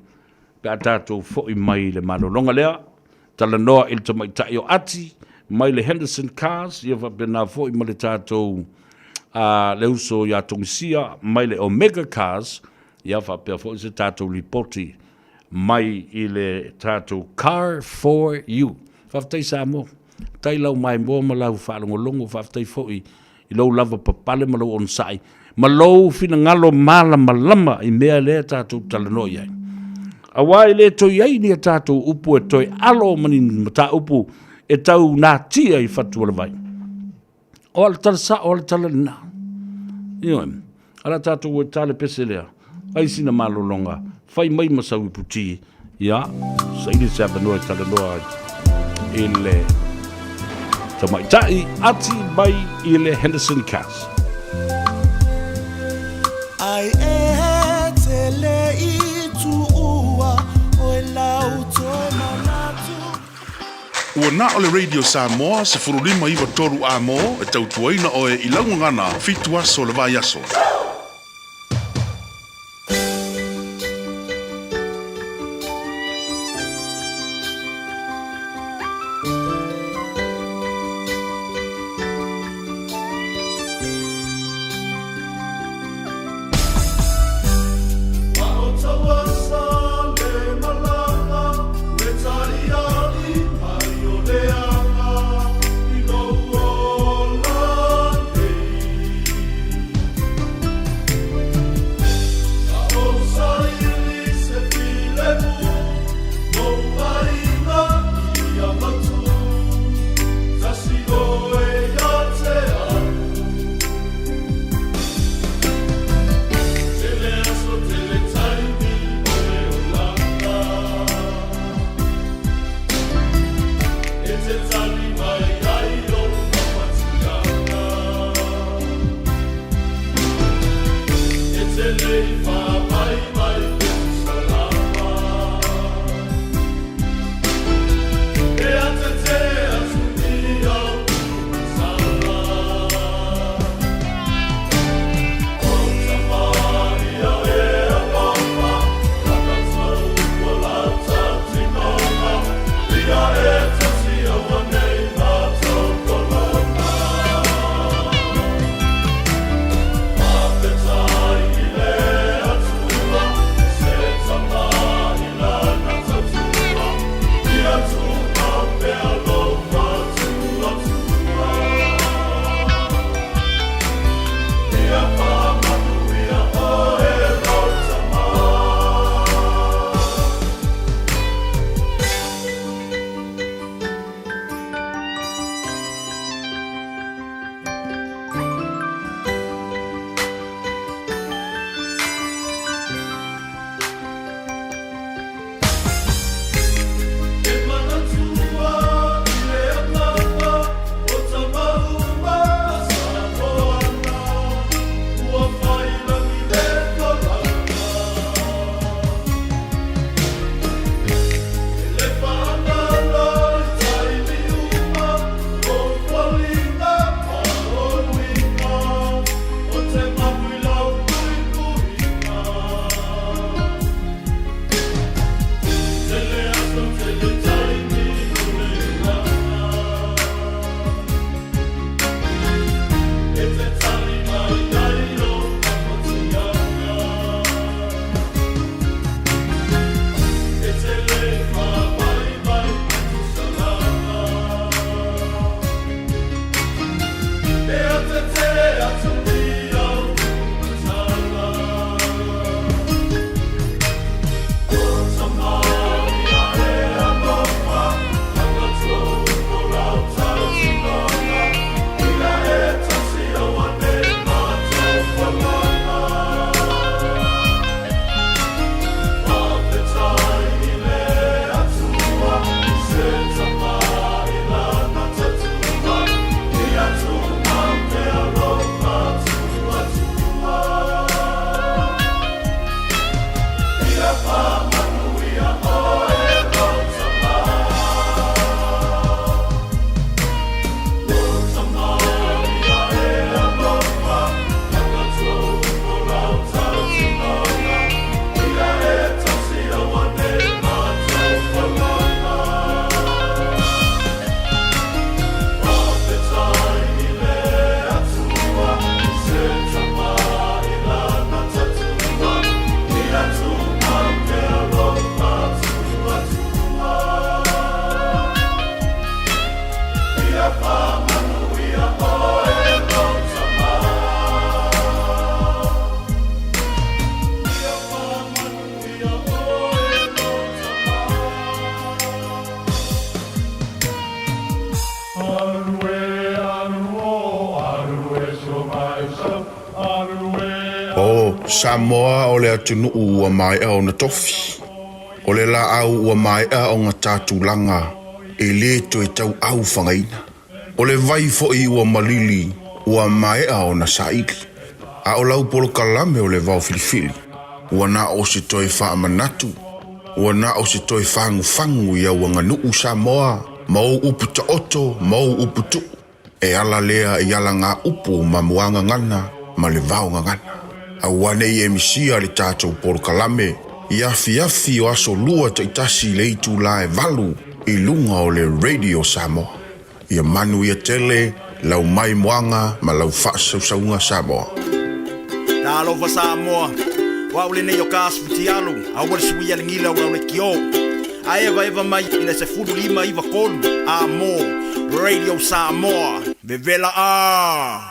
Pe a tātou fhoi mai le malolonga lea. Tala noa il tamai tai o ati. Mai le Henderson Cars. Ia whapena fhoi ma le tātou le uso ia tongisia. Mai le Omega Cars. Ia whapena fhoi se tātou ripoti. Mai I le tātou Car for You. Whaftai Samoa. Tai lau mai mua ma lau whaalongolongo. Whaftai fhoi I lau lava papale ma lau onsai. Ma lau fina ngalo mala malama I mea lea tātou talanoa iai. Awai le toi ai ni a tātou upu e toi alo mani mata upu e tau nā tia I whatua le vai. O ala tala sa, o ala tala na. Ioe, ala tātou e tale pese lea. Ai sina malolonga. Whai mai masau I puti. Ia, sa ili se avanua e tala noa I le tamaitai ati mai I le Henderson Cars. Ai e te le I tu ua o e lau to manatu. Ua na o le Radio Samoa se furulima iwa toru a mo e tautuaina o e ilangu ngana fitua so le vai aso. Samoa o le atunu ua mai au na tofi. O le la au ua mai au ngā tātulanga e le to e tau au whangaina. O le vai fo i ua malili ua mai au na saili. A o lau polo kalame o le vau filifili. Ua na o se toi wha manatu. Ua na o se toi whangu ia ua nganuu Samoa. Mau upu ta oto, mau upu tu. E ala lea i ala ngā upu ma muanga ngana ma le vau ngana. A wane i emisia le tātou polo kalame. I afi o aso lua ta itasi le itu la e valu i lunga o le Radio Samoa. Ia manu ia tele, lau mai moanga ma lau whaasausaunga Samoa. Talofa Samoa, wa ule nei o kāsputi alu, a wale sui ale ngila ura ule ki o. A eva mai ina se fudu lima iwa kolu, a mo, Radio Samoa, vevela a.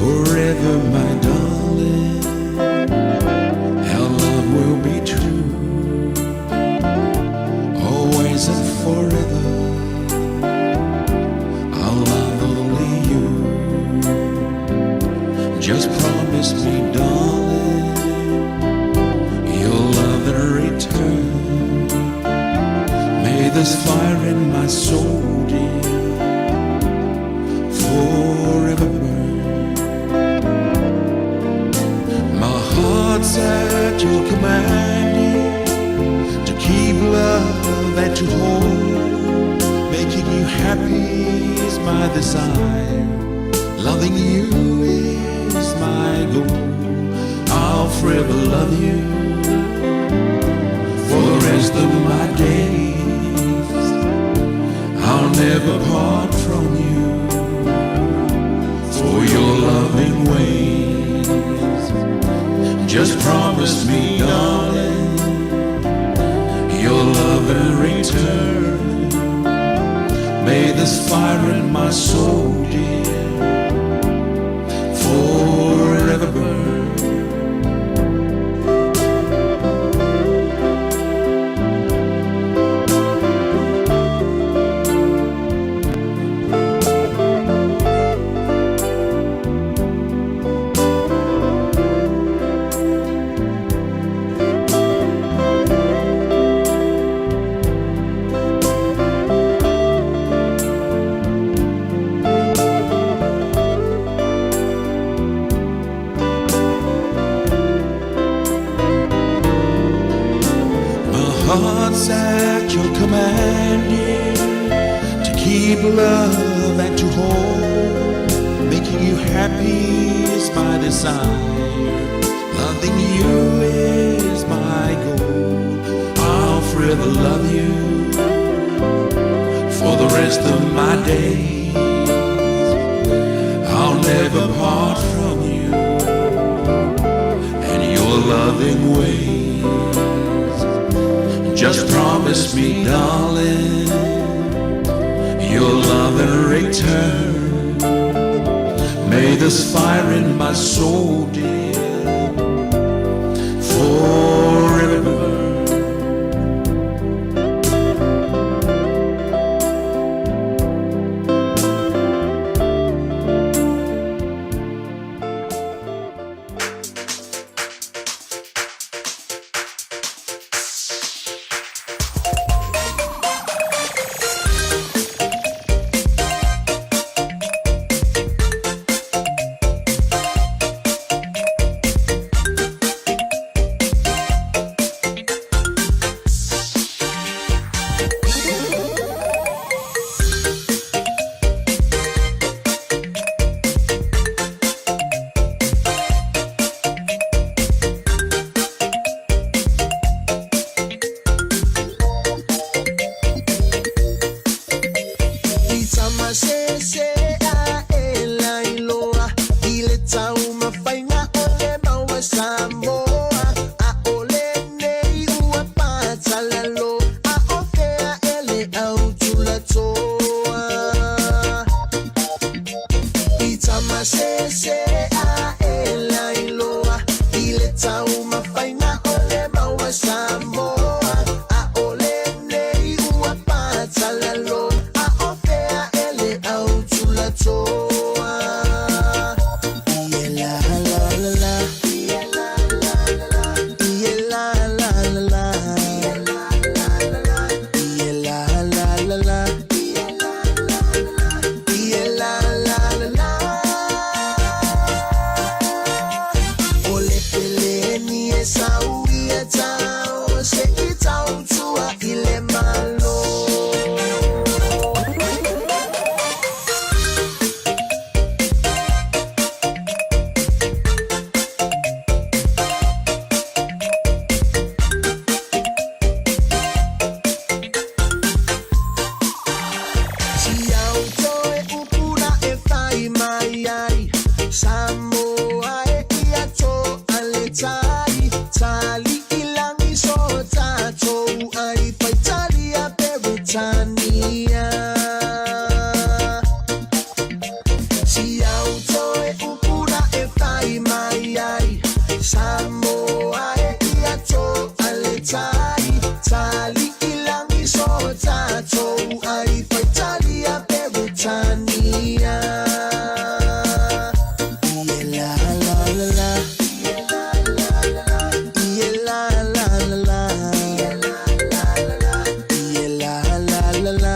Forever, my darling, our love will be true. Always and forever, I'll love only you. Just promise me, darling, you'll love and return. May this fire in my soul, dear, forever burn. Heart's at your command, to keep love and to hold. Making you happy is my desire. Loving you is my goal. I'll forever love you for the rest of my days. I'll never part from you for your loving ways. Just promise me, darling, you'll love and return. May this fire in my soul, dear, forever burn. Heart's at your command, dear, to keep love and to hold. Making you happy is my desire. Loving you is my goal. I'll forever love you for the rest of my days. I'll never part from you and your loving ways. Just promise me, darling, you'll love and return. May this fire in my soul, dear, forever burn. for tato, ai for Italia, Britannia. Yeah, la la la la. Yeah, la la la la. Yeah, la la la la.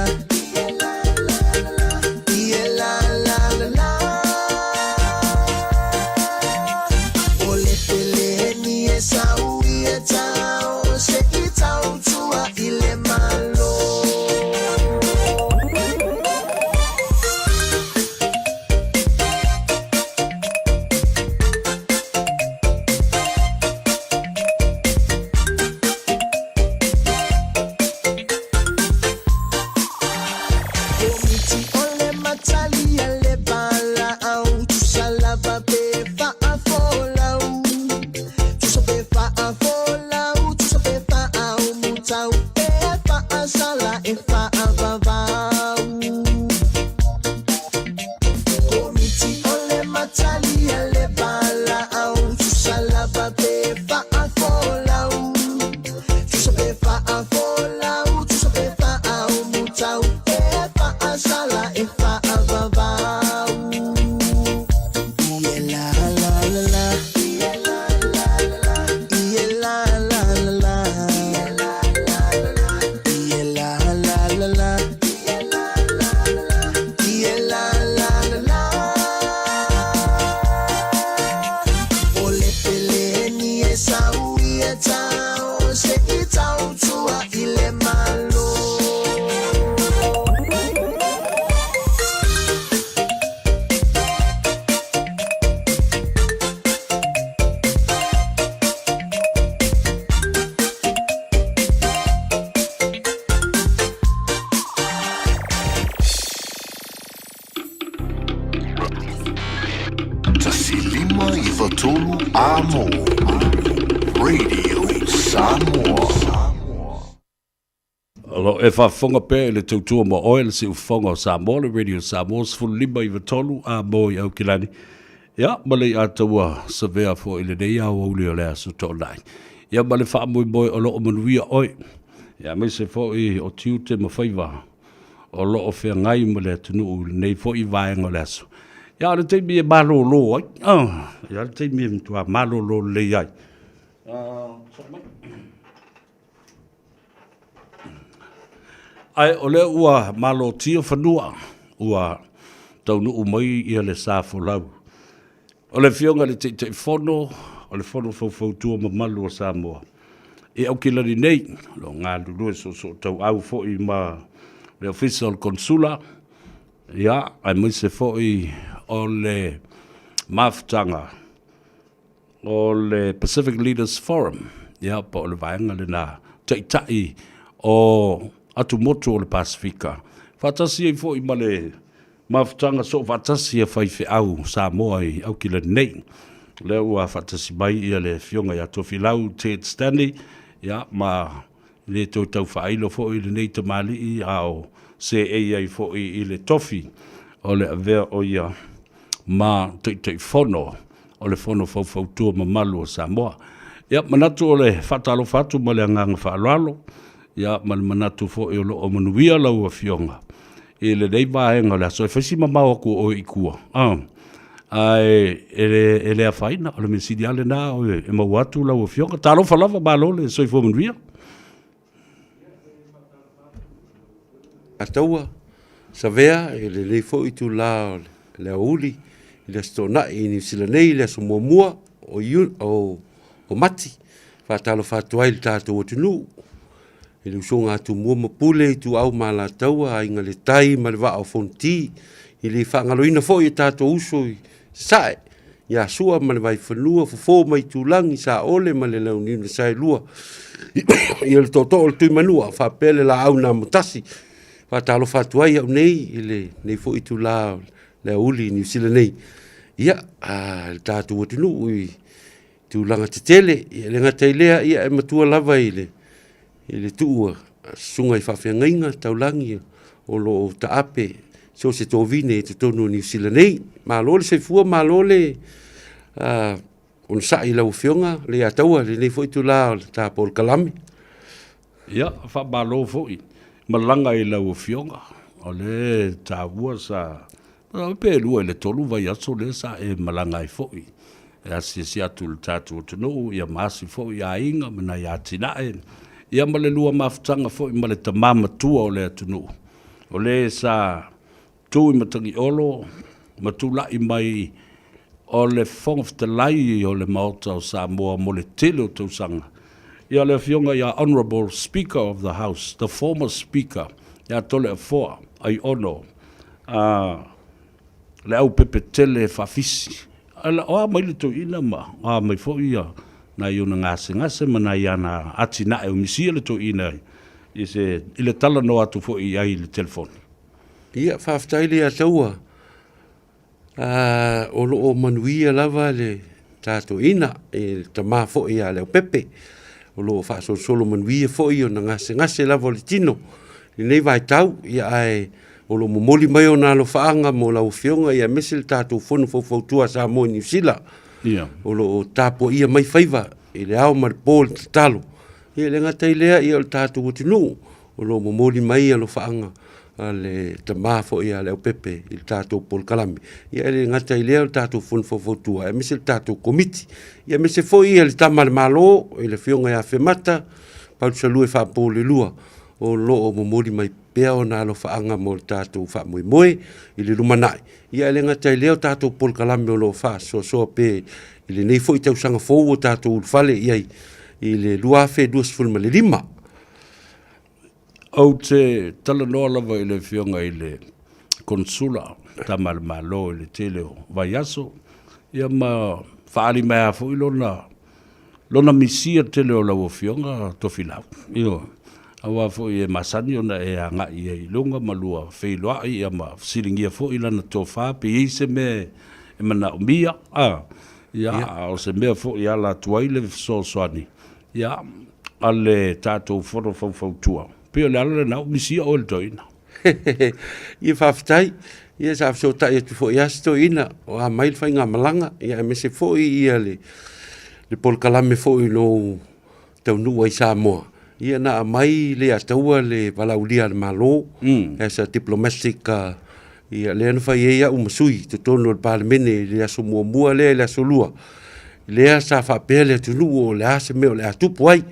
Yeah, la la la la. Ole pele ni esa uieta o se ita utua ile malo. Komiti ole matali ale bala au tu salaba pe fa afola u tu so pe fa afola u tu so pe fa au mutau pe fa asala e fa avava komiti ole matali ale bala au tu salaba pe fa afola u tu so pe fa afola u tu so pe fa au mutau pe fa asala e fa avava yeah la la la la yeah la la la la yeah la la la la yeah la la la la yeah la la la ole pele ni esa uieta o se ita utua ile malo. Tasilima iwa tolu amo. Radio Samoa. Alo, e whafonga pē le tautua mo oil si ufonga o Samoa, le Radio Samoa, sifuru lima iwa tolu amo i au kilani. Ia, male i ataua sa vea fo ile nei au auli o lea su tō nai. Ia, male wha moi moi o loo manuia oi. Ia, me se fo i o tiu te mawhaiva. O loo whea ngai mo lea tunu nei fo i vaenga lea su. Ia, le teimi e malolo ai. Ia, le teimi e mtua malolo lei ai. Ai, o lea ua malo tia whanua. Ua taunu umai ia le sāfo lau. O le fionga le te whono, o le whono fau tua mamalu o Samoa. E au kilari nei, lo ngā lulue so tau au fo i ma le official consula. Ia, ai mai se fo i o le maftanga. O le Pacific Leaders Forum. Ia, pa o le vaenga le nā teitai o atu motu o le Pasifika. Whatasi e fo i ma le maftanga so whatasi e whaife au Samoa i au ki le nei. Leo ua whatasi mai ia le fionga ia tofi lau Ted Stanley. Ia, ma le tau whailo fo i le nei te mali i au se ai fo i le tofi. O le avea o ia ma te whono. O le whono fau tua mamalu o Samoa. Ia, manatu o le whatalo whatu ma le anganga whaaloalo. Ia, ma le manatu fo i o lo o manuia lau a fionga. E le nei vaenga le aso e whaisi mamau aku o i kua. Ai, e le a whaina, o le mesidi ale nā, o e mau atu lau a fionga. Tā rofa lava mālo le soi fo manuia. Ataua, sa vea, e le nei fo i tu la le auli, i le stona i ni sila nei le aso mua o mati. Whatalo whatuai le tātou o tunu. E le usonga atu mua mapule i tu au mala taua, inga le tai ma le waa o fonti, i le whangaloina fo i tātou uso i sae. Ia sua ma le vai whanua, fo mai tu langi sa ole ma le launi le sae lua. I le toto o le tui manua, whapele la au na mutasi. Whatalo whatuai au nei, i le nei fo i tu la le uli ni sila nei. Ia, le tātou o tunu i tu langa te tele, i le ngatai lea, ia e matua lava i le tua sunga i whawhiangainga taulangi o lo ta ape so se tō vine te tonu New Zealand nei ma lole se fua ma lole on sa i lau whionga le ataua le nei foi tu la ta por kalame ia fa malo foi malanga i lau fionga. O le tāua sa, pe lua le tolu vai aso le sa e malanga i foi. E asi atu le tātua tunu, ia maasi foi a inga, mana ia tinae. Ia ma le lua mafutanga foi, ma le tamama tua o le atunu. O le sa tui matangi olo, matulai mai o le whongaftalai o le maota o Samoa mo le tele o tausanga. Ia le fionga ia Honourable Speaker of the House, the former Speaker, ia tole a foa, ai ono, le au pepe tele whawhisi. Ala oa mai le to ina ma, oa mai fo ia, na iuna ngase ma na iana ati na e umisia le to ina, i se, i le tala no atu fo i ai le telefoni. Ia, whaftaile a taua. O lo o manuia lava le tato ina, e ta maa fo i a leo pepe. O lo fa solo manuia fo i o na ngase lava le tino. I nei vai tau, ia ai, o lo momoli mai o na lo faanga mo lau fionga, ia mese le tato fono fautua sa mo New Zealand. Ia. O lo tapo ia mai faiva, i le ao ma le pōle te talo. Ia le ngata i lea, ia o le tato o tinu, o lo momoli mai a lo faanga. Ale te mafo ia le pepe il tato pol kalami ia le ngata ile el tato fon fo tua e mese tato komiti ia mese fo ia le tamal malo ile fionga ia femata pa salue fa pole lua o lo o momori mai pe ona lo fa anga mo tato fa moi ile lumanai ia le ngata ile el tato pol kalami o lo fa so pe ile nei fo i tau sanga fo o tato fale ia ile lua fe duas fulma le lima. Au te tala noa lava i le fionga i le konsula, tamal malo i le tele o vaiaso, ia ma whaari mea fo i lona misia tele o lau o fionga tofilau. Io, awa fo i e masani ona e a ngai e ilunga malua wheiloa ia ma siringia fo i lana tō whape i se me e mana o mia. Ia, o se mea fo i ala tuaile so soani. Ia, ale tātou whoro fau Pio le ala na misia o le toina. Ia whaftai, ia sa fso tai atu fo ia sto ina, o a mail whainga malanga, ia me se fo ia le pol kalame fo i no tau nua i Samoa. Ia na a mai le ataua le walaulia le malo, as a diplomatic, ia le anu whai ia umasui, te tono le palemene, le aso mua le aso lua. Le asa whapea le atu nua o le asa meo le atupu ai,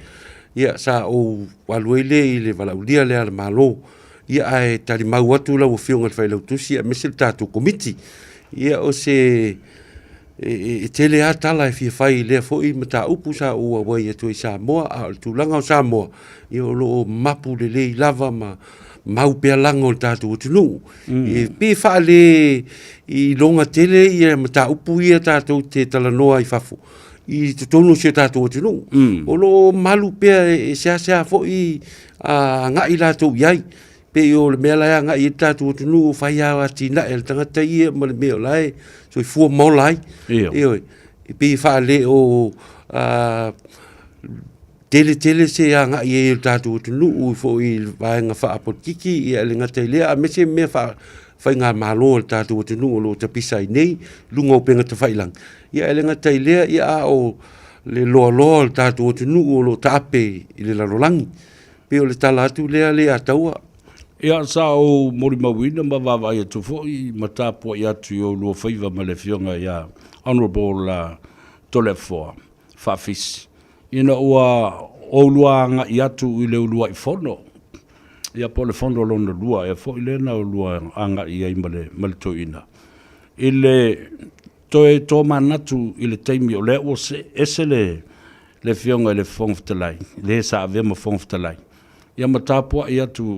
ia sa o waluele i le walaulia le ala malo ia ai tali mau atu lau fionga le whailau tusi a mesel tātou komiti ia o se tele a tala e fia whai lea fo i mata upu sa ua wai atu i Samoa a tūlanga o Samoa ia o lo mapu le lei lava ma mau pea langa o le tātou tunu e pe wha le i longa tele ia mata upu ia tātou te talanoa i whafu i te tonu se tātou tinu. O lo malu pea e sea fo i ngai lātou iai. Pe o le mea lai ngai e tātou tinu o whai awa tina e le tangata i e ma le mea lai. So i fua mau lai. E pe i wha le o tele se ngai e le tātou tinu o fo i vaenga wha apotiki i e le ngata i lea. A mese mea whai ngā malo le tātou tinu o lo tapisa i nei. Lunga o penga te whailang. Ia elenga tai lea ia o le loa le tātou o tunu o lo tape i le larolangi. Pe o le tala atu lea ataua. Ia sa o mori mawina ma wawai atu fo i matapua i atu i o lua whaiva ma le fionga ia Honourable Tolefoa Whawhisi. Ina o lua anga i atu i le lua i fono. Ia po le fono lona lua e fo i lena o lua anga i ai ma le toina. I le toe tō manatu i le teimi o le o se ese le fionga i le whongwhtalai, le sa avea ma whongwhtalai. Ia matapua i atu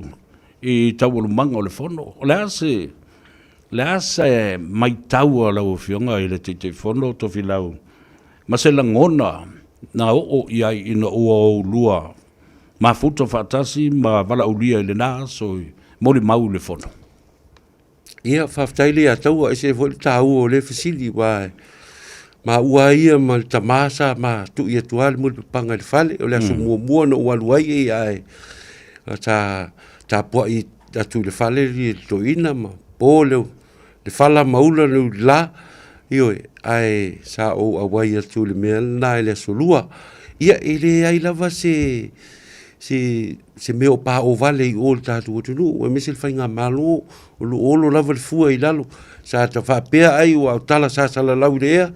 i tau manga o le whono. O le ase mai tau a lau fionga i le te whono to filau. Ma se langona na o i ai ina o lua. Ma futa whatasi ma wala ulia i le nā so mori mau le whono. Ia whaftaile a taua e se whole tāu o le whasili wai. Ma ua ia ma le tamasa ma tu ia tuale mo le panga le whale o le aso mua no ua luai e ai. Ta pua i atu le whale li to ina ma po le whala maula le la ioi ai sa o awai atu le mea na le aso lua. Ia ele ai lava se se me o pa o vale i o le tātou atunu, o me se le whainga malo, o lo olo lava le fua i lalo, sa ta whapea ai o au tala sa sala lau rea,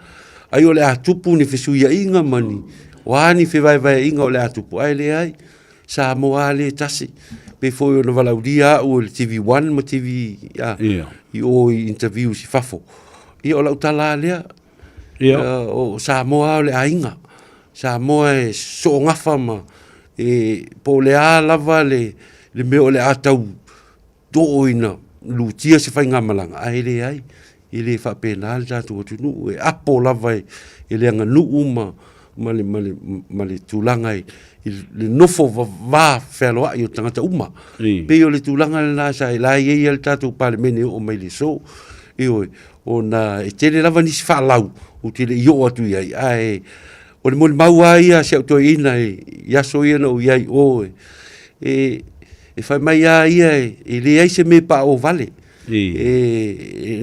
ai o le atupu ni fesuia inga mani, o ani fe vai inga o le atupu, ai le ai, sa moa le tasi, pe foi o na valaudia o le TV1 ma TV, i o i interview si fafo, i o lau tala lea, o sa moa o le ainga, sa moa e so ngafa ma, po le a lava le meo le atau do ina lutia se whainga malanga ai le ai i le whapena le tātou atunu e apo lava e le anga nuu ma le tūlanga i le nofo va whealoa i o tangata uma pe o le tūlanga le nasa e lai e le tātou palemene o mai le so o na e tele lava nisi whaalau o te le io atu iai ai o le mole maua ia se auto ina ia so ia no ia o e fai mai ia e le ai se me pa o vale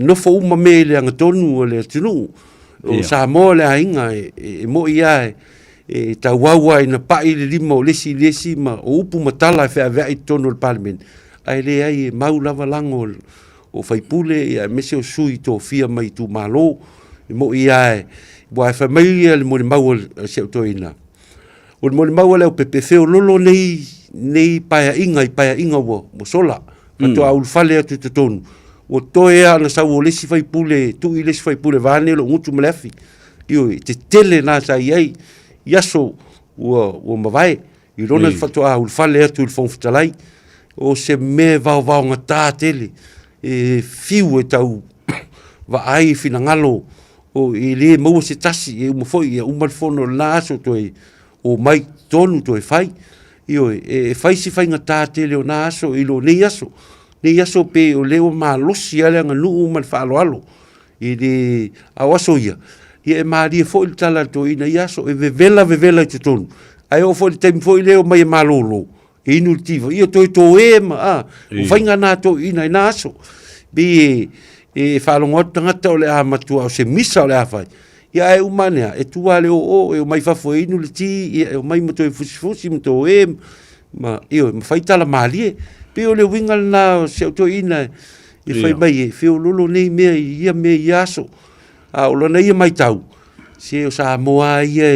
no fo uma me le anga tonu o le tunu o sa mo le ainga e mo ia e ta wawa ina pa i le lima o lesi ma o upu matala fe ave i tonu le parliament ai le ai mau lava lango o fai pule ia mese o sui to fia mai tu malo mo ia wa fa mai le mo mau se auto ina o mo mau le pepe feo lolo nei paia inga wo mo sola to au fale atu te tonu o toea na sa o lesi fai pule tu i lesi fai pule vane lo ngutu mlefi io te tele na sa iai yaso o mavai i rona fato au fale atu il fon fitalai o se me va ngata tele e fiu e tau va ai fina ngalo o i le mo se tasi e mo foi e uma fono la so to o mai tonu to e fai io e fai si fai ngata te le na so i lo ne yaso pe o le o malosi ale nga nu mal fa alo i de awaso ia e mari fo il tala to ina yaso e vevela te tonu ai o fo il tem fo le o mai malolo e inultivo io to e ma o fai ngana to ina na so bi e whalongo tangata o le a matua o se misa o le a whai. Ia e umanea, e tua le o e o mai whafo e inu le ti, e o mai mato e fusifusi mato e, ma whaitala maalie, pe o le wingal na se auto ina, e whai mai e, whio lolo nei mea i ia mea i aso, a o lana ia mai tau, se o Samoa ia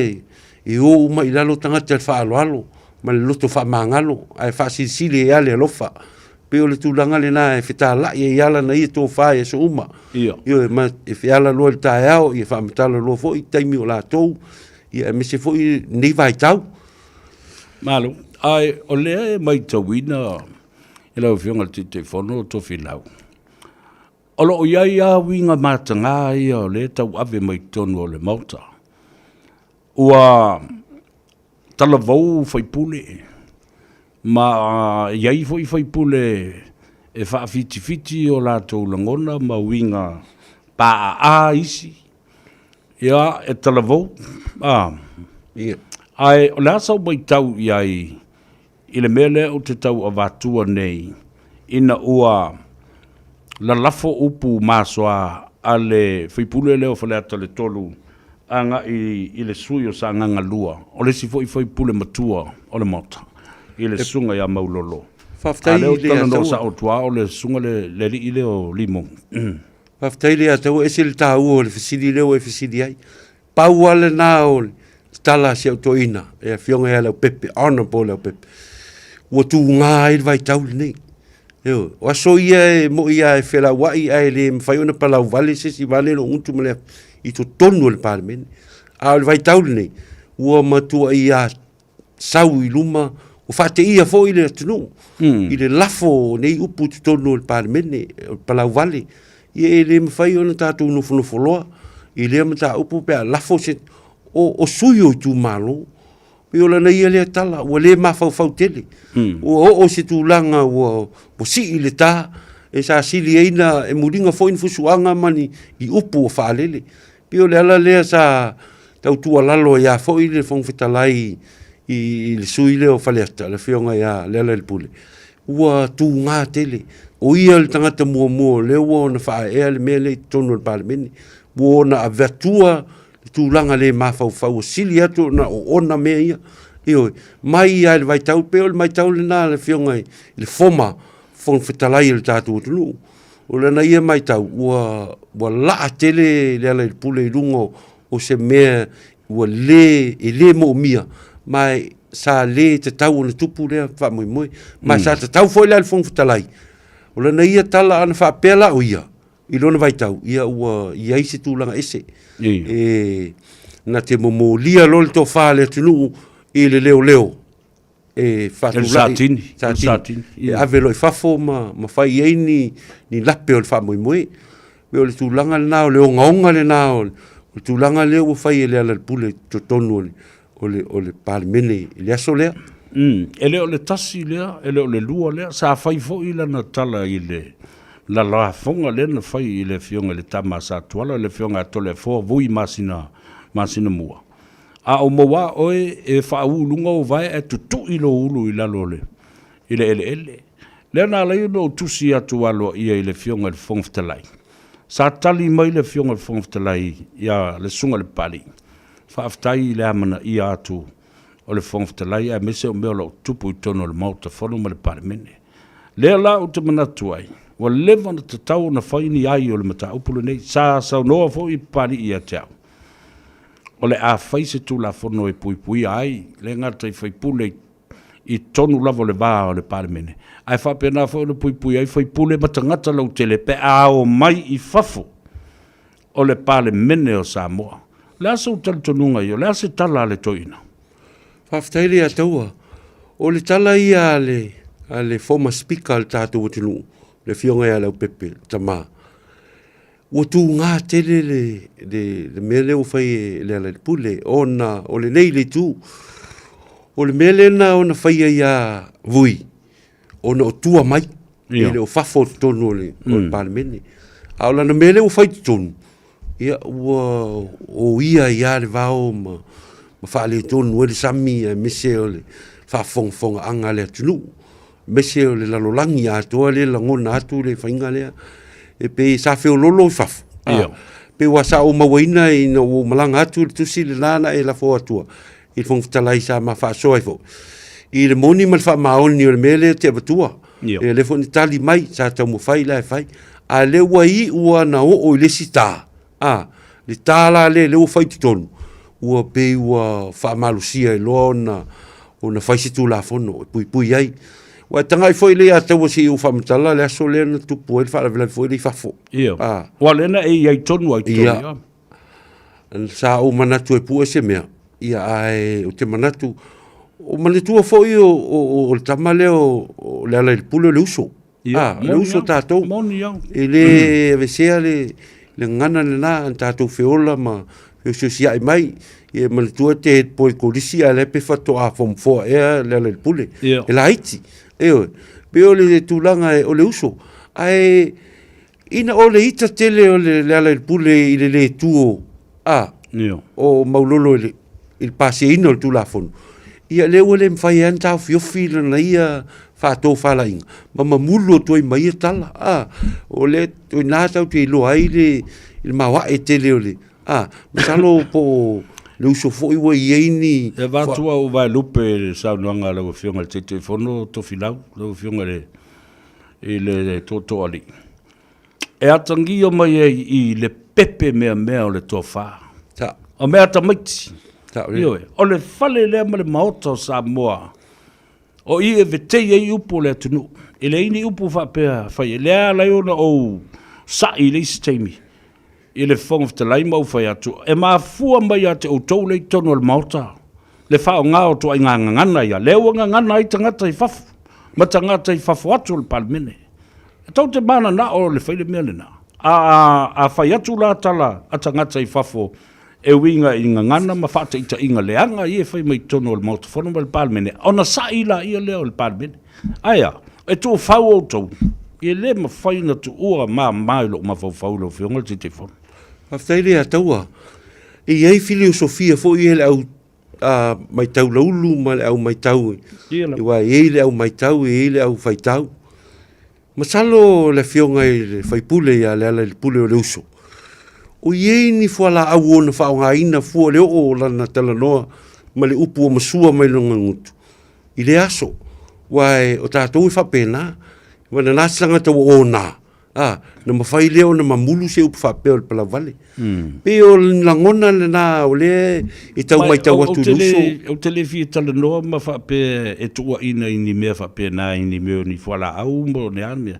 e o mai lalo tangata le whaaloalo, ma le loto whamangalo, ai whasilisile e ale alofa, pe o le tūlanga le nā e whetala i e ala na i tō whae e so uma. Io e ma e whiala loa le tae au, i e whamatala loa fo i taimi o la tōu, i e me se fo i nei vai tau. Malo, ai o lea e mai tauina, e lau whionga te whono o tō whilau. O lo o iai a winga mātanga i o le tau ave mai tonu o le mauta. Ua talavou whaipule ma iai foi pule e fa fiti o la to langona ma winga pa a isi ia e talavo ai o la so bai tau iai ile mele o te tau avatua nei ina ua la lafo upu masoa ale foi pule le o fale le tolu anga i le sui o sa nganga lua o le si foi pule matua o le mota i le sunga ia maulolo. Whaftai le atau. Sa o tua o le sunga le li ile o limo. Whaftai le atau e se le tāu o le whisiri leo e whisiri ai. Pau ale nā o le tala se autoina e a whionga e lau pepe, ana po lau pepe. Ua tū ngā e vai tau le nei. O aso ia e mo ia e whela wai ai le mwhai ona palau vale se si vale lo untu mele i to tonu le parlemene. A le vai tau le nei. Ua matua ia sau i luma o fate ia fo i le tunu i le lafo nei upu te tonu le parlemene o palau vale i e le mwhai ona tātou nofo loa i le amata upu pea lafo se o suyo i tū malo i ola na ia le tala ua le mawhau tele o se tūlanga ua si i le tā e sa sili eina e muringa fo in fusuanga mani i upu o whaalele i ole ala lea sa tau tua lalo ia fo i le whongwhitalai i le sui leo whaleata, le whionga ia, lea le pule. Ua tū ngā tele, o ia le tangata mua, leo o na wha ea le mea le tono le parlemene, o na a vertua, le tūlanga le mawhau, o sili atu na o ona mea ia, Io, mai ai le vai tau, pe o le mai tau le nā le fionga i le foma, fon fetalai le tātou tunu. O le na ia mai tau, ua laa tele le ala i pule i rungo o se mea, ua le mo mia, mai sa le te tau o le tupu lea wha moi moi, mai sa te tau foi le al fon fetalai. O le na ia tala ana wha pela o ia, i lona vai tau, ia ua ia isi tūlanga ese. Na te momo lia lol to wha le tunu i le leo leo. Satini. Ave loi fafo ma whai ei ni lape o le wha moi moi. Me o le tūlanga le nao, le onga le nao, o le tūlanga leo o whai e le ala le pule to tonu o le palimene, le aso lea. E leo le tasi lea, e leo le lua lea, sa whai fo i lana tala i le la la fonga le na whai i le fionga le tama sa tuala, le fionga tole fo vui masina mua. A o mawa oe e whaulunga o vai e tutu i lo ulu i lalo le. I le ele. Le na lai no tusi atu alo ia i le fionga le fongftalai. Sa tali mai le fionga le fongftalai ia le sunga le pali. Whaaftai le amana ia atu o le fongftalai a mese o mea lo tupu i tono le mauta whanu ma le pali mene. Le la o te manatu ai. Wa lewa na te tau na whaini ai o le mata upulu nei. Sa noa fo i pali ia te au. O le a whaise tū la whono e pui ai, le ngata i whaipule i tonu lavo le vā o le pāremene. Ai whapena whono pui ai whaipule matangata lau tele pe a o mai i whafo o le pāremene o Samoa. Le asa utale tonunga i o, le asa tala le toina. Whaftaile a taua, o le tala i a le former speaker al tātou watinu, le fionga i a lau pepe, tamaa. Ua tū ngā tele le mele o whai le ala pule, o le nei le tū. O le mele na o na whai ia vui, o na o tua mai, e le o whafo tonu o le palemene. A o lana mele o whai tonu, ia ua o ia le vao ma whaale tonu, e le sami a mese o le whafonga anga le atunu. Mese o le lalolangi atoa le langona atu le whainga lea. E pe sa feo lolo i fafu. Pe wa sa o mawaina i no malanga atu le tusi le nana e la fo atua. I fong fitalai sa ma fa soa i fo. I le moni mal fa maoni o le mele te abatua. E le fo ni tali mai sa tau mo fai la e fai. A le ua i ua na o le si tā. Le tā la le o fai titonu. Ua pe ua fa malusia i loa o na fai situ la fono. Pui ai. Wa tanga I foi le ata wa si u famtala le aso le na tupu e fa la foi le fafo. Wa le na e ai tonu ai tonu. Sa o manatu e pu se mea. Ia ai o te manatu o manatu foi o tamale o le ala il pulo le uso. Le uso tato. E le vesea le ngana le na tato feola ma o se sia mai e manatu te po kolisi ale pe fato a fom fo e le ala il pule. E la Haiti. Pe o le tūlanga o le uso. Ai, ina o le ita tele o le ala il pule I le tuo. O maulolo il pase ino le tūlafonu. Ia leo le mwhai anta o fiofi na ia whātō whalainga. Ma mamulu o toi mai tala. O le toi nātau te ilo ai le mawa e tele o le. Masalo po... le uso foi wa ieni e va tua o vai lupe sa noanga le fionga te telefono to filau le fionga le to ali e atangi o mai I le pepe mea o le tofa o mea tamiti o le fale le ma le maota o Samoa o I e vetei e upo le tunu e le ini upo fa pe fai le ala ona o sa I le stemi I le fonga fitalai mau fai atu. E maa fua mai ate o tau le tono al mauta. Le whao ngā o toa I ngā ngana ia. Leo ngana I tangata I fafu. Ma tangata I fafu atu le palmene. E tau te mana na o le whaile mea le na. A whai atu la tala a tangata I fafu. E winga I ngana ma whata ita inga leanga I e whai mai tono al mauta. Whono ma le palmene. Ona sa ila ia leo le palmene. Aia, e tō whau o tau. I le ma whaina tu ua mai lo ma whau lo whionga te te whono. Aftaile a taua. E iei filosofia fo I ele au mai tau laulu ma le au mai tau. Iwa e le au mai tau e le au fai tau. Masalo le fionga I le fai pule ia le ala le pule o le uso. O iei ni fua la au ona whao ngā ina fua le o lana talanoa ma le upu o masua mai longa ngutu. I le aso, wai o tātou I whapena, wana nāsanga tau o nā. Na mawhai leo na mamulu se upu whapea o le palawale. Pe o langona le nā o le I tau mai tau atu luso. O te le fia tala noa ma whapea e tua ina I ni mea whapea nā I ni mea ni whala au mo ne anmea.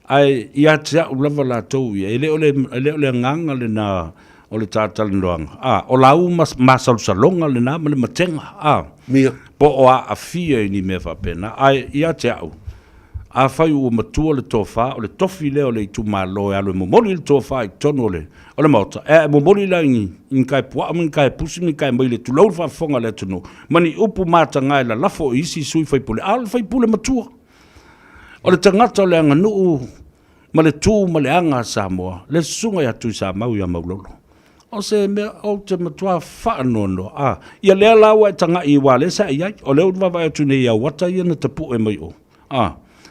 Ai ia te au lava la tau ia. E leo le nganga le nā o le tātala noanga. O lau masalsalonga le nā ma le matenga. Mia. Po o a fia I ni mea whapea nā. Ai ia te au. A whai ua matua le tofa, o le tofi leo le itu malo e alo e momoli le tofa I tono le, o le mauta. E momoli la in kai puama, in kai pusi, in kai mai le tulau le whafonga le tunu. Mani upu mata ngai la lafo isi sui whaipule, alo whaipule matua. O le tangata o le anga nuu, ma le tū, ma le anga Samoa, le sunga ya tui sa mau ya maulolo. O se mea o te matua whaanono, ia lea lawa e tanga I wale sa iai, o leo wawa e tune ia wata ia na tapu e mai o.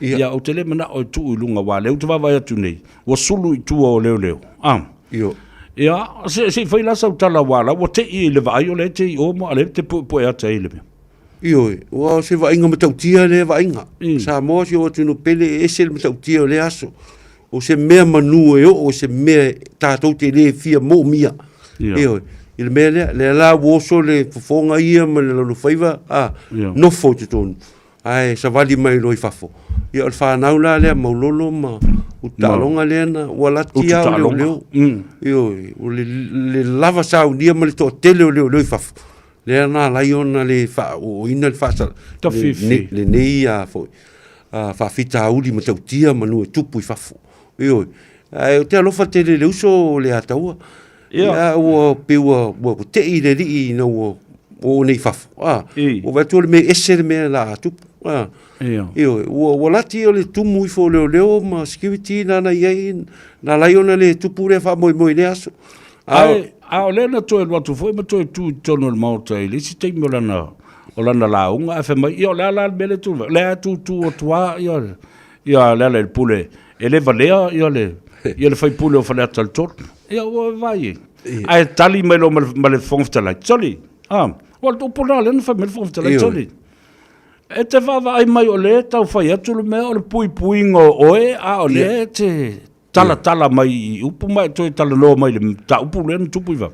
Ia o te le mana o tu ilunga wa leo te wawa atu nei. Wa sulu I tua o leo. Io. Ia, se whai lasa o tala wala, wa te I le vai o le te I omo, a le te pu ata I le mea. Io, wa se vainga matautia le vainga. Samoa si o tunu pele e se le matautia o le aso. O se mea manu e o se mea tātou te le fia mo mia. Io, I le mea le la woso le fofonga ia ma le lalo whaiva, nofo te tonu. Ai, sa vali mai loi fafo. Ia o le whanau la lea maulolo ma utalonga lea na walati au leo. Io, o le lava sa unia ma le to tele o leo fafo. Lea na lai ona le wha o ina le whasa. Le nei a fo. Whawhita auli ma tautia manu e tupu I fafo. Io, ai, o te alofa te le uso le ataua. Ia, ua peua, ua te I le rii na ua o nei fafo. O vatu le me ese le me la tupu. Io, ua lati o le tumu I fo leo ma security na iai na lai ona le tupu le wha moi le aso. O le na toi watu foi ma toi tu tono le mauta I le si teimi o lana launga a whemai. Ia le ala mele tu, le tu o tua, ia le le pule. E le valea, ia le whai pule o whale atal tot. Ia ua vai. Ai tali mai lo ma le fongftalai. Toli. Wal tu puna le na whai me le fongftalai. Toli. E te whawa ai mai o le tau whai atu le mea o le pui ngo oe o le te tala mai I upu mai toi tala noa mai le ta upu le na tupu I whawa.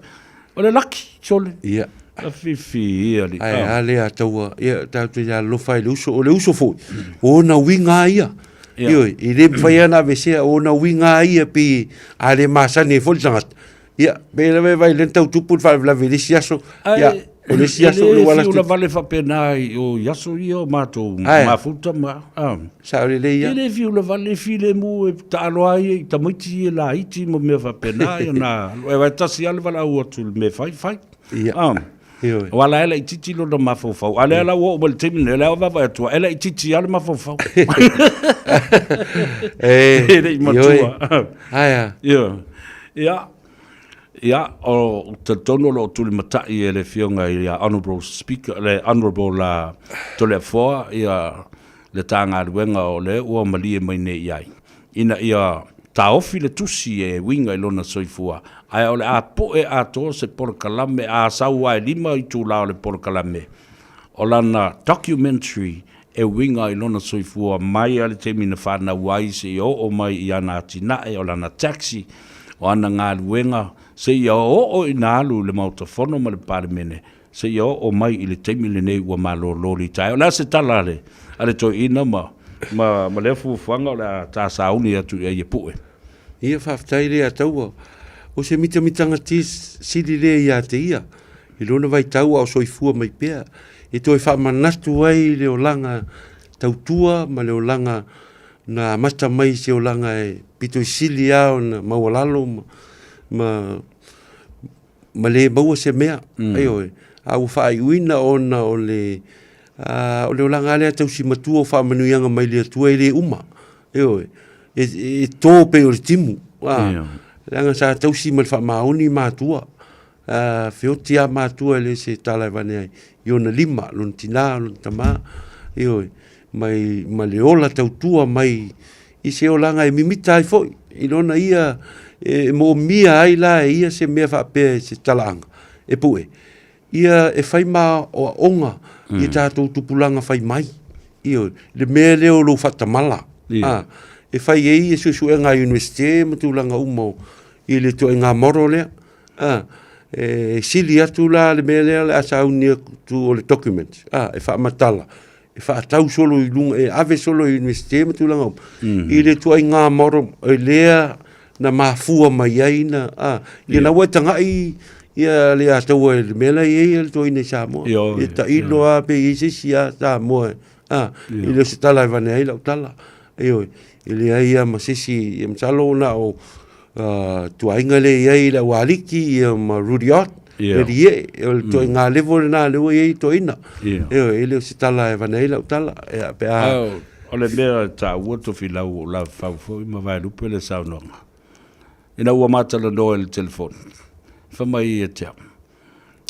O le laki, sole. Ia. A fifi ia li. Ai, a le ataua, ia tau te ia lofa I le uso, o le uso foi. O na winga ia. Io, I le whai ana vesea o na winga ia pi a le masani e foli tangata. Ia, bela me vai le tau tupu whae la velisi aso. Ia. O le siaso le wala tu. Ia le vale whapena o yaso ia o mātou mafuta ma. Sa o le ia. Ia le fiu le vale file mu e taaloa ia I tamaiti I la iti mo mea whapena ia na. E vai tasi ale wala ua tu me whai. Ia. Wala ele I titi lo na mafofau. Ale ala ua o mele temine, ele awa vai atua. Ele I titi ale mafofau. Ele I matua. Aia. Ia. Ia, o te tono lo tuli matai e le fionga I a honorable speaker, le honorable tole a foa, ia le tanga ruenga o le ua mali e mai ne iai. Ina ia ta ofi le tusi e winga I lona soifua. Ai o le a poe a to se porkalame, a saua e lima I tu lao le porkalame. O lana documentary e winga I lona soifua mai ale te mina whana wai se o mai I ana atinae o lana taxi o ana ngā ruenga. Se ia o ina alu le mautafono ma le palemene. Se ia o mai I le teimi le nei ua malo lori tai. O la se tala ale. Ale to ina ma le fufuanga o la ta sauni atu ia pue. Ia whaftai le ataua. O se mitanga tis sili le ia te ia. I lona vai taua o soifua mai pea. E toi whamanatu ai le o langa tautua ma le o langa na mata mai se o langa e pito I sili au na mawalalo ma le maua se mea. Ai oi. Au whaai uina ona o le langa alea tau si matua o whaamanuianga mai le atua I le uma. Ai oi. E tō pe o le timu. Langa sa tau si mal whaamaoni mātua. Whiotia mātua le se tālai wane ai. Iona lima, lon tina, lon tama. Ai oi. Mai ma le ola tau tua mai I se o langa e mimita ai foi. I lona ia e mo mia ai la ia se mea whapea se talaanga. E pue. ia e whai mā o onga, i tātou tupulanga whai mai. Io, le mea leo lo whatamala. E whai e susu e ngā universite, matulanga umau, i le to e ngā moro lea. E sili atu la le mea lea le asa unia tu o le documents. E wha matala. E wha atau solo i lunga, e ave solo i universite, matulanga umau. I le to e ngā moro, e lea na mafua mai aina. I na wetanga ia le atau e le mela i e le to ina Samoa. I ta ilo a pe i sisi a Samoa. I le se tala e vane aila o tala. I le aia ma sisi, i msalo na o tuainga le iai la waliki i ma Rudiot. E li e, le to ngā levo le nā lewa i to ina. I le se tala e vane aila o tala. O le mea ta ua to filau o la fau i ma vai lupe le saunonga. Ina ua matala no e le telefon. Whamai e tea.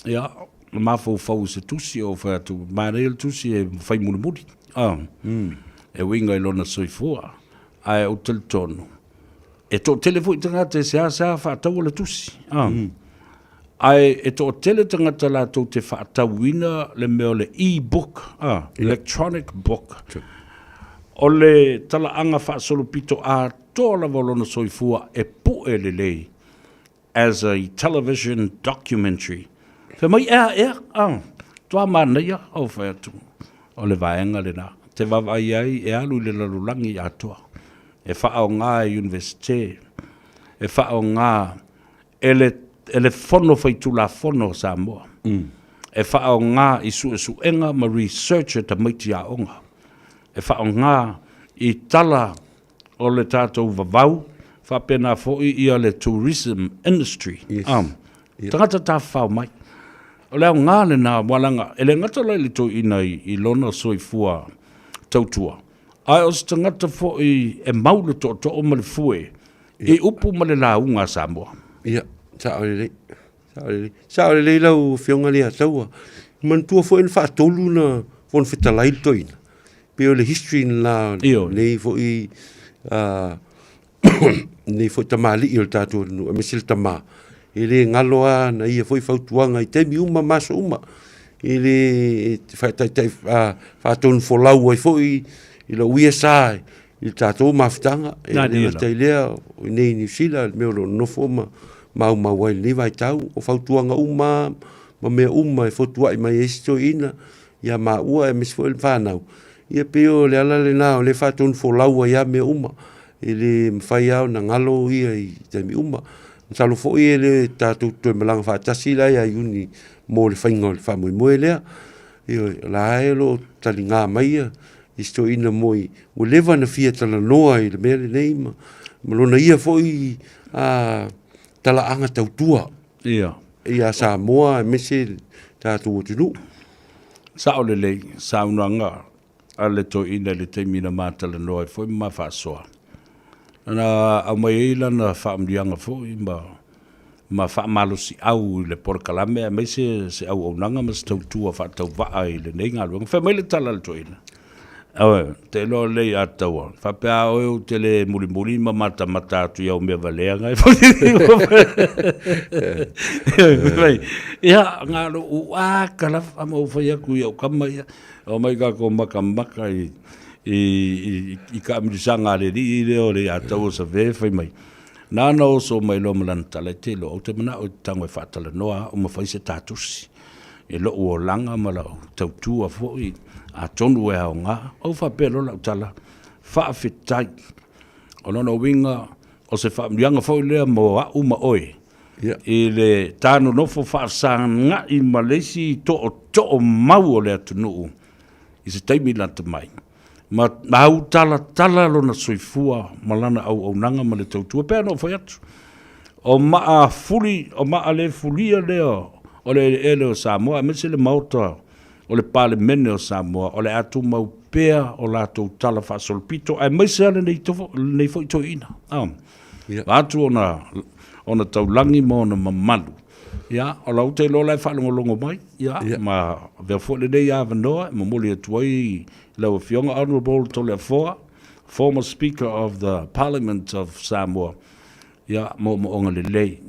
Ia, mafau fau se tusi o whatu. Mare il tusi e whai muni muri. E winga i lona soifua. Ai o teletono. E to telefo i tangata e se asa whatau o le tusi. Ai e to tele tangata la tau te whatau ina le meo le e-book. Electronic book. O le tala anga whaasolo pito a tola volona soifua e pu e le lei. As a television documentary. Fe mai toa mana ia au whaetu. O le vaenga le nā. Te wawai ai e alu le lalulangi atoa. E whaao ngā e universite. E whaao ngā ele fono whaitu la fono Samoa. E whaao ngā i su enga ma researcher ta maiti a onga. E whaao ngā i tala o le tātou vavau. Whapena fōi ia le tourism industry. Tangata tā whao mai. O leo ngā le nā walanga. E le ngata lai le tō ina i lona soifua tautua. Ai o se tangata fōi e maule tō o ma le fue. E upu ma le launga Samoa. Ia, sa o le Sa o le lau whionga le ataua. Mantua fōi na whaatolu na fōn whitalai tō ina. Peo le history na nei fōi nei foi tamali il tatu no mesil tama ele ngaloa na ia foi fautuanga i te mi uma maso uma ele fa fa ton folau ai foi ilo USA il tatu maftanga ele te lea nei ni sila me no forma ma wai ni vai tau o fautuanga uma ma me uma e fotua i mai esto ina ia ma ua e mes foi fanau ia peo le ala le na le fa ton folau ia me uma ele mfai au na ngalo ia i te mi uma. Nsalo fo i ele tātou tue malanga whaatasi lai a iuni mō le whainga le whamui moe lea. La e lo tali ngā mai a isto ina moi o lewa na fia tala noa i le mele nei ma. Malona ia fo i tala anga tautua. Ia Samoa e mese tātou o tunu. Sao le lei, sao nanga a le to ina le teimina mātala noa e fo i ma whaasoa. Na a mai ila na whaamrianga fōi ma whaamalosi au le porkalame a mai se au au nanga ma se tautua whaatau waa i le nei ngā luanga. Wha mai le tala le toina. Awe, te lo lei ataua. Whapea oe te le muri ma mata atu iau mea valea ngai. Ia, ngā lo ua kalaf ama ufai aku iau kama ia. O mai ka ko maka i ka mirisanga le ri leo le atau sa ve fai mai nana o so mai lo malan tala te lo o te mana o tango e fatala noa o ma fai se tatusi e lo o langa mala o tautu a foi a tonu e au ngā o fa pelo la tala fa fitai o no winga o se fa mianga foi le mo a uma oi i le tano no fo fa sanga i malesi to o mau o le atunu i se taimi lanta mai ma au tala lo na soifua malana au nanga ma le tautua pe no foi atu o ma fuli o ma ale fulia leo o le ele o Samoa me se le mauta o le parlemene o Samoa o le atu mau pea o la tau tala fa solpito ai mai se nei foi to ina atu ona tau langi mo na mamalu ya o la te lo la fa longo mai ya ma ve fo le dei ava no mo moli tuai Lau Fionga Honourable Tolefoa, former Speaker of the Parliament of Samoa, ia mo onga le lei.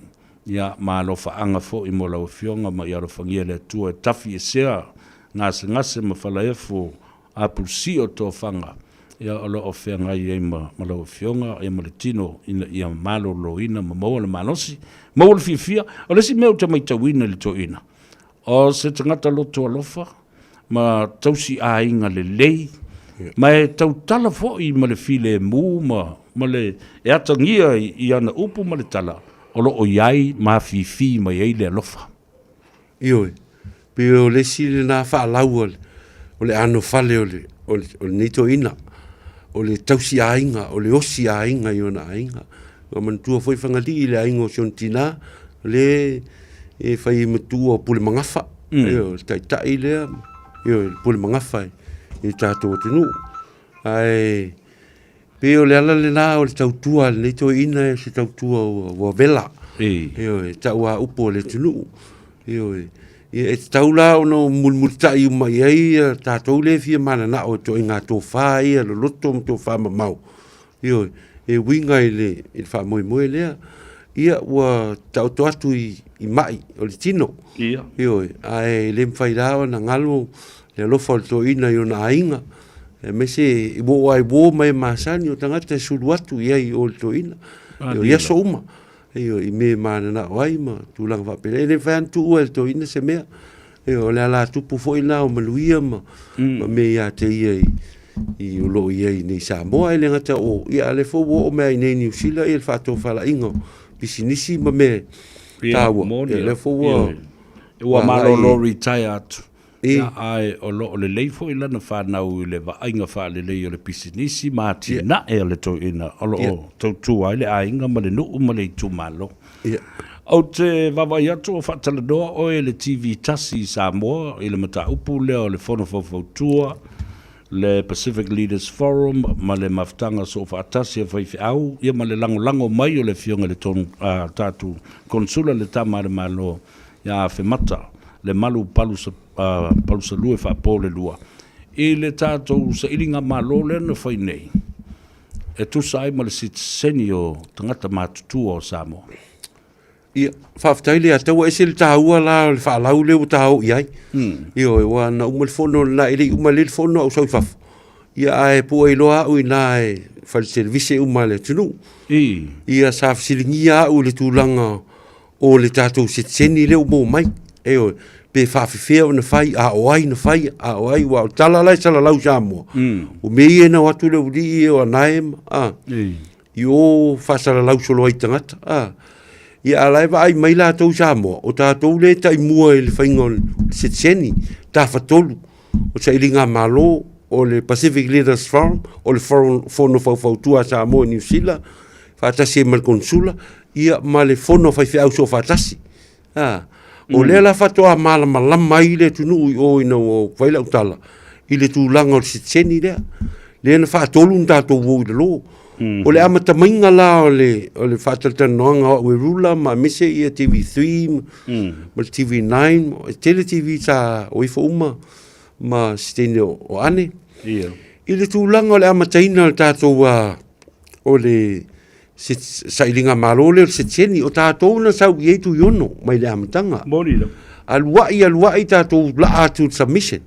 ia malo faanga fo i mo lau fionga ma ia rofangia le tua tafi e sea ngase ma falaefo a pulsi o tō whanga ia alo o whenga i ei ma lau fionga ia ma le tino ia malo loina ma maua le manosi maua le fia o lesi mea uta mai tawina le tō ina o se tangata loto alofa ma tausi a inga le lei ma e tau tala fo i ma le file mu ma le e atangia i ana upu ma le tala o lo o iai ma fifi ma iei le alofa. Ioi, pe o le sile na wha lau o le ano fale o le nito ina, o le tausi ainga, o le osi ainga i ona ainga. O mantua foi whangali i le ainga o siontina, le e whai matua o pule mangafa. Io, tai lea, io, pule mangafa i tātou tenu. Ai, pe o le ala le nā o le tautua, le nito ina e se tautua o vela. Io, tau a upo le tunu. Io, e taula o no mulmulta i mai ai tātou le fia mana na o to inga tō whā ia lo loto tō whā mamau. Io, e winga i le whā moe lea. Ia ua tau to atu i mai o le tino. Io, ai le mwhai rao na ngalo le alofa o le tō ina i o na ainga. E me se i wo ai wo mai masani o tangata e suru atu i ai o le tō ina. Io, ia so uma. Io, i me mana na wai ma tūlanga whapere. E le whai antu ua le tō ina se mea. Io, le ala tupu fo ina o maluia ma me ia te ia i ulo ia i nei Samoa. E le ngata o ia le fo o mea i nei New Zealand i le whato whala ingo. Pisinisi ma me tawa. E le fo ua. Ua malo lo retire atu. Ia ai o lo le leifo i lana whanau i le vainga wha le lei o le pisinisi ma tina e le tō ina. O lo tau tū ai le ainga ma le nuu ma le i tū malo. Au te wawai atu o whatalanoa o e le TV tasi i Samoa i le mata upu lea o le whono whautua le Pacific Leaders Forum ma le maftanga so whaatasi a whaifi au ia ma le lango mai o le fionga le tonu tātu konsula le tama le malo ia whemata le malu palusa lue whaapo le lua. I le tātou sa iringa malo le na whai nei. E tu sai ma le sitseni o tangata mātutua o Samoa. Ia, whaftai le atau e se le tāua la le whaalau leo tāu iai. Io, e wana umalfono la ele umalfono au sau whafu. Ia ae pua i loa au i nā e whale servise umale tunu. Ia sa whasilingia au le tūlanga o le tātou sitseni leo mō mai. Eo, pe whawhiwhea o na whai, a oai na whai, a oai wa o talalai salalau Samoa. O mei e na watu leo li e o anaema. I o whasalalau solo ai tangata. Ia alai wa ai mai la tau Samoa. O tātou le tai mua e le whaingon setseni, tā whatolu. O sa ilinga malo, o le Pacific Leaders Forum, o le whono whautua Samoa New Zealand, whaatasi e mal konsula, ia ma le whono whaiwhi au so whaatasi. O le la whatoa malama i le tunu o ina o whaila utala, i le tūlanga o le setseni lea. Le na whaatolu tātou wou i le lo. O le amata mainga la o le whaatatanoanga o e rula ma mise i a TV3, ma TV9, o tele TV sa o ifa uma ma stene o ane. I le tūlanga o le amata ina le tātou o le sa ilinga malole o le setseni o tātou na sau i eitu iono mai le amatanga. Aluai tātou la atu submission.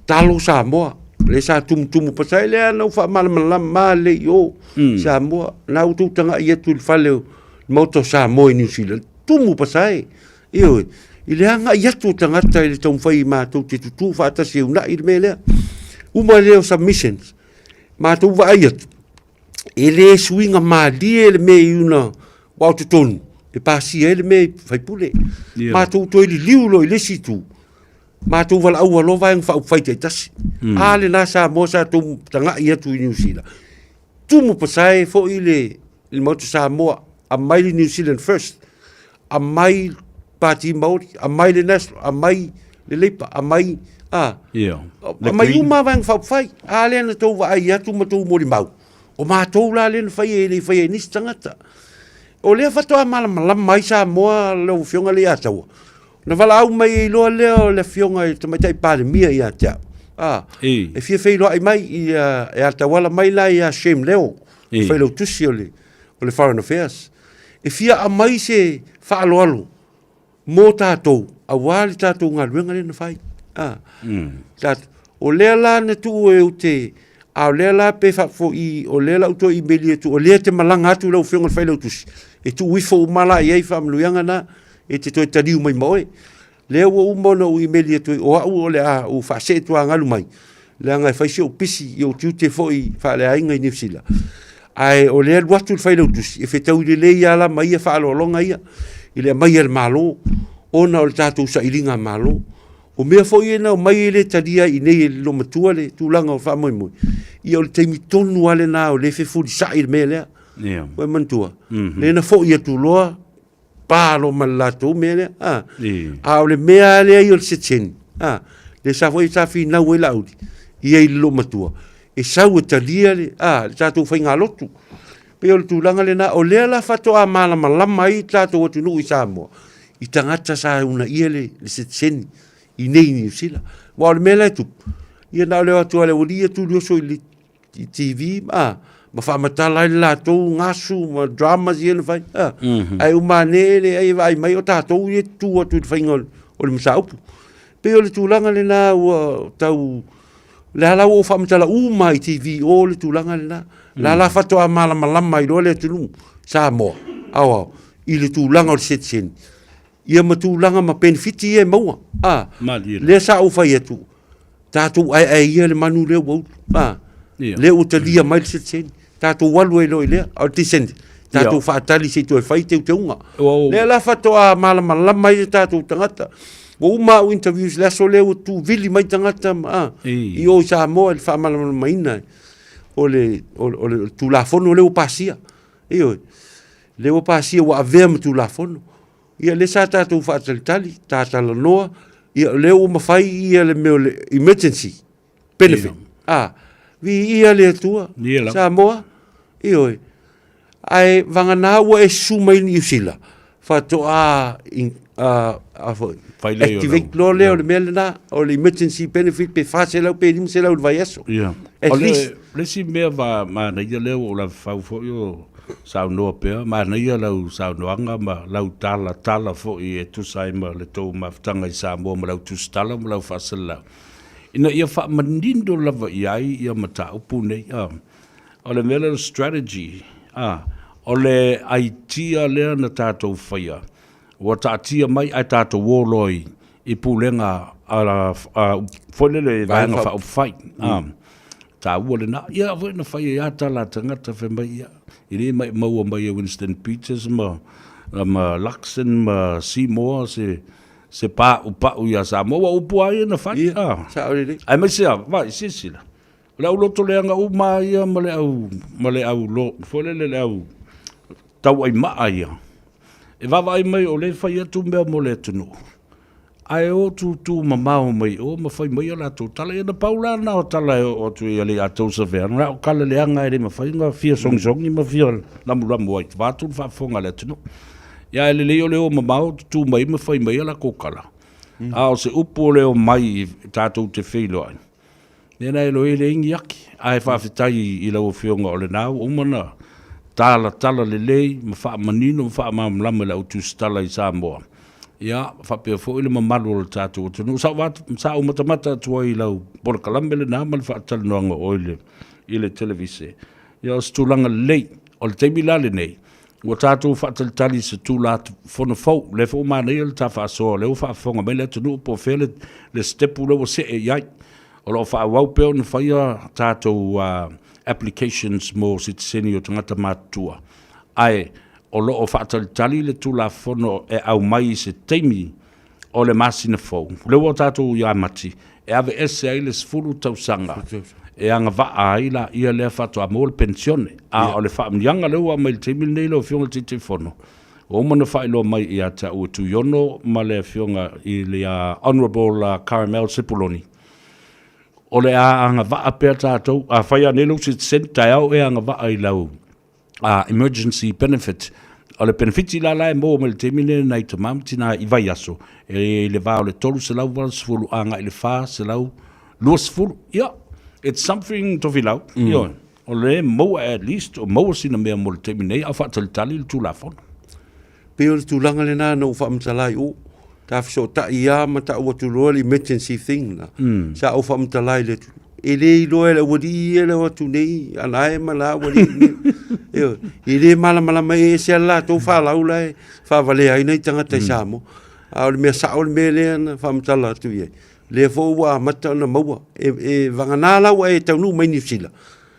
Talo Samoa. Le sa tumu pasai le ana ufa malama le yo Samoa na utu tanga ia tu fale moto Samoa New Zealand tumu pasai io ile anga ia tu tanga tai le tom fai ma tu tu fa ta se una il mele uma le submissions ma tu va ia ele swinga ma le me una wa tu ton e pasi ele me fai pule ma tu li liulo ile situ ma tu wala au lo vai fa fai te tas ale na sa mo sa tu tanga ia tu New Zealand tu mo pasai fo ile il mo sa mo a mai New Zealand first a mai party mode a mai le national a mai le lepa a mai a mai uma vai fa fai ale na tu vai ia tu mo tu mo mau o ma tu la le fai ni tangata o le fa to mala mai sa mo lo fionga le atau na wala au mai loa leo le fionga i tamatai pale mia i atea. E fia fei loa ai mai i ata wala mai la i a shame leo. Fai lau tusi o le Foreign Affairs. e fia a mai se whaaloalo mō tātou a wāli tātou ngā ruenga le na whai tātou o lea la na tu e o te a o lea la pe whafo i o lea la uto i meli tu o lea te malanga atu lau whionga whai lau tusi e tu wifo umala i ei whamluianga na e te toi tariu mai moe lea ua umona u i meli tu o au o lea o whase tu a ngalu mai lea ngai whaisi o pisi i o tiu te fo i whale ainga i Newsila ai o lea luatu whai lau tusi e whetau i le ia la mai a whaalo longa ia i lea mai al malo ona o le tātou sa ilinga malo o mea fo i na o mai le taria i nei lo matua le tūlanga o whamoi moi i o le teimi tonu ale na o le whewhuri sa i le mea lea o e mantua le na fo i atu loa pālo malato mea lea a o le mea lea i o le seteni le sa fo i sa fi nau e laudi i ei lo matua e sau e talia le le tātou whai ngā lotu pe o le tūlanga le na o lea la whato a malama lama i tātou atu nuu i Samoa i tangata sa una ia le seteni i nei New Zealand. Wa o le mea lai tupu. Ia nao leo atu ale uri atu lioso i TV, ma whamatala i lātou ngasu, ma dramas i ene whai. Ai umane le, ai mai o tātou i tu atu i whainga o le masaupu. Pe o le tūlanga le nā ua tau, le halau o whamatala uma i TV o le tūlanga le nā. La la whatoa malama i roa le atu lungu. Samoa, au, i le tūlanga o le setsen. Ia matulanga ma benefiti e maua le sa o fai atu tatu ai ia le manu le wau le o talia mai se sen tatu walu e loi le o tisend tatu fa tali se tu fai te unga le la fato a malama la mai tatu tangata o uma o interviews le so le o tu vili mai tangata i o sa mo el fa malama mai na o le tu la fono le o pasia le o pasia wa avem tu la fono ia le sa tātou whaatalitali, tātala noa, ia leo mawhai ia le meo le emergency benefit. Vi ia le atua, Samoa, ioi. Ai wangana ua e sumai ni usila. Whato activate lo leo le mea le na, o le emergency benefit pe whase lau pe limu se lau le vai aso. At least. Lesi mea wa mana ia leo o la whau yo sau noa pea, mana ia lau sau noanga ma lau tala fo i e tusai ma le tau maftanga i Samoa ma lau tustala ma lau whasala. Ina ia wha manindo lava i ai ia mata upu nei. O le mele strategy, o le aitia lea na tātou whaia. Wa tātia mai ai tātou wōloi i pūlenga whailele vaenga wha upwhai. Tā ua le na, ia whaina whaia ia tala tangata whi mai ia. Ine mai maua mai e Winston Peters ma Luxon ma Seymour se pā upau ia Samoa upu ai na whai. Ai mai sea, vai, sisila. Le au loto leanga uma ia ma le au lo, wholele le au tau ai maa ia. E wawa ai mai o le whai atu mea mo le tunu. Ai o tu mamao mai o ma whai mai o la tu tala ia na paula na o tala o tu ia le atou sa vea. Nga o kala le anga ere ma whai nga fia song i ma fia lamu ai. Vātu whafonga le tunu. Ia ele leo leo mamao tu mai ma whai mai o la kokala. A o se upo leo mai tātou te whilo ai. Nena e loe le ingi aki. Ai whawhitai i lau whionga o le nāu. Umana tala le lei ma wha manino ma wha mamlama le au tu stala i Samoa. Ia, whapea fo ile mamalu o le tātou o tunu. Sa o matamata atua i lau Porakalambe le nā mali whaatala noanga o i le televise. Ia, o stulanga lei, o le teimi lale nei. Ua tātou whaatalitali se tūlāt whona fau. Le fo mana ia le tā whaasoa. Le o whaafonga me le tunu po whele le stepu le o se e iai. O lo whaawau peo na whaia tātou applications mo sitiseni o tangata mātua. Ai, o lo o whaatalitali le tūla whono e au mai se teimi o le masina fau. Leo o tātou ia mati. E ave ese ai le sfuru tausanga. E anga waa ai la ia lea whatoa mo le pensione. O le whaamnianga leo a mai le teimi nei leo whionga tite whono. O mana whaelo mai i a ta ua tu yono ma le whionga i le Honourable Caramel Sipoloni. O le anga waa pēr tātou. A whaia nelo si sentai au e anga waa i lau. Emergency benefit. O le benefiti la lai mo me le temine nei te mamtina i vai aso. E le vao le tolu se lau wala sefulu anga i le wha se lau lua sefulu. Yeah, it's something to filau. O le mo at least o mo sina mea mo le temine a whaatalitali le tūla whona. pe o tu langa le na no fa mtalai o ta so ta ia ma ta o tu lo emergency thing na sa o fa mtalai le ele lo ele o di ele o tu nei ana e mala o di e ele mala mai se la to fa la ula fa vale ai nei tanga te samo a o me sa o me le na fa mtala tu ye le fo wa mata na mo e vangana la o e tau nu mai ni sila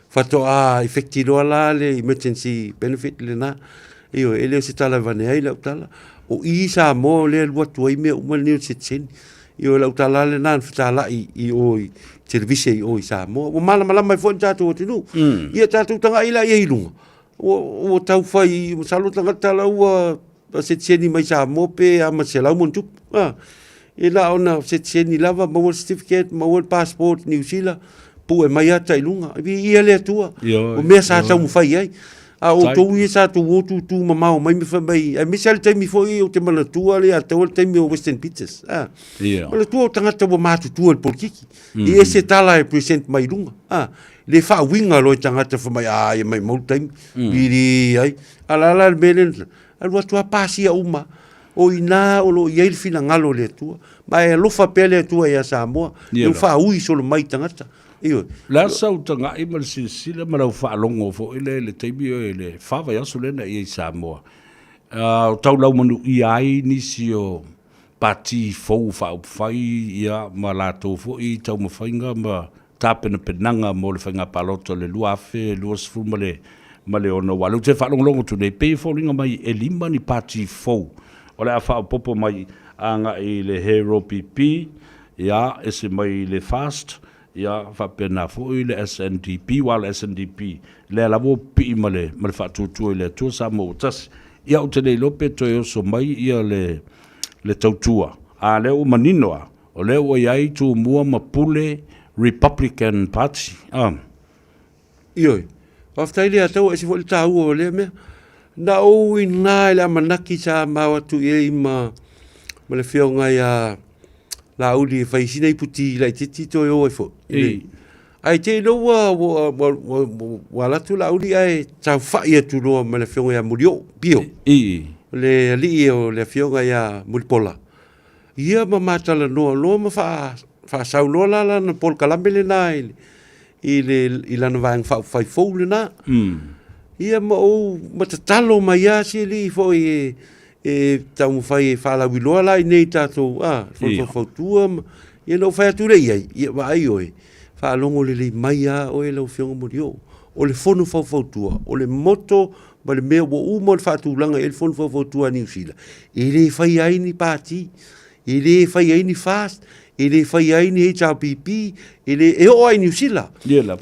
fa to a effectilo la le emergency benefit le na io ele se tala vane ai la tala o isa mo le lo tu ai me o ni se tsin io la tala le nan tala i o televisi o isa mo o mala mai fo tatu o tinu ia tatu tanga ila ia ilunga o tau fai salu tanga tala o se tseni mai sa mo pe a ma se la mo tu e la ona se tseni lava mo certificate mo passport New Zealand pu e mai ata ilunga ia le tua o me sa tau fai ai a o to i sa tu tu mama mai me fai ai me sel te mi foi o te mana tua le a te o te mi o Western Beaches le tua tanga te o matu tu por kiki e ese tala e present mai lunga le fa winga lo tanga te mai ai mai mo time iri ai ala belen alwa tua pasia uma o ina o lo yel fina ngalo le tua mai lo fa pele tua ya Samoa lo fa ui solo mai tanga io la sautanga i mal sila ma fa longo fo ile le tebi le fa va so le na i Samoa tau lau manu i ai ni sio pati fo fa fai ia ma la to fo i tau ma fainga ma tapena penanga mo le fainga paloto le luafe luas fu ma le ono walu te fa longo tu nei pe fo linga mai e lima ni pati fo o le fa popo mai anga i le hero pp ia ese mai le fast ia fa pena fo ile SNDP wal SNDP le lavo pi male fa tu le tu sa mo tas ia o te lope to yo so mai ia le tautua a le o maninoa o le o ia tu mua mapule Republican Party io after ile ato ese fo ta o le me na o ina le manaki sa ma tu e ma le fionga ia la uli fai sina i puti la titi to yo fo ai te no wa la tu la uli ai ta fa ia tu no me le fionga ya murio bio le li o le fionga ya mulpola ia ma mata la no ma fa sa no la na pol kalambele na i la no vang fa fai fo le na ia ma o matatalo mai ya si li fo tau fai fala wiloa la nei tato fo tua ia no fai tu rei ia vai oi fa longo le mai a o le fionga morio o le fono fo tua o le moto ma le mea wo mo fa tu langa el fono fo tua New Zealand ele fai ai ni party ele fai ai ni fast ele fai ai ni HRPP ele o ai New Zealand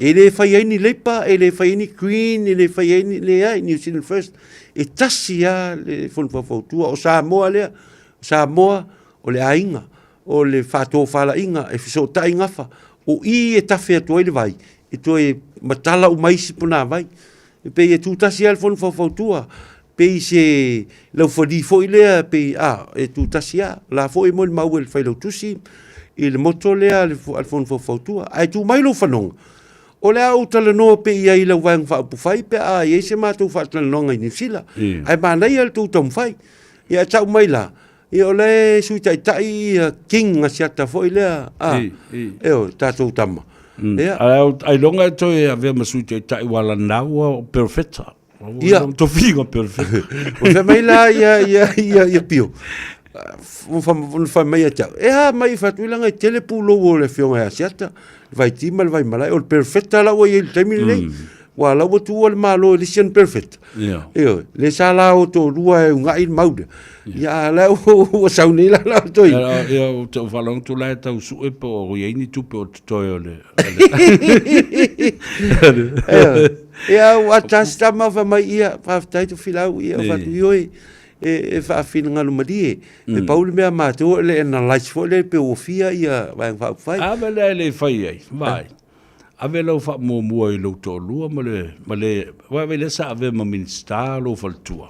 ele fai ai ni lepa ele fai ai ni Queen ele fai ai ni le ai New Zealand First e tasia le fonfa tua o Samoa o le ainga o le fato fala inga e fiso ta inga fa o i e tafe to ile vai e to e matala o mai sipuna vai e pe e tu tasia le fonfa tua pe se lo fodi fo ile pe e tu tasia la fo e mo le mau el fai lo tusi il moto le al fonfa tua ai tu mai lo fanong o le au tala no pe ia i la wang fa pu fai pe a i se ma tu fa tala no ngai ni sila ai ba nei al tu tom fai ia tau mai la i o le sui tai tai king asiata foi le e o tatu tama ai longa to e ave ma sui tai wala nau perfetta ia to figo perfetta o fe mai la ia pio fa mai ata mai fa tu langa tele pulo o le fionga asiata vai timal vai malai o perfetta la o il termine nei wala o tu o malo edition perfect io le sala o to rua nga il maude ya la o sauni la to ia o to falong tu la ta su e po ye ni tu po to le ia o atasta ma va mai ia fa tai tu filau ia fa tu oi e fa fin ngalu madi e paul me amato le na life fo le pe o fia ia va fa le fai ai vai ave lo fa mo i lo to lua male wa le sa ave ma minsta lo fal tua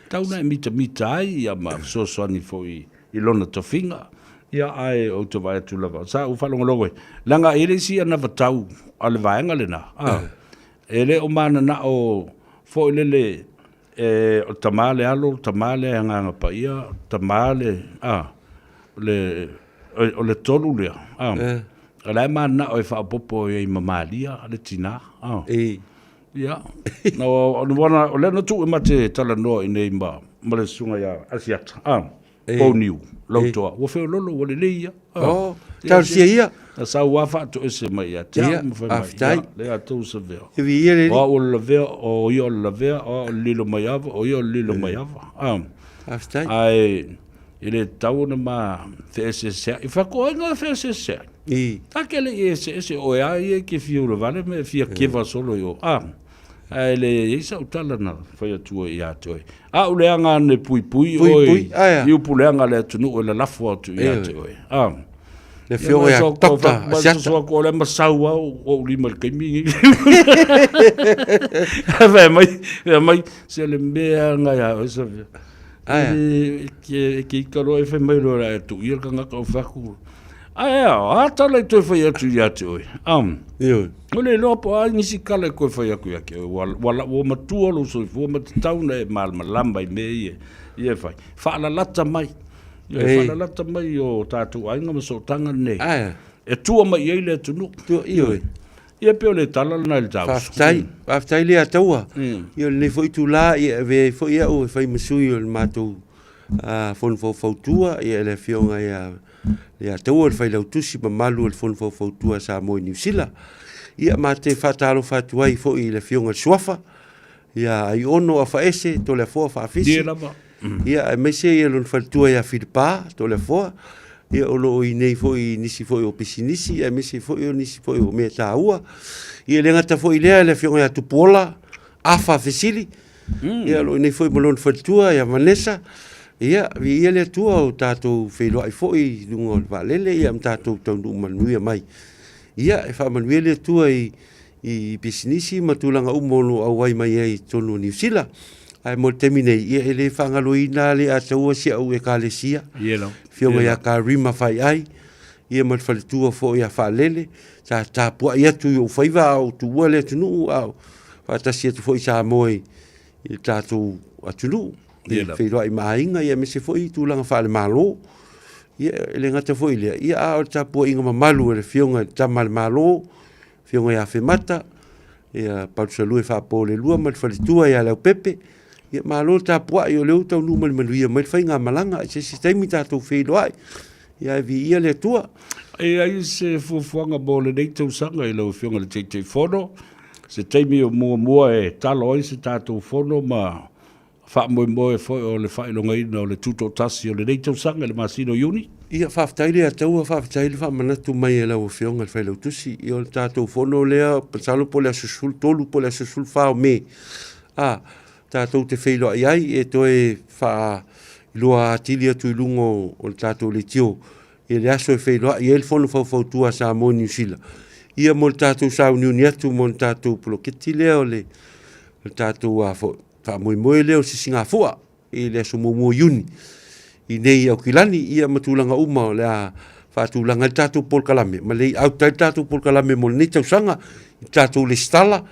tau na mita ai ia ma so ni fo i lona to finga ia ai o to vai tu lava sa u fa lo langa ele si ana vatau ale vai ngale na ele o mana na o fo le o tamale alo, tamale anganga pa ia, tamale, o le tolu lea. A lai mana o e whaapopo e mamalia, le tina. Ia. O wana, o lena tu e mate tala noa i nei ma le sunga ia asiata. O niu, lautoa. Wa feo lolo, wale leia. Tau sia ia. A sa wafa to ese mai ia. Tia aftai. Le a tau sa veo. E vi ia le. O la veo, o ia la veo, o lilo mai ava, o ia lilo mai ava. Aftai. Ai, ele tau na ma FSS. I whako inga FSS. Takele e se o ia e ke fiu le vale me fia keva solo yo. Ai le isa utala na fai atua i atoi. Ule anga ne pui oi. Iu puleanga le tunu o le lafu atu i atoi. Le fio e tokta. Masa soa ko le masau au lima le kaimi. Mai se le mea nga ya oisa via. Ke ikaro e fai mai lora e tu i ka ngaka o whaku. Tala i toi whai atu i atu oi. Ole lopo a nisi kala koe whai aku ake. Wala o matua lo soi, o matatauna e malamba i me i e whai. Whaala lata mai. Whaala lata mai o tātou ainga maso tanga nei. E tua mai eile atu nuk. Tua i oi. Ia peo le tala lana le tau. Whaftai le ataua. Ia le fo i tu la, ia ve fo i au e whai masui o le mātou fon fautua, ia le fionga ia le ataua le whai lau tusi ma malu le fon fautua sa mo i New Zealand. Ia ma te whatalo whatuai fo i le fionga suafa. Ia ai ono a whaese to le fua whaafisi. Ia e mese ia lon whatua ia whiripa to le fua. Ia olo i nei fo i nisi fo i o pisinisi. Ia mese fo i o nisi fo i o mea tā ua. Ia le ngata fo i lea le fionga ia tupola. Afa fesili. Ia lo i nei fo i malon whatua ia manesa. Ia vi ia le tua o tātou wheloa i fo i lungo le valele. Ia am tātou taunu manuia mai. Ia e whamanuia le tua i pisinisi matulanga umolo au wai mai ai tonu New Zealand. Ai mo temine ia ele whangaloina le a taua si au e kālesia. Fionga ia ka rima whai ai. Ia mat whaletua fo ia whalele. Tā pua ia tu i o whaiva au tuua le tunu au. Whatasi atu fo i Samoa i tātou atunu. Wheroa i mahinga ia mese fo i tūlanga whale malo. Ia ele ngata fo i lea. Ia a o tā pua inga mamalu ele fionga tamale malo. Fionga ia whemata. Ia pausalue whapole lua mat whaletua ia leo pepe. Ia malo tā pua i o leo tau numali manuia mai whainga malanga. Se sistemi tātou wheroa. Ia vi ia le tua. E ai se fuafuanga mo le nei tau sanga i lau fionga le teitei whono. Se teimi o mua e talo ai se tātou whono ma wha moe foi o le whailonga ina o le tuto tasi o le nei tau sanga le masino uni. Ia whaftaile a taua whaftaile whamanatu mai e lau fionga le whailau tusi. I o le tātou whono lea pasalo po le asusul tolu po le asusul whao me. Tātou te whailo ai ai e toe wha lua atili atu i lungo o le tātou le tio. E le aso e whailo ai e le whono whautua sa mo New Zealand. Ia mo le tātou sa uniuni atu mo le tātou poloketi lea o le tātou a wha moe leo si singa fua. E le aso mo iuni. I nei au kilani ia matulanga uma o le a whaatulanga i tātou polkalame. Ma lei au tai tātou polkalame mo le nei tausanga i tātou le stala.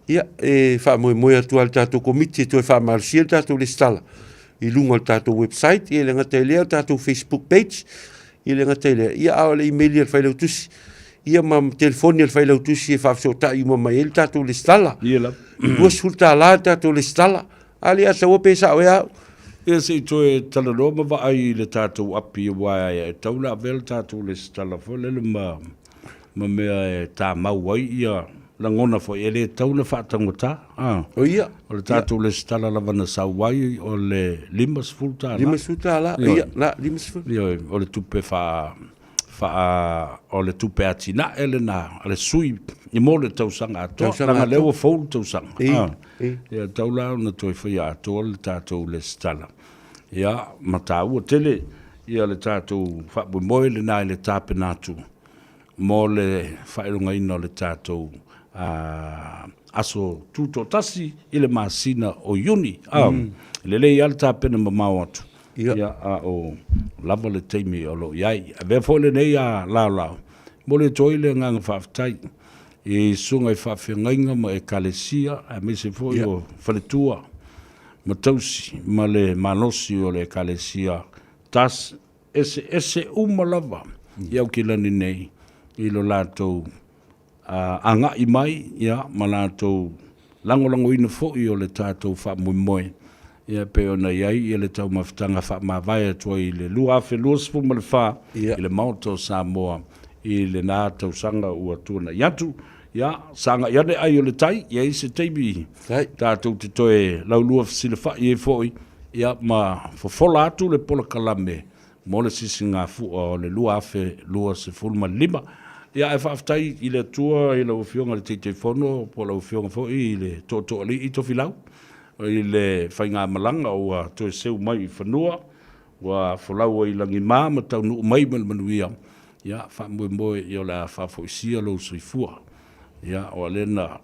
Ia e wha moe atu al tātou komiti e toi wha marusia tātou le stala. I lunga al tātou website, i le ngata lea tātou Facebook page, i le ngata lea. Ia au le emaili al whailau tusi. Ia ma telefoni al whailau tusi e whafsota i ma el tātou le stala. Ia la. Ua sulta la tātou le stala. Ali a taua pesa o ea. Ia se i toe tala roma wa ai le tātou api o waia e taula vel tātou le stala fo le ma mea e tā mau ai ia la ngona fo e le taula whaatangota. O ia. O le tātou le stala la wana sa wai o le limas fulta. Limas fulta la. Ia, la limas fulta. Ia, o le tupe o le tupe atina ele na le sui i mo le tausanga ato. Langa lewa fol tausanga. Ia taula na toi whai ato le tātou le stala. Ia, mata ua tele, ia le tātou whapu moe le nai le tāpe nātu. Mo le whaelunga ina le tātou aso tūto tasi i le māsina o iuni. Le lei al tāpena ma mau atu. Ia o lava le teimi o lo iai. A vea fo le nei a lao. Mo le toi le nganga whaftai. E sunga i whawhiangainga ma e kalesia. A me se fo i o whaletua. matausi ma le malosi o le kalesia tas ese umalava iau ki lani nei i lo lātou anga i mai ia ma lātou langolango ina fo'i o le tātou whaamoemoe ia pe ona iai i le tau mawhitanga whaamawai atua i le lua afe lua sifu ma le wha i le Maoto Samoa i le nā tau sanga ua tuana iatu ia sanga iane ai o le tai ia i se teimi tātou te toe laulua fasile wha i e fo'i ia ma fofola atu le pola kalame mo le sisi ngā fua o le lua afe lua sifu ma lima ia e whaaftai i le tua i le ufionga le teitei whono po le ufionga fo'i i le tō ali i tofilau i le whainga malanga o toe seu mai i whanua wa whalau i langi ma tau nuu mai manuia ia whamoe i o la whafoisia lo soifua ia o alena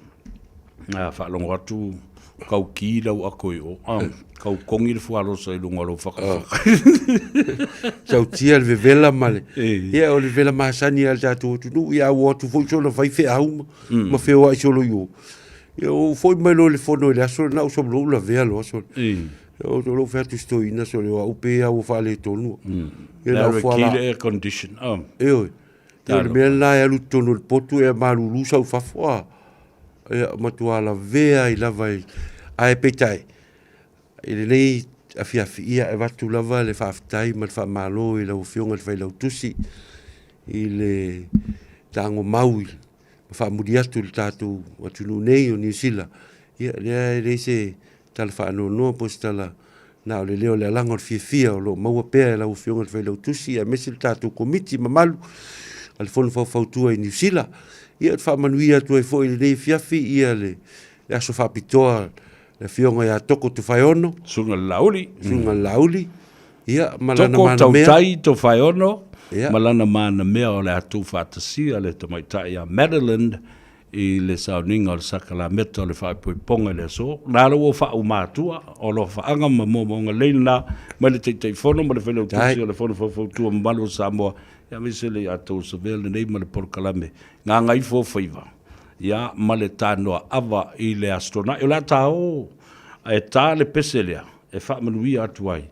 whalongo atu kau ki lau a koe o kau kongi le fualosa i lunga lo whakawhaka sau tia le vela male ia o le vela masani al tātou tunu ia o atu fo solo fai fe au ma fe o ai solo yo ia o foi mai lo le fono le aso na so lo la vea lo aso o lo fe tu sto ina so le o pe a o fale tonu ia la fala air condition ia le mela ia lu tonu le potu e malu lu sau fa foa ia matua la vea i lava ai petai ele nei afiafi ia e watu lava le whaaftai ma le whaamalo i lau fionga le whailau tusi i le tango maui ma whaamuri atu le tātou watunu nei o New Zealand ia lea e se tala whaano noa po se tala na o le leo le alanga o le fia o lo maua pea e lau fionga le whailau tusi a mesi le tātou komiti ma malu al fono whautua i New Zealand ia whaamanui atu e fo i le nei fiafi ia le aso whaapitoa le fionga ia toko tu whaiono sunga lauli ia malana toko mana mea tautai to whaiono malana mana mea o le atu whaatasia le tamaitai a Madeline i le sauninga o le sakala meta o le whaipoiponga le so nāra o wha umātua o lo whaanga ma monga leina ma le teitei whono ma le whenau tusi o le whono whautua malu o Samoa ia misele a tau savele nei ma le porkalame ngā ngai fo whaiva ia ma le Tanoa Ava i le astronauta o la tau e tā le peselea e whaamanuia atu ai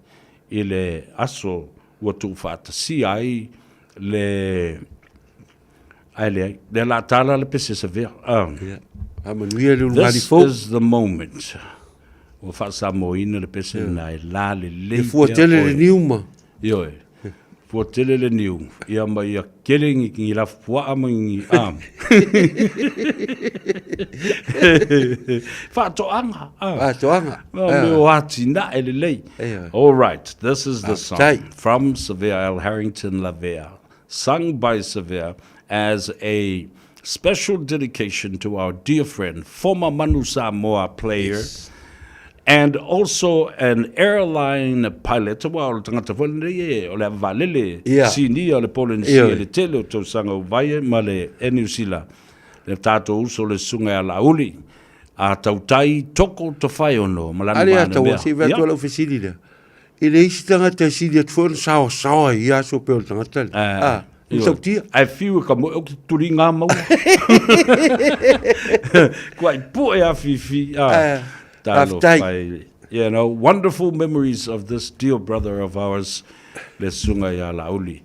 i le aso ua tu whaatasi ai le la tala le pese sa vea this is the moment o whaasamoina le pese na e la le le fuatele le niuma ioe fuatele le niu ia mai ia kelengi ki la fua mangi Fatoanga. All right, this is the song from Severe L. Harrington Lavea, sung by Severe as a special dedication to our dear friend, former Manu Samoa player, and also an airline pilot. Well, tangata whane o le valele, sini o le polensia le tele o tau sanga uvaye ma le New le tato uso le sunga a lauli a tautai toko to whaiono malana ale ata wa si va tola ofisili le ile isi tangata sili at fon sawa ia so pe tangata I feel ka mo o turi ngā mau quite poor fifi you know, wonderful memories of this dear brother of ours le sunga ya lauli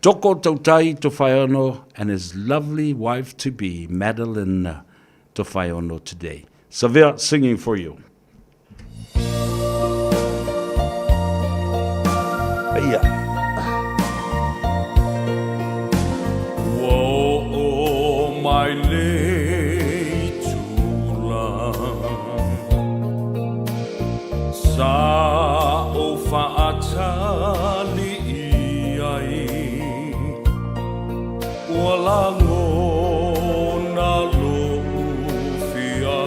Toko Tautai Tofaiano and his lovely wife-to-be, Madeline Tofaiano, today. Severe singing for you. Whoa, my lady Sa o fa'atali wala ngona lo fia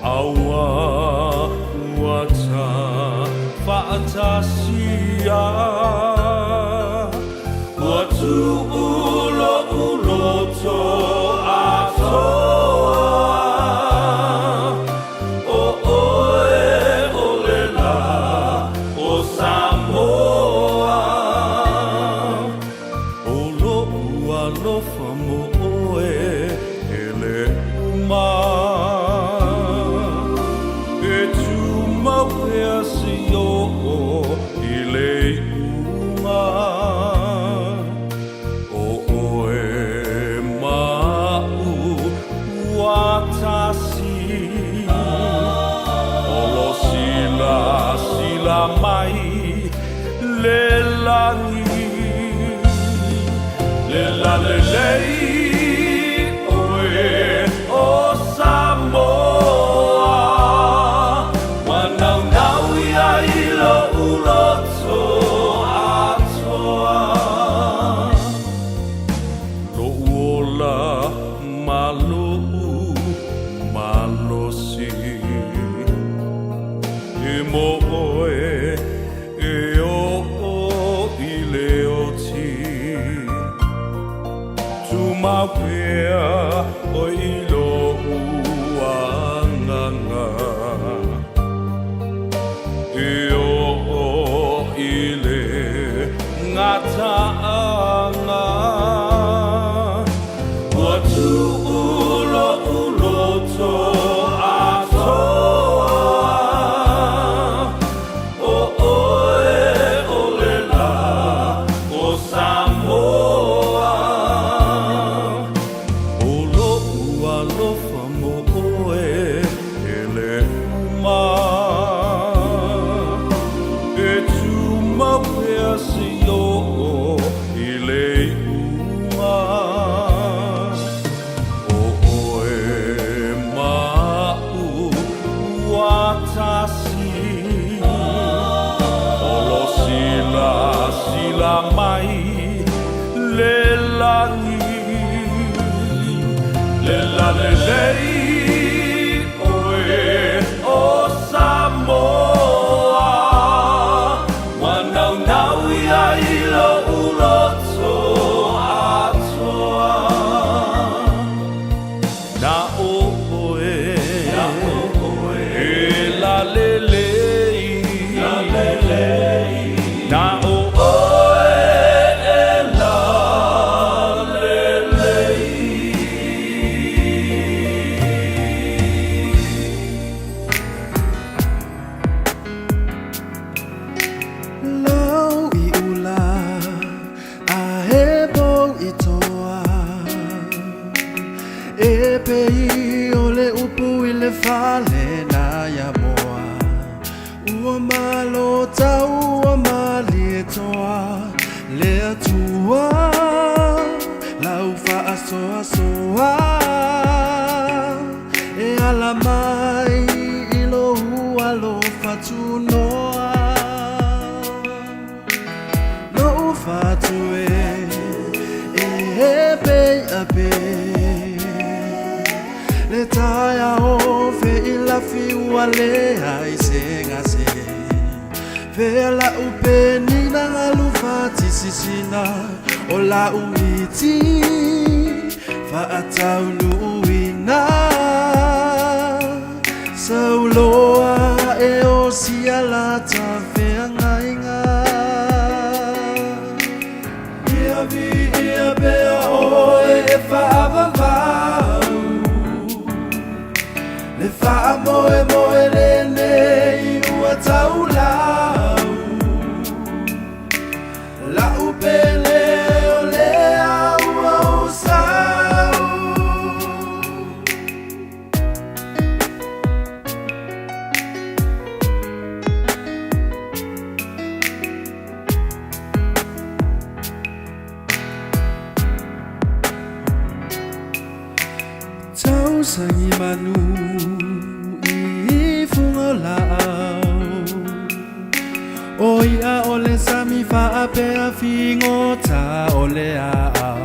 awa wata fa'atasia watu ulo to atoa sila mai le langi le la le lei oe o Samoa wanau nau ia ilo uloto atoa lo uola malu malosi e moe e o i leoti tu mawea o ilo uanganga e o i le ngataanga o tu ulo uloto Vela upeni na alufati sisina ola umiti fa ataunuina sauloa e osiala ta feangainga ia vi ia bea oe e fa avavau le fa moe moe le nei ua taulau la upele o le au au sau tau sangi manu oia ole sami fa apea fingo ta ole au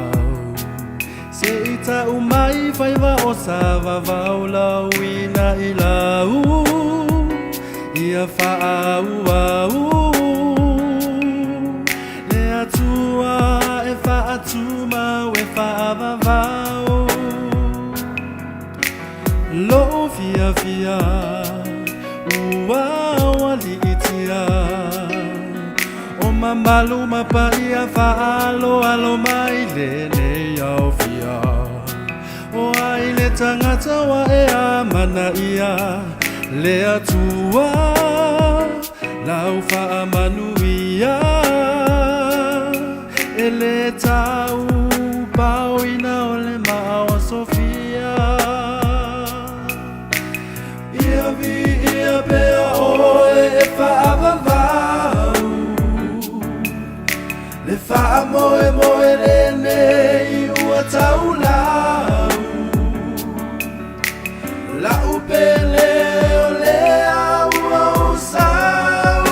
se ita umai faiva osava vaula wina ilau ia fa au le atua e fa atuma we fa avavau lo fia fia ua wali itia Mamalu mapaia faalo alo mai le au fia o ai le tangata wa e amana ia le atua lau fa amanuia e le tau pauina o le maua Sofia ia vi ia bea o e fa avava Fa moe moe lene ua tau lau La upele o le au au sau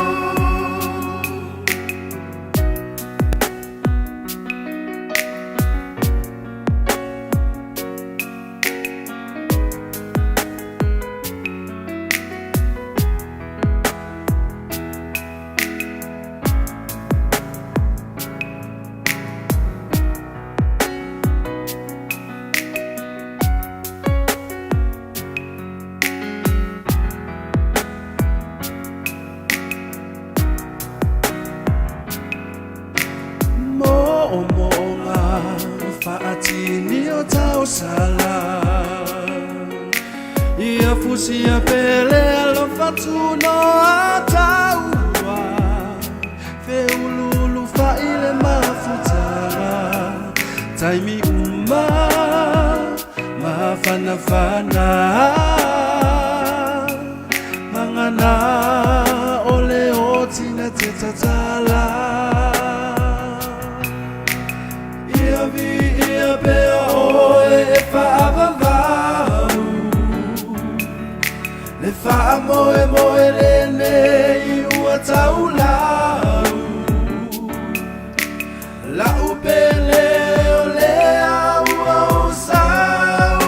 Faatini o tau sala Ia fusi a pele alo fatu no a taua Fe ululu fa ile mafutara Taimi uma Mafana fana Mangana ole otina te tatala Ia pea oe e whaavavau Le wha moe moe rene I ua tau lau La upele o le au au sau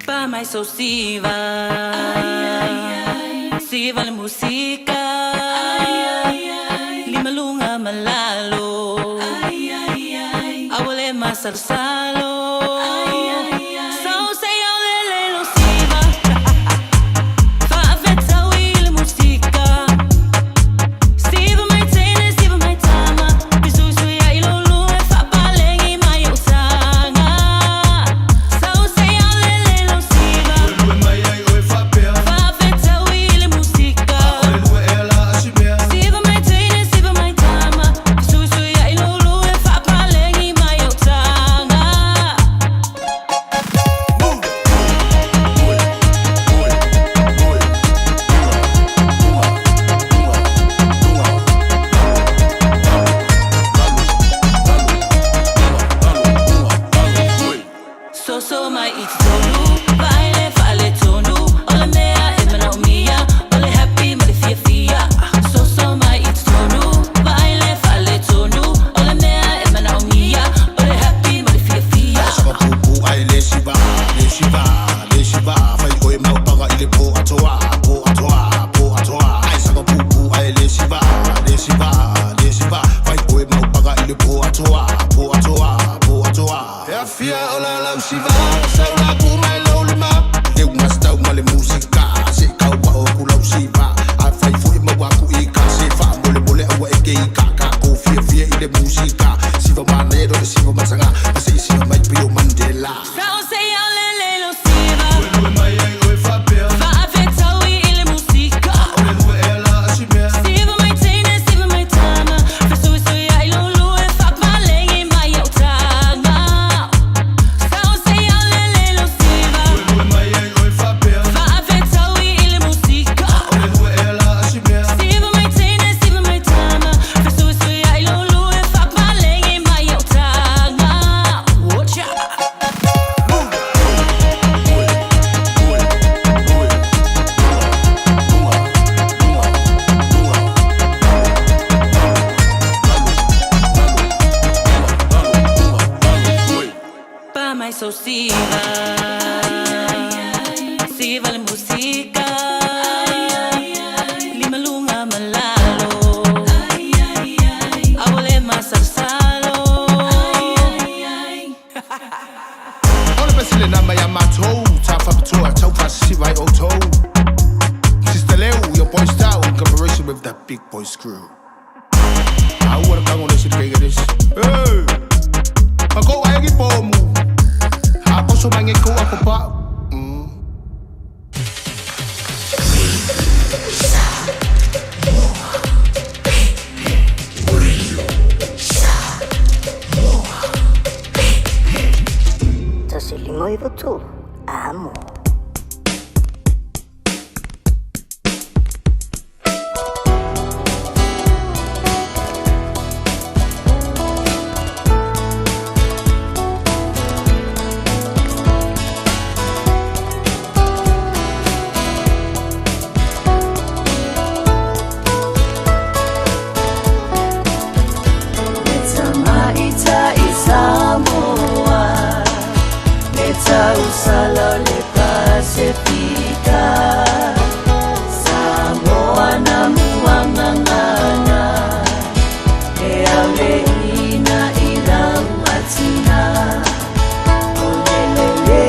Pa mai so siva Siva le musika Lima lunga malalo Awale masarsalo So say ole lo siva Fa feta le musika Siva mai tene, siva mai tama Bisusu ya ilolu e fa palengi mai usanga So say ole lo siva Fa feta le musika Siva mai tene, siva mai tama Bisusu ya ilolu e fa palengi mai usanga with that big boy screw. I would have done on this shit, this. Hey! I go I get bomb. I go so many go up a Moi tu amo. Usalo le Pasifika Samoa na muangangana E aule ina ila uatina Olelele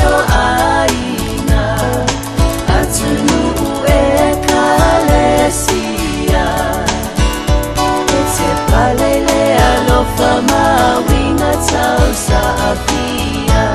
o aina Atunu ue kalesia Ete palele alofa mawinga tau saapia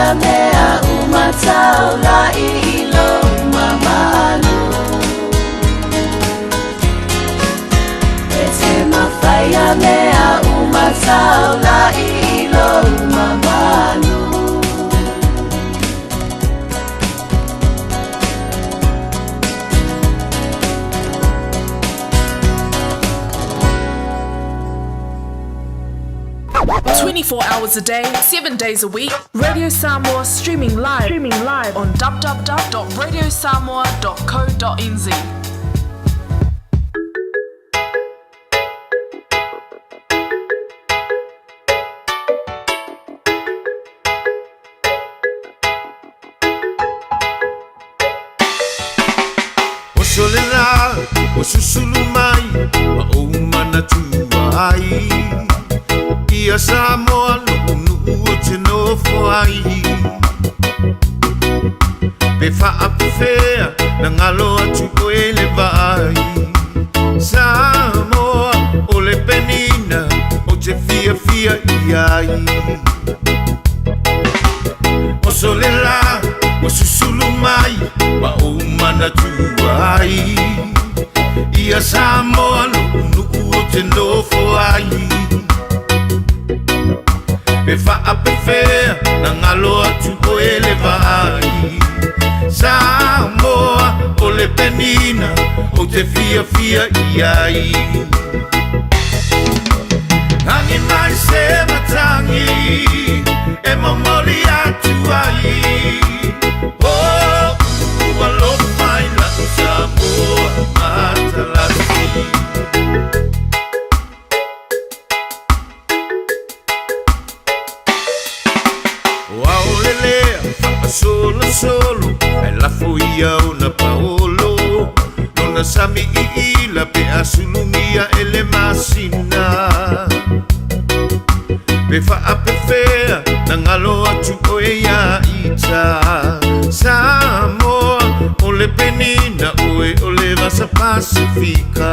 Mea umataula ilo mamalu Ete mafaya mea umataula ilo mamalu hours a day, 7 days a week. Radio Samoa streaming live on www.radiosamoa.co.nz. Solela, o susulumai, ma umana tuai. Ia Samoa lunu te no foai. Pe faa pefea, na ngalo atu o ele vai. Samoa, o le penina, o te fia fia iai. O solela, o susulumai, ma umana tuai. Ia Samoa lunu o te no foai. Pe faa pefea, na ngalo atu o ele vai. Samoa, o le penina o te fia fia iai. Hangi mai se matangi e mamoli atu ai. Oh, alo mai la Samoa matalasi. Wow lelea, solo solo, e la foia una paolo. Non sami i la pe asulumia e le masina. Pe fa a pe fea, nangalo atu oea ita. Samoa, o le penina oe o le vasa Pacifica.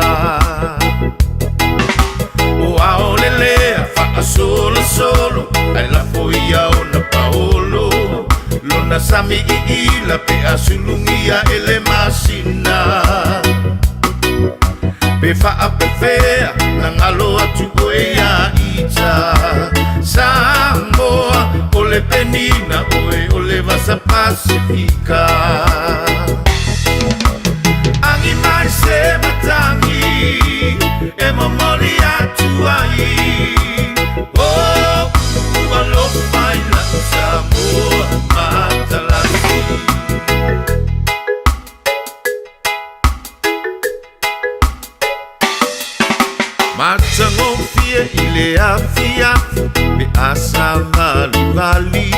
O ao lelea, fa solo solo, e la foia una paolo. Lona sami i la pe asulungia e le masina. Pe fa a pe fea, nangalo atu oea ita. Samoa, o le penina oe o le vasa Pacifica. Angi mai se matangi e mamoli atu ai. Oh, alo mai la Samoa matalasi. Matango fia i le afia me asa vali vali.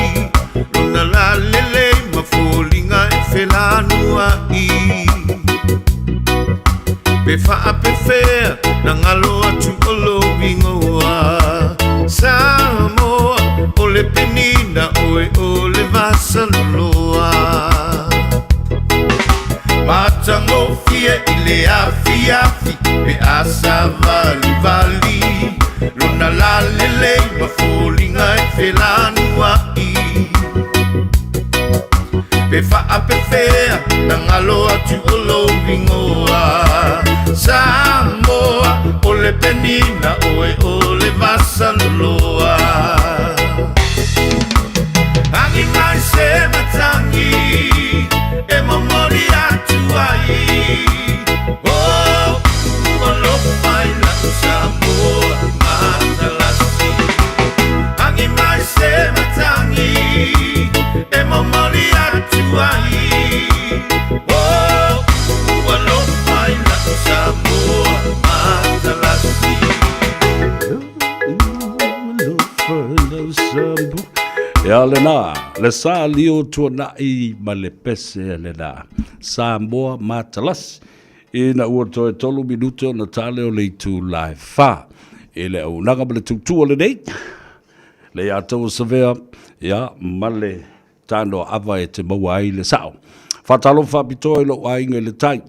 Luna la lele mafolinga e felanua i. Pe fa a pe fea, nangalo atu o lo wingoa. Samoa, o le penina oe o le vasa loloa. Matango fia i le afi afi, pe asa vali vali. Luna la lele mafolinga e felanua i. Pe fa a pe fea, nangalo atu o lo wingoa. Samoa, o le penina oe o le vasa loloa. Angi mai se matangi e mamoli atu ai. Oh, alo mai la Samoa matalasi. Angi mai se matangi e mamoli atu ai. Oh, alo mai la Samoa matalasi. Ya lena, le sa lio tuana i ma le pese lena. Samoa matalas. Ina ua toe 3 minuto na tale o le tu live fa. Ele au naga ma le tutu o le nei. Le ya tau savea, ya male Tanoa Ava e te maua ai le sao. Fatalo fa pitoa i lo ainga le tai.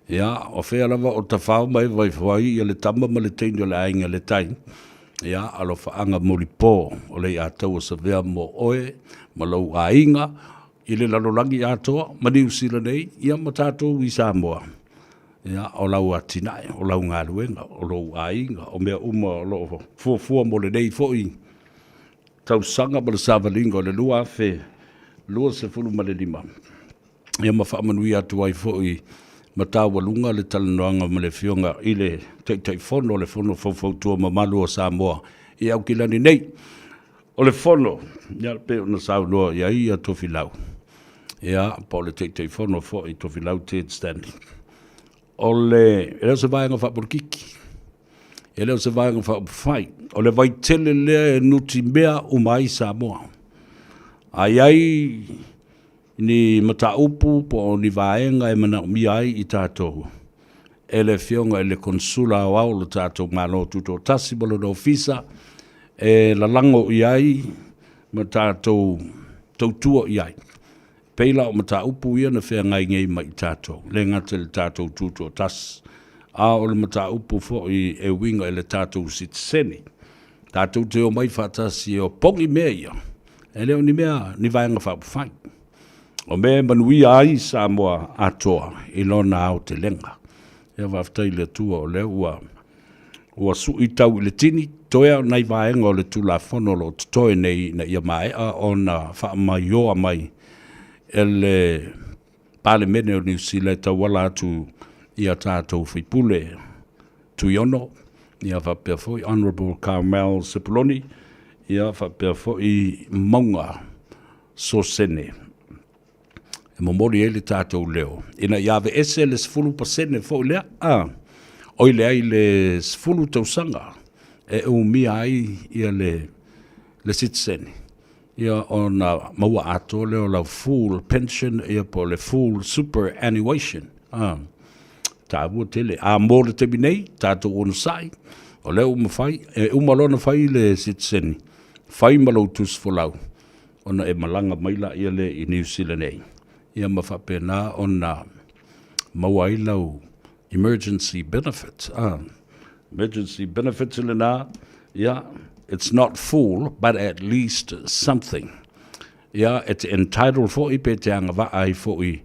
Ya, o fea lava o ta whao mai vai whai i le tama ma le teini o le ainga le tai. Ya, alo whaanga moripo o le atau o savea mo oe, ma lau ainga, i le lalolangi atoa, ma New Zealand nei, ia ma tātou i Samoa. Ya, o lau atinai, o lau ngā luenga, o lau ainga, o mea uma o lau fuafua mo le nei foi. Tau sanga ma le savalinga o le lua fe, lua se fulu ma le lima. Ia ma whaamanui atu ai foi, ma tāua lunga le talanoanga ma le fionga i le tei fono le fono fau ma malu o Samoa i au kilani nei o le fono ia pe ona saunoa ia ia tofilau ia po le tei fono fo i tofilau te standing o le ele se vai nga fa porkiki ele se vai nga fa fai o le vai tele le nuti mea o mai Samoa ai ni mata upu po ni vaenga e mana mi ai i tātou. Ele fionga ele konsula o au lo tātou malo tuto tasi bolo no fisa e la lango i ai ma tātou tautua i ai. Peila o mata upu ia na whea ngai ngei mai i tātou. Le ngate le tātou tuto tasi. A o le mata upu fo i e winga ele tātou sitseni. Tātou te o mai whatasi o pongi mea ia. Ele o ni mea ni vaenga whapufai. O me manui ai Samoa atoa i lona au te lenga. E waftai le tua o le ua su i tau i le tini, toea nei vaenga o le tula fono lo toe nei na ia mai a o na wha mai oa mai e le pale mene o New Zealand ta wala atu ia tātou whipule tuiono, ia whapea foi Honourable Carmel Sepuloni, ia whapea foi maunga sosene. E momori ele tātou leo. Ina iawe ese le sfulu pasene foi lea, oi lea i le sfulu tausanga, e umia ai ia le sitsene. Ia ona maua ato leo la full pension, ia po le full superannuation. Tā mua tele. A mōre te binei, tātou ono sai, o leo umawhai, umalona whai le sitsene. Whai malau tus folau. Ona e malanga maila ia le i New Zealand ei. Ia mawhape nā ona maua ilau emergency benefits. Emergency benefits ile nā, ia, it's not full, but at least something. Ia, it's entitled for i pe te anga vaai for i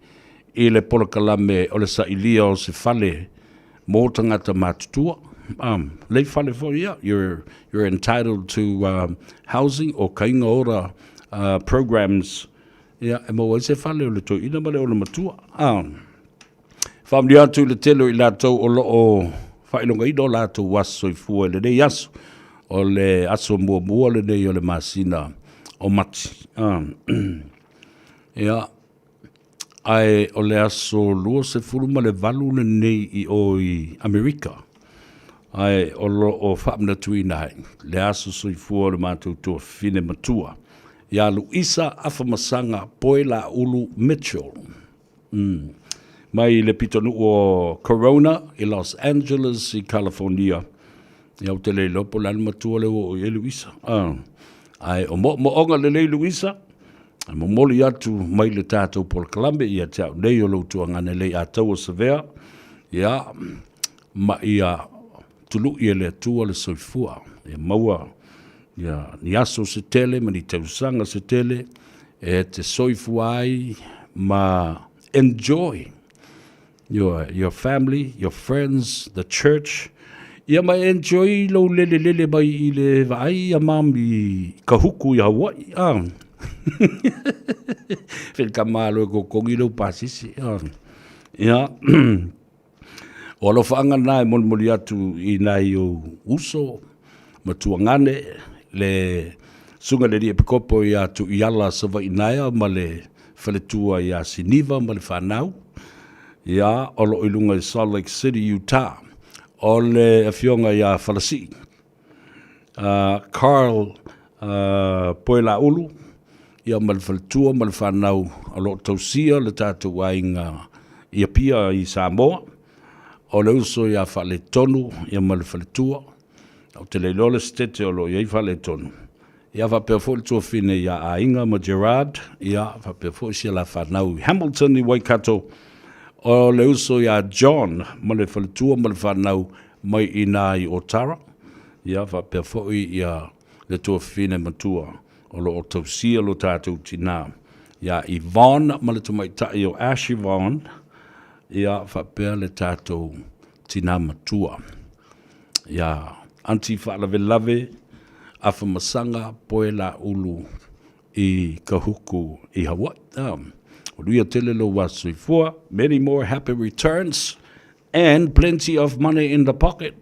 le polokalame o le sa ilia o se fale mō tangata mātutua. Lei fale for ia, you're entitled to housing o kainga ora programs. Ia, e maua se fale o le toi ina male o le matua. Whamri atu le telo i lātou o loo whailonga ino lātou waso i fua le nei aso. O le aso mua le nei o le masina o mati. Ia, ai o le aso lua se furuma le valu le nei i o i Amerika. Ai o lo o whamna tui nai. Le aso soi fua le mātou tua fine matua. Ia Luisa Afamasanga Poela Ulu Mitchell. Mai le pitonu o Corona i Los Angeles i California. Ia o te le lopo lan matua le o e Luisa. Ai o mo onga le Luisa. Mo moli atu mai le tātou Paul Kalambe ia te au nei o loutua ngane le atau o Sevea. Ia ma ia tulu ia le atua le soifua. Ia maua. Ia ni aso se tele, ma ni tausanga se tele. E te soifua ai ma enjoy your family, your friends, the church. Ia ma enjoy lo lele mai i le vai a mami kahuku i Hawaii. Whilka mālo e kokongi lau pasisi. Ia, o alo whaanga nai moli atu i nai o uso, matua ngane, le sunga le ria pikopo i atu i ala sawa i naia, ma le whaletua i a Siniva, ma le whanau. Ia, o lo ilunga i Salt Lake City, Utah. O le awhionga i a Whalasi. Carl Poela Ulu. Ia malwhaletua, malwhanau, a lo tausia le tātou ainga i a pia i Samoa. O le uso i a whale tonu, ia malwhaletua. O te leilole stete o lo i a whale tonu. Ia whapea fo le tua whine i a ainga ma Gerard. Ia whapea fo i la whanau i Hamilton i Waikato. O le uso i a John, malwhaletua, malwhanau, mai i nā i Otara. Ia whapea fo i a le tua whine matua. O lo o tausia lo tātou tina. Ia Yvonne, ma le tumaitai o Ash Yvonne. Ia whapea le tātou tina matua. Ia anti whaalawe Afamasanga Poela Ulu i Kahuku i Hawaii. O luia tele lo waso i fua. Many more happy returns and plenty of money in the pocket.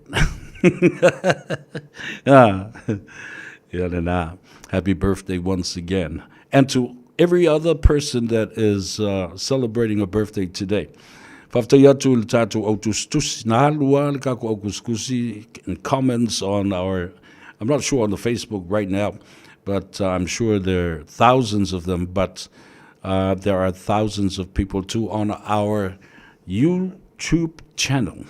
Ia le nā. Happy birthday once again. And to every other person that is celebrating a birthday today. Whaftai atu le tātou autustusi. Nā halua le kako aukuskusi in comments on our, I'm not sure on the Facebook right now, but I'm sure there are thousands of them, but there are thousands of people too on our YouTube channel.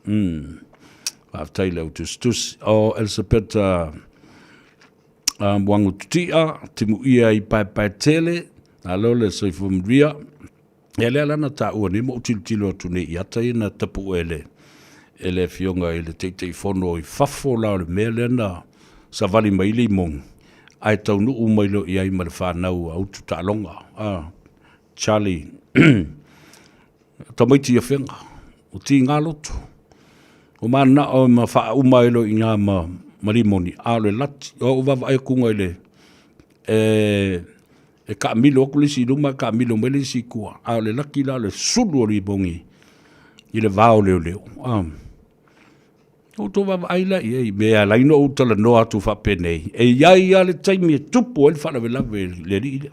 Whaftai le autustusi. O Elsapeta wangu tutia, timu ia i pai tele, alo le soifu mria. Ele alana ta ua ni mo utilitilo atu ne iata ina tapu ele fionga ele teitei fono i fafo lao le mele na sa vali maili mong. Ai tau nu umailo i ai mara whanau autu ta alonga. Charlie, tamaiti ia whenga, o ti ngā loto. O mana o ma wha umailo i ngā marimoni, ale lati, o wawa ai kunga ele, E ka milo oku le si luma, ka milo mele si kua. A le laki la le sulu o li bongi. I le vao leo leo. O tō wawa aila i ei, mea laino o tala noa tu whapenei. E iai a le taimi e tupu e le whana lawe le ri ile.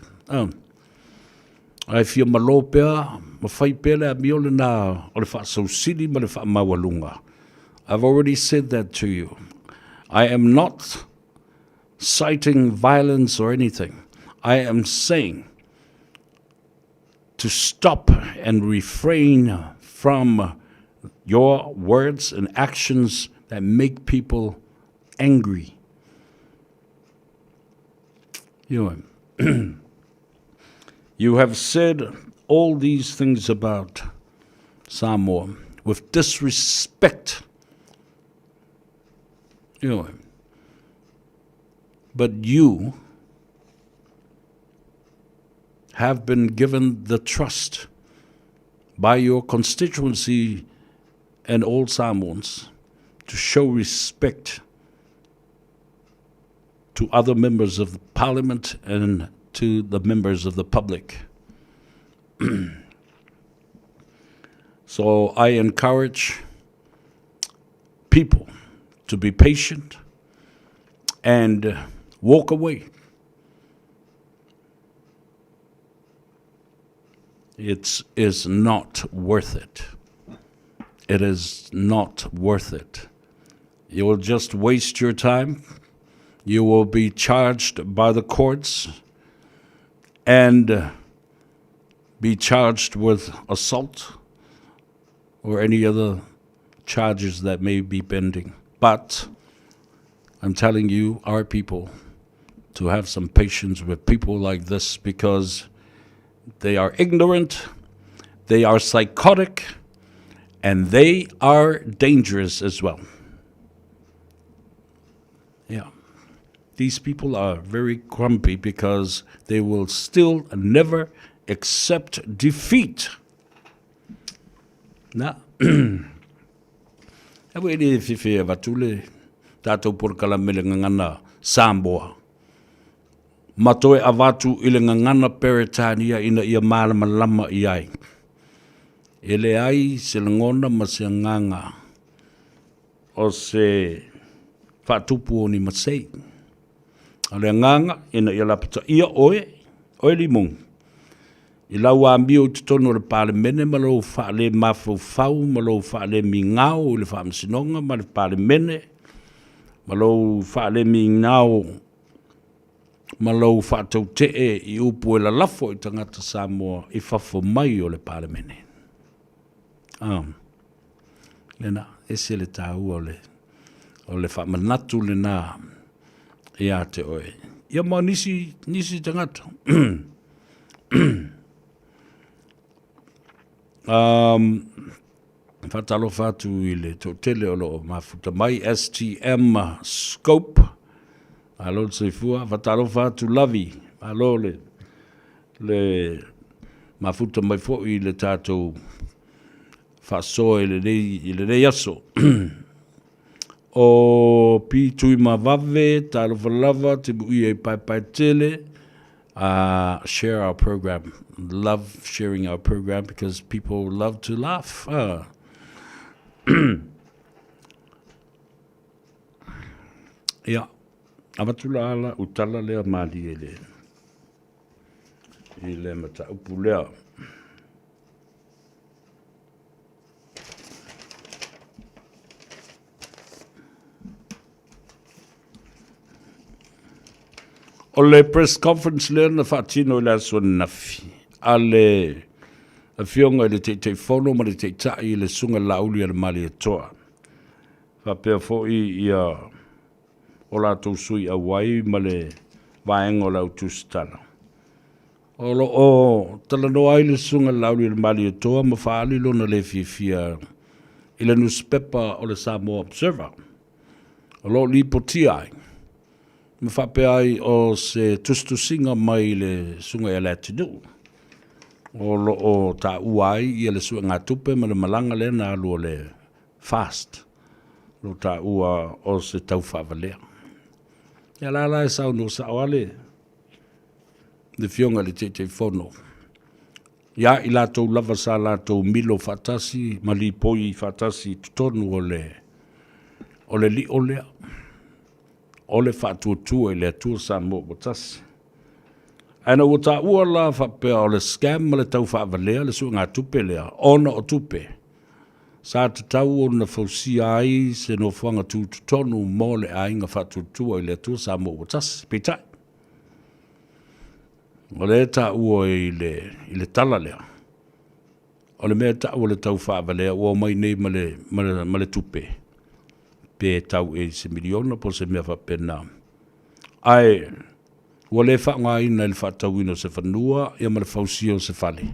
Ai fia malo pea, ma whai pele a miole na o le wha sausili ma le wha mawalunga. I've already said that to you. I am not citing violence or anything. I am saying to stop and refrain from your words and actions that make people angry. You know, you have said all these things about Samoa with disrespect. You know, but you have been given the trust by your constituency and all Samoans to show respect to other members of the parliament and to the members of the public. So I encourage people to be patient and walk away. It is not worth it. It is not worth it. You will just waste your time. You will be charged by the courts and be charged with assault or any other charges that may be pending. But I'm telling you, our people, to have some patience with people like this because they are ignorant, they are psychotic, and they are dangerous as well. Yeah. These people are very grumpy because they will still never accept defeat. Na. Ewa ili fifi vatule tato por kala mele ngana Samoa. Matoe avatu ile ngana Peretania ina ia malama lama iai. Ele ai se ngona masianganga o se fatupu ni masei. Ale nganga ina ia lapata ia oe limong. I lau ambio te tono le pale mene ma lo fa le mafau ma lo fa le mingau le fa msinonga ma le pale mene ma lo fa le mingau ma lo fa tau te I upu e la lafo I tangata Samoa I fafo mai o le pale mene. Lena, ese le tau o le fa manatu le na ia te oe. Ia ma nisi tangata. Fatalo fatu I le totele o lo mafuta mai STM scope. Alo se fua fatalo fatu lavi. Alo le mafuta mai fo I le tato faso I le rei aso. O pi tui mavave talo falava te bui e pai tele. Share our program. Love sharing our program because people love to laugh. Yeah. Amatula ala utala lea mali ele mata upulea. O le press conference le na fatino la so nafi. Ale a fionga le te fono ma le te tai le sunga lauli al mali toa. Fa pe fo ia o la to sui a wai ma le vaenga la utustana. O lo o tala no ai le sunga lauli al mali toa ma fa ali lo na le fifia I le newspaper o le Samoa Observer. O lo li potiai. Me whape ai o se tustusinga mai le sunga e la tinu. O lo o ta uai I le sua ngā tupe ma le malanga le na alu le fast. Lo ta ua o se tau whavalea. Ia la e sau no sa wale. le fionga le te fono. Ia I lātou lava sa lātou milo fatasi, mali poi fatasi tutonu o le li o lea. O le whātuatua I le atua Samoa o tasi. Ana ua tā ua la whapea o le scam ma le tau whaavalea le su ngā tupe lea, ona o tupe. Sa te tau o na fausia ai se no whanga tutonu mo le ainga whātuatua I le atua Samoa o tasi, pitai. O le tā ua I le tala lea. O le mea tā ua le tau whaavalea ua mai nei ma le tupe. Pe tau se miliona po se mea whapena. Ai, ua le whaanga ina le whaatauina se whanua, ia ma le whausia o se whale.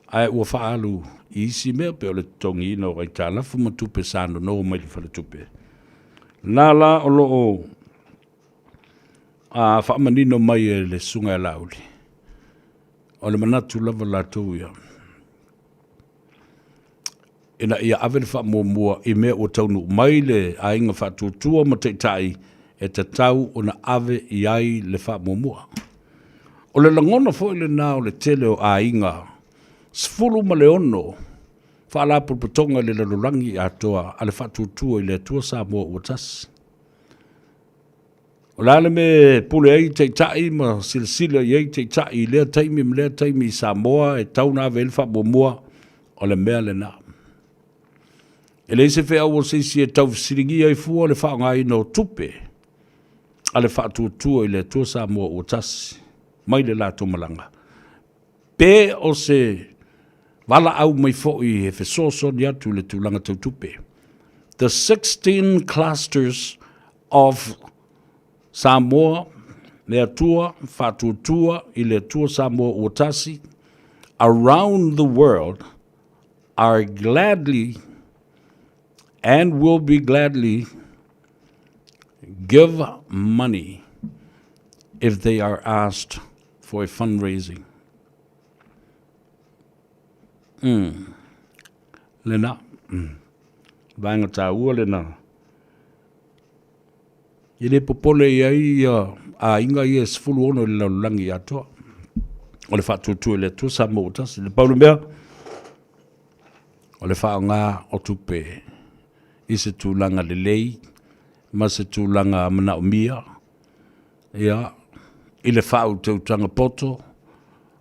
Ai, ua whaalu isi mea pe o le tongi ina o rai tālafu ma tupe sāno no mai le whale tupe. Nā la o loo whaamanino mai le sunga e lauli. O le manatu lava lātou ia. Ina ia ave le whaamua I mea o taunu mai le ainga whaatutua ma teitai e te tau o na ave I ai le whaamua. O le langona fo le nā o le tele o ainga sfulu ma le ono whaalapu patonga le lalurangi atoa a le whaatutua I le atua Samoa o tas. O lale me pule ai teitai ma silsila I ai teitai lea taimi ma lea taimi I Samoa e tau na ave le whaamua o le mea le nā. E le se whea o seisi e tau siringi ai fua le whaanga I no tupe a le whaatutua I le atua Samoa o tasi mai le lātou malanga. Pe o se wala au mai fo'i he fesoso ni atu le tūlanga tau tupe. The 16 clusters of Samoa, le atua, whaatutua I le atua Samoa o tasi around the world are gladly and will be gladly give money if they are asked for a fundraising. Lena, vanga tā ua lena. I le popole ai a inga I sfulu ono le laulangi atoa. O le whaatutua le atua Samoa o tasi. Le paulu mea, o le whaanga o tupe. I se tūlanga le lei, ma se tūlanga mana o mia, ia, I le whau tautanga poto,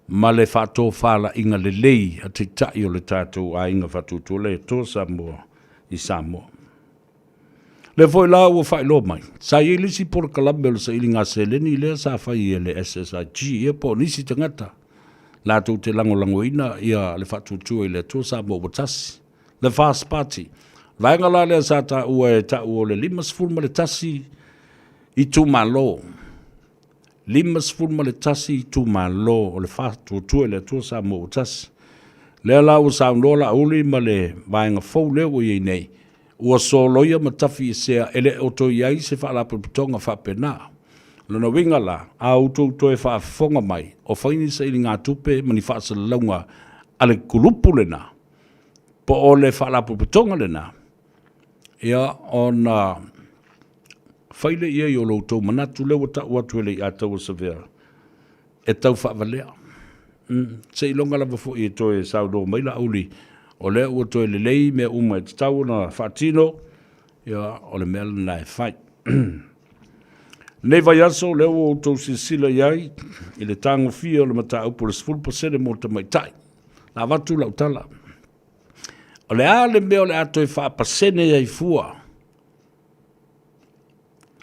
ma le whato whala inga le lei a te tai o le tātou a inga whatutu le tō Samoa I Samoa. Le foi la ua whai lo mai, sa I lisi por kalambel sa ili ngā seleni lea sa whai le SSIG, ia po nisi tangata, la tau te lango ina ia le whatutu I le tō Samoa o tasi, le Fast Party, Vaenga la lea sa ta ua e ta ua le limas fulma le tasi I tu malo. Limas fulma le tasi I tu malo o le whātua tua le tua Samoa o tasi. Lea la ua saundola uli ma le vaenga fau lea ua iei nei. Ua soloia ma tafi I sea ele oto iai se whaalapu pitonga whapena. Lana winga la, a uto e whaafonga mai, o whaini sa ili ngā tupe mani whaasa launga ale kulupu le na. Po o le whaalapu pitonga le na. Ia ona whaile ia I o loutou manatu lewa ta uatuele I atau sa vea. E tau whaavalea. Se ilonga lava fo I toe saudo maila auli. O lea ua toe lelei mea uma e tau na whaatino. Ia o le mea na e whai. Nei vai aso lea ua tou sisila iai. I le tango fia o le mata upo le 10% mo ta mai tai. Na watu lau tala. O le a le mea o le ato e whaapasene ai fua.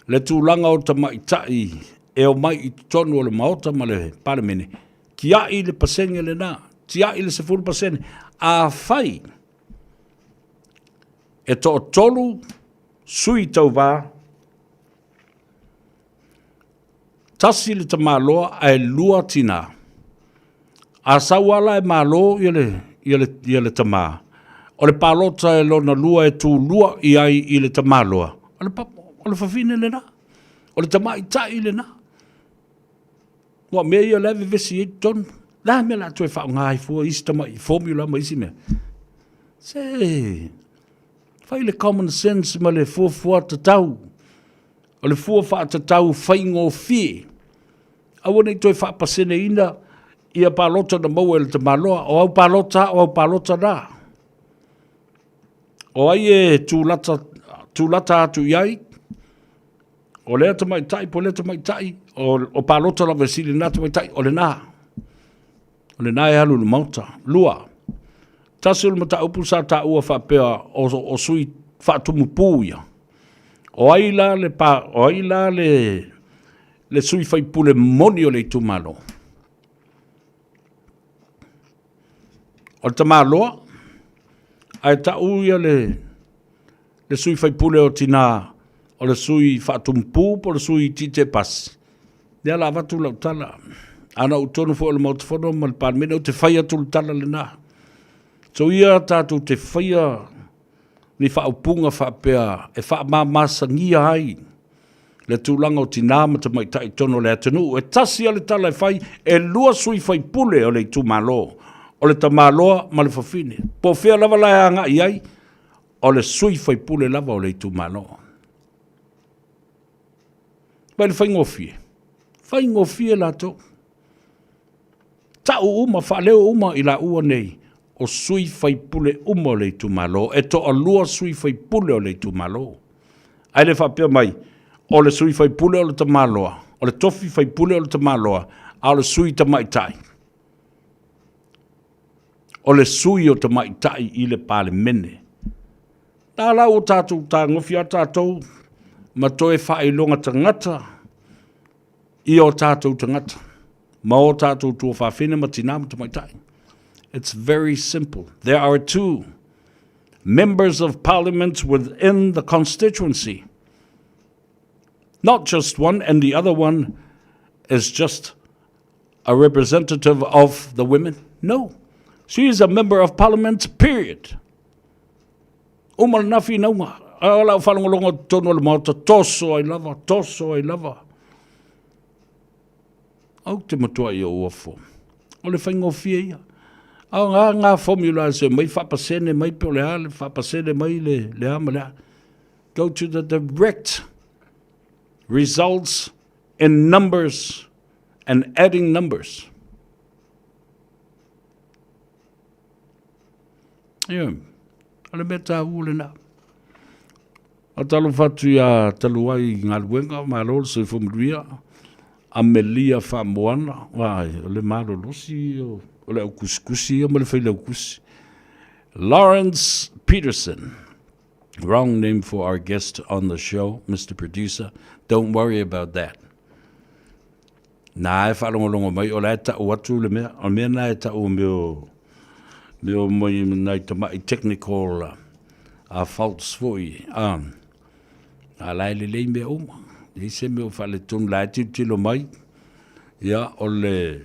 Le tūlanga o ta maitai e o mai I tonu o le maota ma le paramene. Ki a I le pasenge le nā. Ti a I le 10%. A whai. E to o tolu sui tau wā. Tasi le ta māloa a e lua tina. A sawala e mālo I le ta mā. O le palota e lona lua e tū lua I ai I le tamaloa. O le whawhine le na. O le tamai tai le na. Wa mea ia leve vesi e ton. La mea la tue whao ngai fua isi tamai formula ma isi mea. Se. Whai le common sense ma le fua tatau. O le fua wha tatau whai ngō fie. Awa nei toi whaapasene ina, ia pālota na mau e le te maloa, o au pālota nā. O ai e tūlata atu iai, o lea te mai tai, po lea te mai tai, o pālota la vesili nā te mai tai, o le nā. O le nā e halu le mauta, lua. Tasi o le mata upu sa ta ua whapea o sui whaatumu pūia. O ai la le sui whaipule moni o le tumalo. O te maloa, ai ta uia le sui whaipule o tina, o le sui whaatumpu, po le sui tite pasi. Nea la watu lau tala. Ana utonu fo le mautafono, ma le pāmena o te whaia tulu tala le nā. So ia tātou te whaia ni whaupunga whapea, e whaamamasa ngia ai. Le tūlanga o tina ma te maitai tono le atanu. E tasi ale tala e whai, e lua sui whaipule o le tūmalo. O le tamaloa ma le whawhine. Po whea lava lai anga iai, o le sui whaipule lava o le tūmalo. Pai le whaingofie. Whaingofie lato. Tau uma, whaleo uma i la ua nei. O sui whaipule uma o le tūmalo. E to a lua sui whaipule o le tūmalo. Ai le whapea mai, o le sui whaipule o le tamaloa. O le tofi whaipule o le tamaloa. A le sui tamaitai. O le sui o tamaitai i le pale mene. Nā lau o tātou tā ngofia tātou, ma toe whaelonga tangata, i o tātou tangata, ma o tātou tua whawhine ma tina ma tamaitai. It's very simple. There are two members of parliament within the constituency. Not just one, and the other one is just a representative of the women. No. She is a member of parliament, period. Uma nafi nauma. Ala whanongolonga tono le mauta. Toso I love her. Toso I love her. Au te matua i o uafo. O le whaingofia ia. Au ngā formula se mai whapasene mai pe o le ale. Whapasene mai le ama lea. Go to the direct results in numbers and adding numbers. Yeah. Ale me tā ule nā. A talo whatu ia talu ai ngā luenga, mā lolo se whumuria, a melia whamoana, wai, o le mālo losi, o le au kusikusi, o le whaile au kusi. Lawrence Peterson. Wrong name for our guest on the show, Mr. Producer. Don't worry about that. Nā e whalongolongo mai, o le ta uatu le mea, o mea nā e ta u meo mai nei te mai technical faults foi. A lai le mea uma. I se meo whale tonu lai tilo mai. Ia o le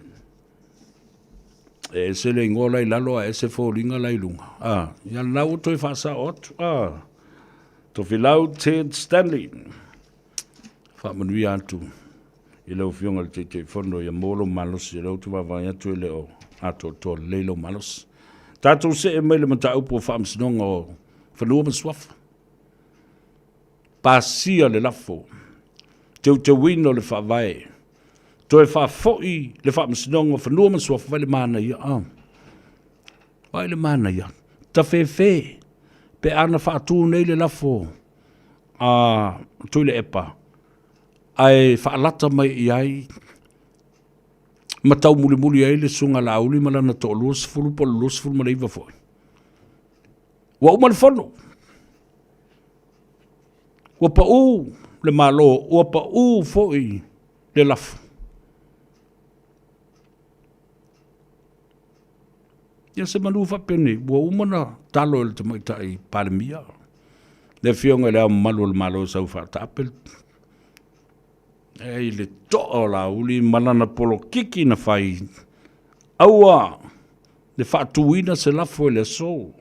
e se le ngola i lalo a e se fōringa lai lunga. Ia lau toi whasa otu. To whilau Ted Stanley. Whamanui atu. I lau whionga le te whono ia molo malos. I lau tu wawai atu e leo ato to leilo malos. Tātou se e mai le mata upo whaamsinonga o whanua maswafa. Pāsia le lafo. Te wino le whawai. Toi whawhoi le whaamsinonga o whanua maswafa vai le mana ia. Vai le mana ia. Ta whewhe. Pe ana whaatū nei le lafo. Tui le epa. Ai whaalata mai i ai. Matau muli ai le sunga la uli malana to lus fulu po lus fulu ma leiva foi. Wa uma le fono. Wa pa u le malo, wa pa u foi le laf. Ya se manu fa pene, wa uma na talo le te maitai palemia. Le fionga le malu le malo sa fa tapel. Ei le to'o la uli malana polo kiki na fai. Aua, le whaatuina se lafo le so.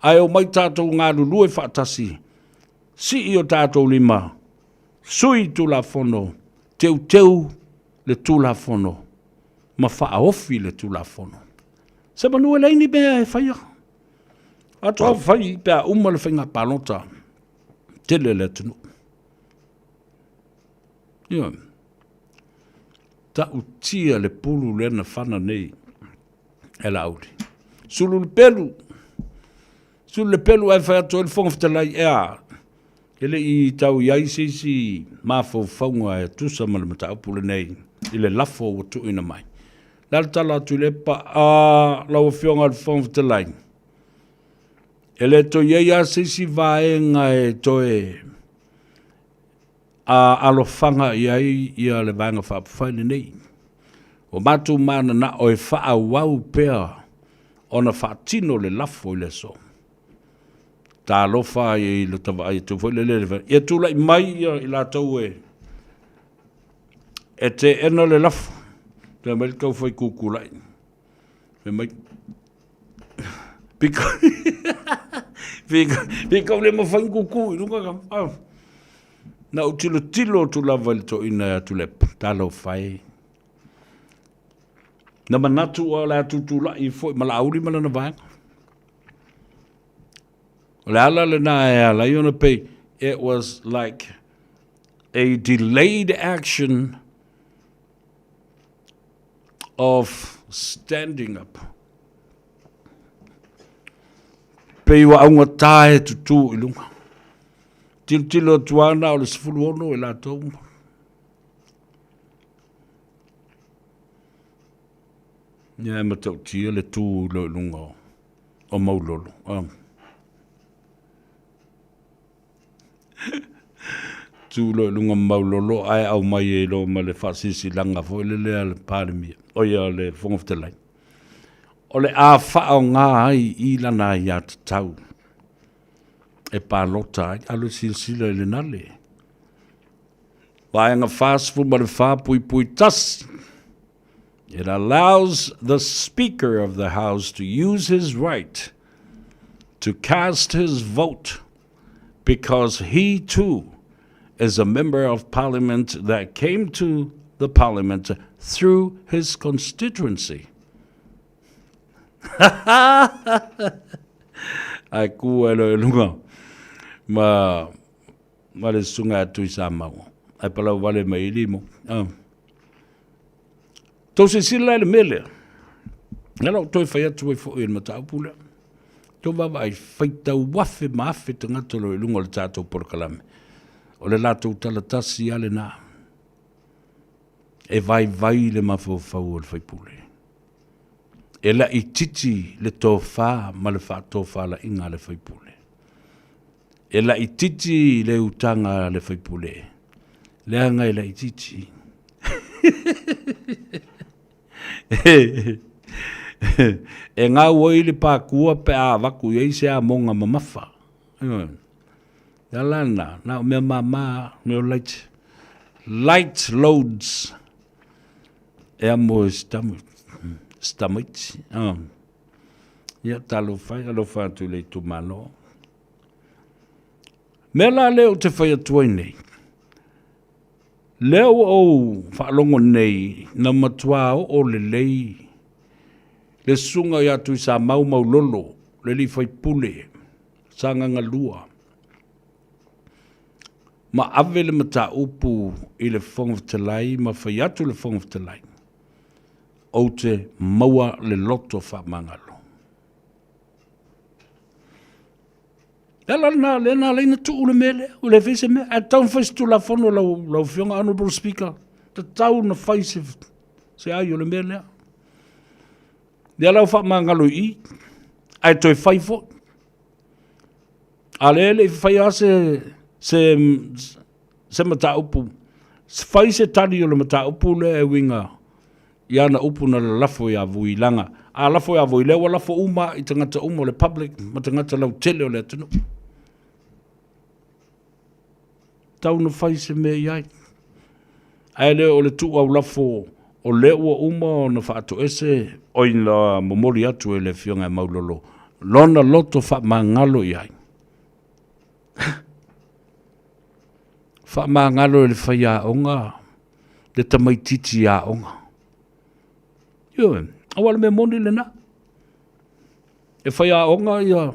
Ai o mai tātou ngā lulu e whaatasi. Si i o tātou lima. Sui tu la fono. Teu le tu la fono. Ma whaaofi le tu la fono. Se manu e leini bea e whaia. Ato au whai bea uma le whainga palota. Tele le tunu. Yeah. utia le pulu lena whana nei. E la auri. Sulu le pelu. Sulu le pelu ai whai atoa le whongaftalai ea. Ele I tau iai sisi mafo whaunga e tusa ma le mataupu le nei. I le lafo o tu ina mai. Lala tala atu le pa a lau whionga le whongaftalai. Ele to iei a sisi vaenga e toe a alofanga iai ia le vanga whapawhaine nei. O matu mana na o e wha wau pea ona whaatino le lafo I le so. Tā lofa I le tawa ai tu foi le le. Ia tula I mai I la tau e te ena le lafo. Te mai kau foi kukulai. Te mai Pika le mawhain kuku I runga kam. Na utilo tilo tu lava le to ina tu le talo fai. Na manatu o la tu la I foi mala auri mala na vanga. Le ala le na e ala I ona pei. It was like a delayed action of standing up. Pei wa aunga tae tutu I lunga. Tilo tuana o le sifuru ono e la tau. Ia e matau tia le tū lo lunga o maulolo. Tū lo lunga maulolo ai au mai e lo ma le whasisi langa fo le lea le pāremia. O ia le whongoftelai. O le a whao ngā ai I lana I a tau. E pālota ai, alo silsila I le nale. Waenga whāsfu ma le whāpui tas. It allows the Speaker of the House to use his right to cast his vote because he too is a member of Parliament that came to the Parliament through his constituency. Ai kua elo lunga. Ma le sunga atu I Samoa. Ai palau wale mai limo. Tau se sila ele mele. Ngalo toi whai atu e fo e mataupu lea. Tau wawa ai whaitau wafe maafe te ngatolo I lunga le tātou porokalame. O le lātou talatasi ale nā. E vai le mawhau o le whaipule. E la I titi le tō whā ma le whā tō whā la inga le whaipule. E la I titi le utanga le whaipule. Le anga e la I titi. E ngā wai le pākua pe a waku I se a monga mamafa. Ya lana, na mea mama, mea light loads. E amo stamit. Ia talo whai atu le tu malo. Mea la leo te whai atu ai nei. Leo o whaalongo nei, na matua o le lei. Le sunga I atu I sa mau lolo, le li whai pule, sa nganga lua. Ma ave le mata upu I le whongoftalai, ma whai atu le whongoftalai. O te maua le loto whamangalo. Le na leina tu ule mele, ule fese me, a tau whaise tu la whono lau whionga honorable speaker, ta tau na whaise se ai ule mele. Lea lau whamangalo I, ai toi whaifo. A le whai a se mata upu. Whaise tani o le mata upu le e winga. Iana upu na le lafo ia vui langa. A lafo ia vui lewa lafo uma I tangata uma o le public, ma tangata lau tele o le atinu. Tau na whaise me iai. Ai leo o le tu au lafo o leo uma o na whaato ese o ina momori atu e le whionga e maulolo. Lona loto wha mangalo iai. Wha mangalo e le whai a onga. Le tamaititi a onga. Io, awala me moni le na. E whai a onga ia.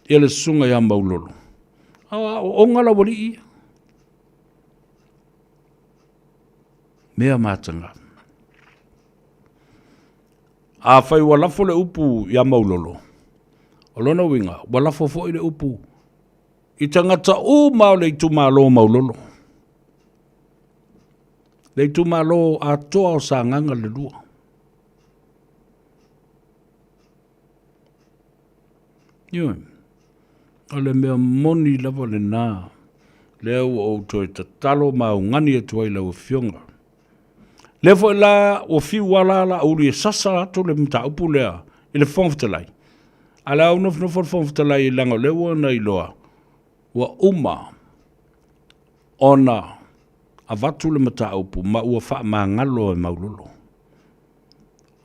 Ia le sunga ia maulolo. Onga la wali ia. Mea mātanga. A whai walafo le upu ia maulolo. O lona winga, walafo fo i le upu. I tangata o mao le itu malo maulolo. Le itu malo a toa o sa nganga le lua. Ioi. O le mea moni lava le nā. Le au o toi ta talo mau ngani e tuai lau fionga. Le fo la o fi wala la uri e sasa ato le mta upu lea. I le fonftalai. Ala au nof fonftalai i langa le wana i loa. Wa uma. Ona. A vatu le mta upu. Ma ua wha ma ngalo e maulolo.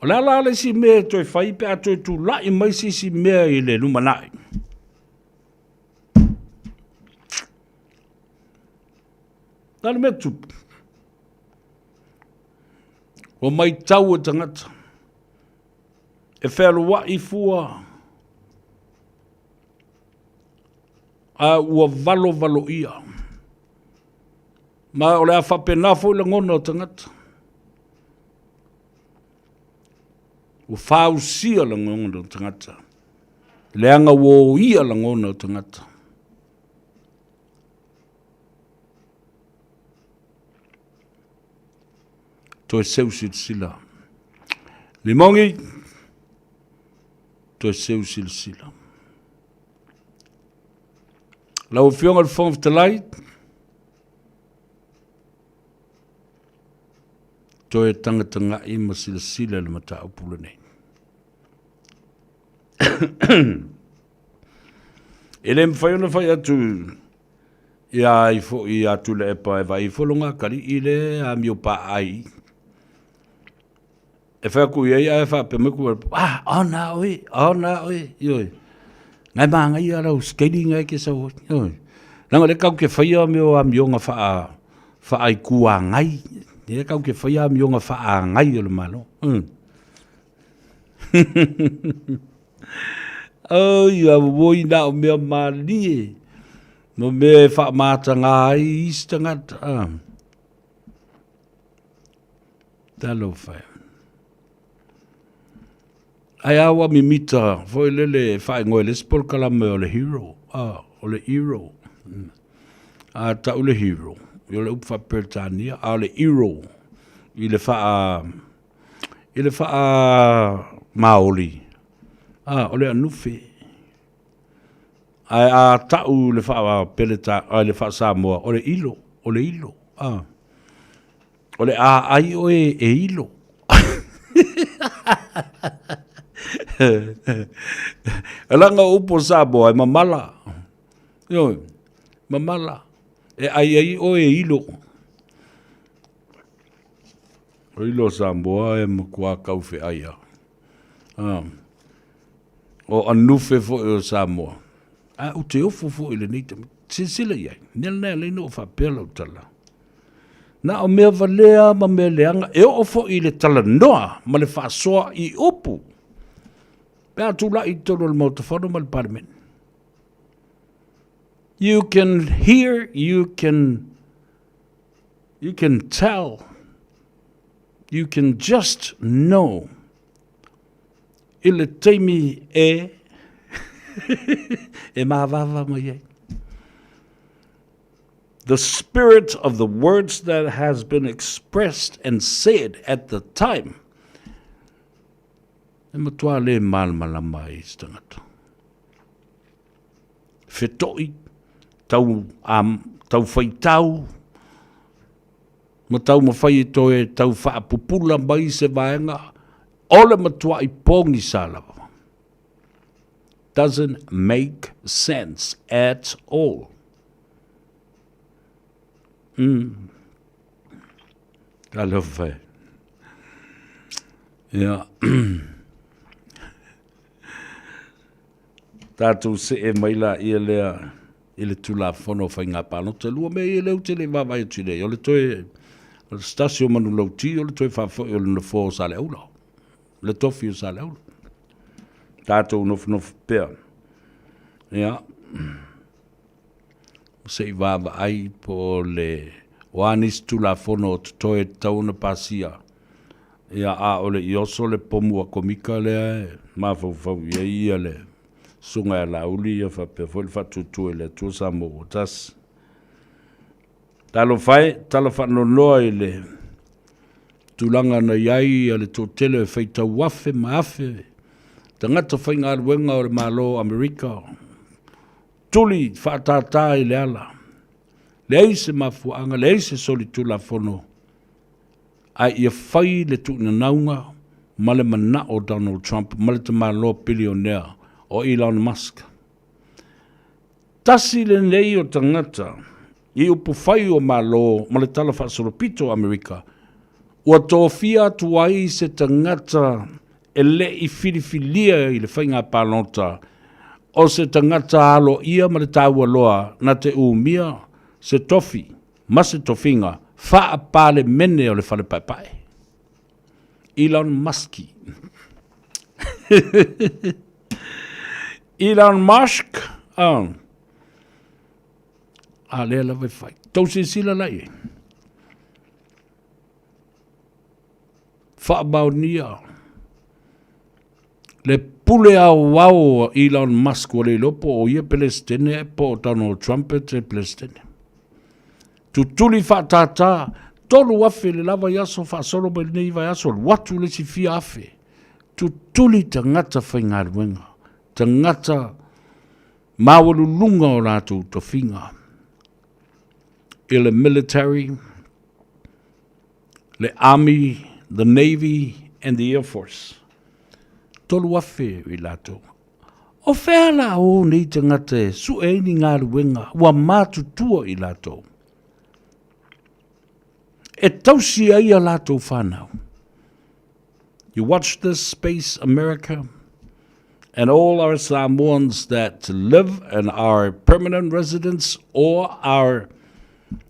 O le ala le si mea toi whaipe a toi tu lai mai si mea i le lumanai. Nāne mea tupu. O mai tau e tangata. E whēro wa i fua. A ua valo ia. Ma o le a whapenafo i le ngona o tangata. O whausia le ngona o tangata. Leanga wo ia le ngona o tangata. Toi seu sila. Limongi. Toi seu sila. Lau fionga le fonga talai. Toi tanga ima sila le mata upula nei. Ele mwhaiona whai atu. Ia i atu le epa e vai wholonga kari i le a mio pa ai. E whea ku iei a e wha pe meku ona oi, ioi. Ngai maanga i arau, skating ngai ke sau, ioi. Nanga le kau ke whaia meo a mionga wha ai kua ngai. Le kau ke whaia mionga wha a ngai o le malo. Ia woi na o mea mali. No mea wha mātanga ai istangata. Talo whai. Ai awa mi mita, foi lele whae ngoe le spol kalame o le hero. O le hero. Ta o le hero. I le upfa Pertania, o le hero. I le wha maoli. O le anufi. Ai a tau le wha peleta, le wha Samoa, o le ilo. O le ai o e ilo. Alanga upo Samoa e mamala. Yo, mamala. E ai o e ilo. O ilo Samoa e mkua kaufe aia. O anufe fo e o Samoa. O te ofu fo i le neita. Sisila iai. Nela leino o whapela o tala. Na o mea valea ma mea leanga. E o fo i le tala noa. Ma le whasoa i upu. Pea tula i tono le mautawhano ma le parliament. You can hear, you can tell, you can just know. Ile teimi e mavava mai. The spirit of the words that has been expressed and said at the time. E matua le malmalama i stangata. Whetoi, tau whaitau, ma tau mawhai e toe, tau whaapupula mai se vaenga, ole matua I pongi salawa. Doesn't make sense at all. I love it. Yeah. Tātou se e maila I le tula whono whai ngā pāno te lua me I leu te le wawai atu nei. O le toe, o le stasio manu lau ti, o le toe whawhoi o le nofo o sa le aula. Le tofi o sa le aula. Tātou nof pēr. Ia. Se I wawa ai po le O anis tula fono o toe tauna pasia. Ia a ole i oso le pomu a komika lea mafau ia le sunga e lauli ia whapea fwele whatutu e le tua Samoa o tas. Talo whanonoa i le tulanga na iai a le tōtele e whaita wafe maafe. Tangata whainga aruenga o le malo Amerika. Tuli whaatata i le ala. Le eise mafuanga, le eise soli tula fono. Ai ia whai le tūna naunga, ma le mana o Donald Trump, ma le te malo billionaire o Elon Musk. Tasi le nei o tangata, i upu whai o malo, ma le tala whaasoropito Amerika, ua tōwhia tuai se tangata e le i whiriwhilia i le whainga pālonta, o se tangata alo ia ma le tāua loa na te umia se tofi, ma se tofinga, wha pale mene o le whale pai. Elon Musk. Elon Musk. Lea la vai whai. Tau se sila lai. Wha baunia. Le pule au wau Elon Musk o le lopo o ia Palestine po Donald Trump te Palestine. Tutuli whaatata, tolu afe le lava yaso whaasolo mai nei vai aso, watu le si fia afe. Tutuli tangata whaingaruenga, tangata mawalu lunga o rātou to whinga. I le military, le army, the navy, and the air force. Tolu afe i rātou. O whēla o nei tangata e su e ni ngaruenga, wa mātutua i rātou. E tausi ai a lātou whānau. You watch this space, America, and all our Samoans that live and are permanent residents or are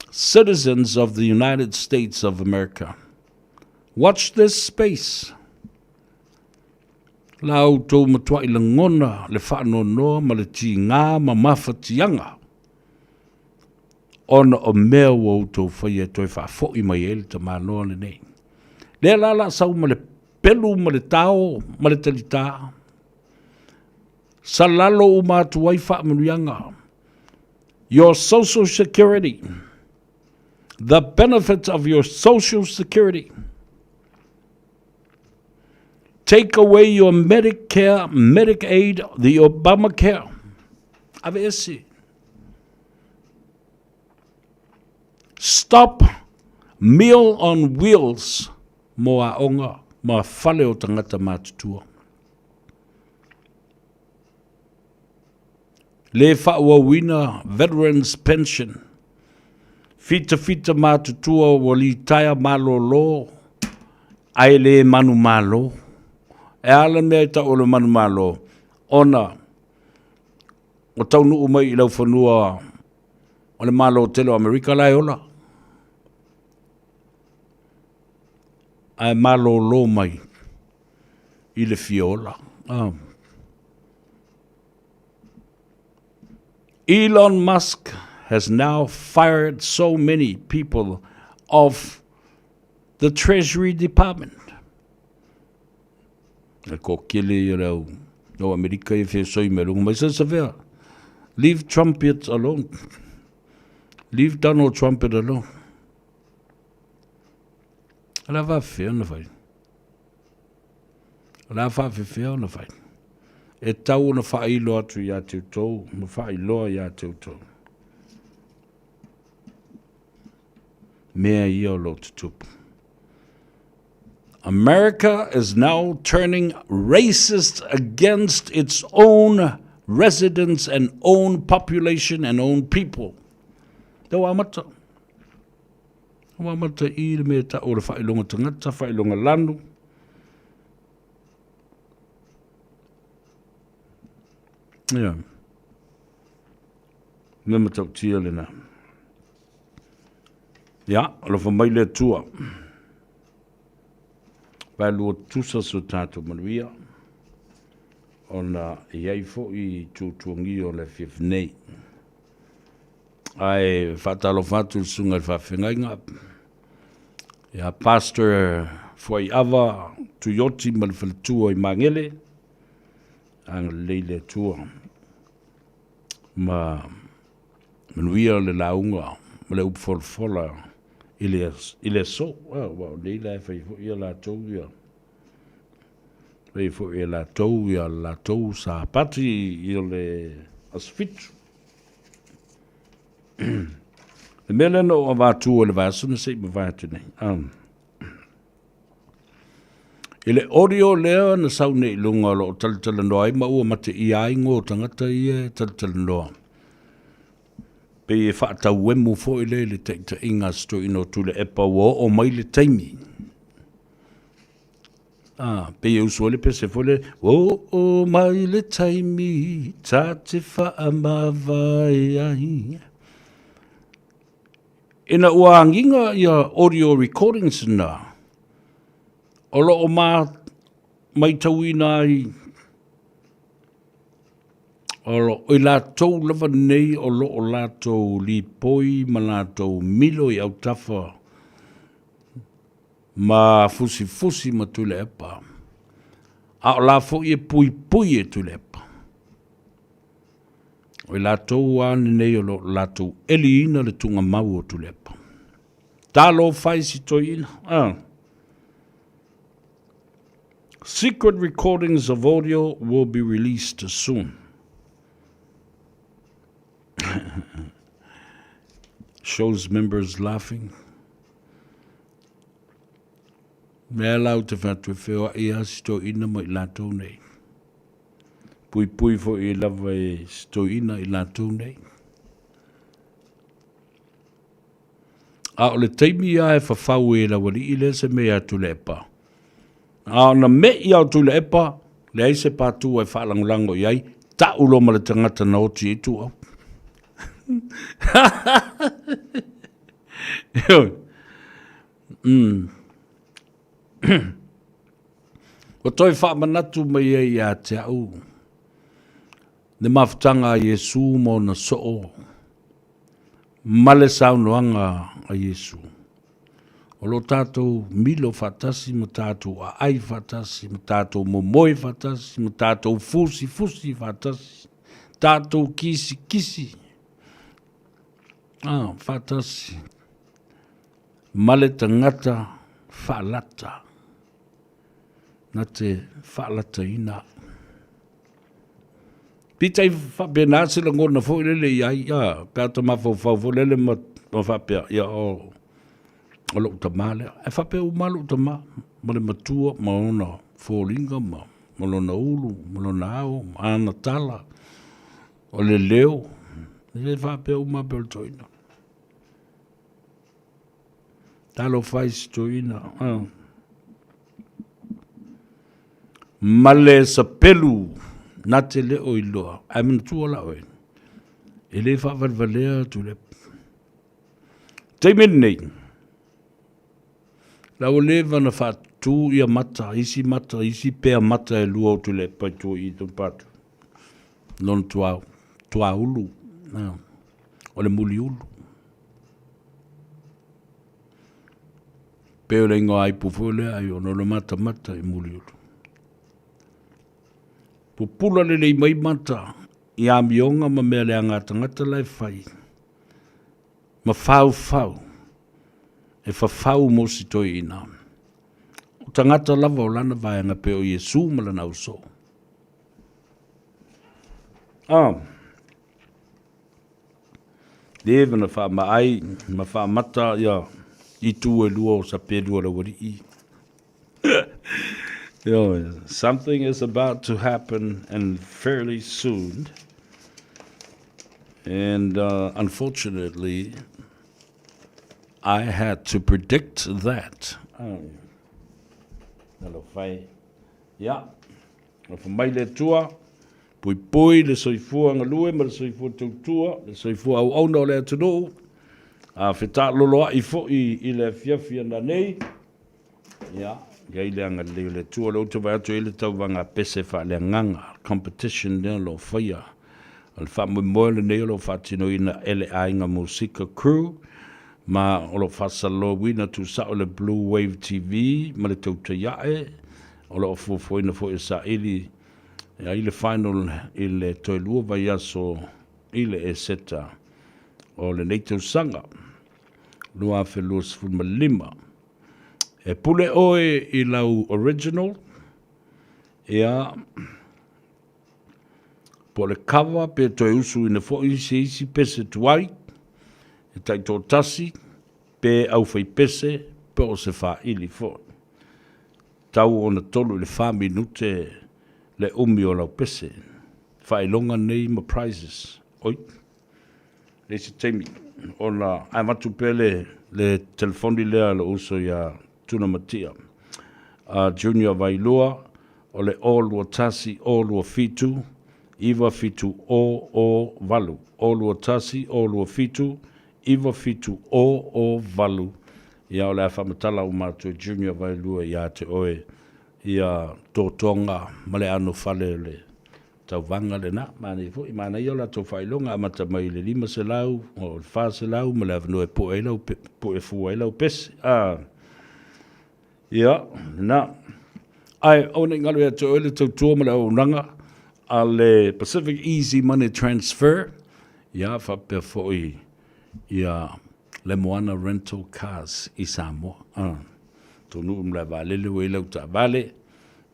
citizens of the United States of America. Watch this space. Lau tō matua i langona le whaanonoa ma le ti ngā ma mawhatianga. Ona o mea o tō whaia toi whaafo i mai ele ta mānoa le nei. Lea lala sau ma le pelu ma le tao ma le talita. Sa lalo o mātu wai whaamanuianga. Your social security. The benefits of your social security. Take away your Medicare, Medicaid, the Obamacare. Ave esse. Stop Meal on Wheels moa onga, moa whale o tangata mātutua. Le whaua Veterans Pension. Fita mātutua wali taia malo lo, ai le manu malo. E ala mea ta o le manu malo, ona, o taunu umai i lau whanua o le malo telo Amerika lai ola. Ai malo lo mai i le fiola. Elon Musk has now fired so many people of the Treasury Department. Ko kele i rau no Amerika i whea soi me rungu. Mai sa vea, leave Trump it alone. Leave Donald Trump it alone. Ala va whea na whai. Ala va whea na whai. E tau na whailo atu i a teu tau, ma whailoa i a teu tau. Mea i o lo tutupu. America is now turning racist against its own residents and own population and own people. Te wamata. Wamata I le mea ta o le whailonga tangata, whailonga lanu. Yeah. Nema tau tia le na. Yeah, alo whamai le tua. Vai lua tusa so tātou manuia. Ona iai fo I tūtuangi o le whiwhnei. ai whatalo whatu sunga whawhengainga. Ia pastor Tanoa Ava tuyoti malwhalatua I mangele. Ang leile tua. Ma manuia le launga. Ma le upfolfola. Ile so. Wow, leila e whaifu ia la tau ia. Whaifu ia la tau sa pati ia le asfitu. Le mele no o wātua le vāsuna sei ma vātu nei. Ile audio lea na sau nei lunga lo talatala noa ai ma ua mate I ai ngō tangata ia talatala noa. Pe e whaatau wemu fo I le teita inga sto ino tule epa wo o mai le taimi. Pe e usuale pe se fole o mai le taimi ta te wha mawai ai. Ina ua anginga ia audio recordings na. O lo o mai tauina ai. O lo o lātou lava nei o lo o lātou li poi ma lātou milo I au tafa. Ma fusi ma tule epa. A o la fo I pui e tule epa. O lātou ane nei o lo lātou eli ina le tunga mau o tule epa. Talo fai si toi ina. Secret recordings of audio will be released soon. Shows members laughing. Mea lau te whatu whewha I a sto ina mo I lātou nei. Pui fo I lava e sto ina I lātou nei. A o le teimi a e whawhau e la wali I le se mea tu le epa. A na me I au tu le epa, le ai se pātu e whaalangulango I ai, ta ulo ma le tangata na oti I tu au. O toi whaamanatu mai e I a te au. Ne mawhtanga a Yesu mo na soo. Male saunoanga a Yesu. O lo tātou milo whatasi, mo tātou a ai whatasi, mo tātou momoe whatasi, mo tātou fusi whatasi, tātou kisi. Whatasi. Male tangata whalata. Na te whalata ina. Pitai whapea nāsila ngona fōilele I ai, pēta mawhau lele ma whapea, o lo tamale e fa pe o malu tama ma le matua ma ona folinga ma lona ulu ma lona au ana tala o le leo e fa pe o ma pel toina talo faz toina male sa pelu na te le o iloa a min tua la oe ele fa valvalea tu le te min nei la o leva na whatu ia mata, isi pēr mata e lua o tu le paitu I tu patu. Non tua ulu, o le muli ulu. Pēr le ingo ai pufole ai o no le mata I muli ulu. Pupula le lei mai mata, I a mionga ma mea le angata lai whai. Ma whau. E whawhau mo si toi ina. O tangata lava o lana vaianga pe o Yesu ma lana uso. Lewe na wha maai, ma wha mata ia I tu e lua o sa pedua la wari I. Something is about to happen and fairly soon. And unfortunately, I had to predict that. Hello, fai. Yeah. Fa mai le tua. Pui le soifua ngalue ma le soifua tautua, le soifua au no le atu. Whita loloa I fo'i I le fiafia na nei. Yeah. Gai le anga le tua le uta vai atu I le tauwanga pese wha le nganga. Competition le lo whaia. O le whamoe le nei o lo whatino ina ele ainga musika crew, ma o lo whasalo wina tu sa o le Blue Wave TV, ma le tauta iae, o lo fuafuina fo e sa ili, ia ile final i le toi lua vai aso ile e seta o le nei tau sanga, lua fe lua sifuma lima. E pule oe i lau original, ia po le kawa pe toi usu ina fo isi pese tuai, e tai tō tasi, pe au fai pese, pe o se wha ili fo. Tau o na tolu le wha minute le umi o lau pese. Wha ilonga nei ma prizes. Oi, le si teimi. O na aimatu pele le telefoni lea le uso ya tuna matia. Junior Vailua, o le o lua tasi, o lua fitu, iwa fitu o valu. O lua tasi, o lua fitu, iwa fitu o valu. Ia o le whamatala o mātua Junior Vailua ia te oe ia tōtonga male anu whale le tau vanga le na. Mane fo, i mana i o la tō whailonga amata mai le 5 se lau, o le 4 se lau, ma le avanu e po e lau, po e fua e lau pesi. Ia, na. Ai, au nei ngalu e te oe le tau tua ma le au nanga a le Pacific Easy Money Transfer. Ia, whapea fo ia le Moana Rental Cars i Samoa. Tonu le valele o lau ta vale.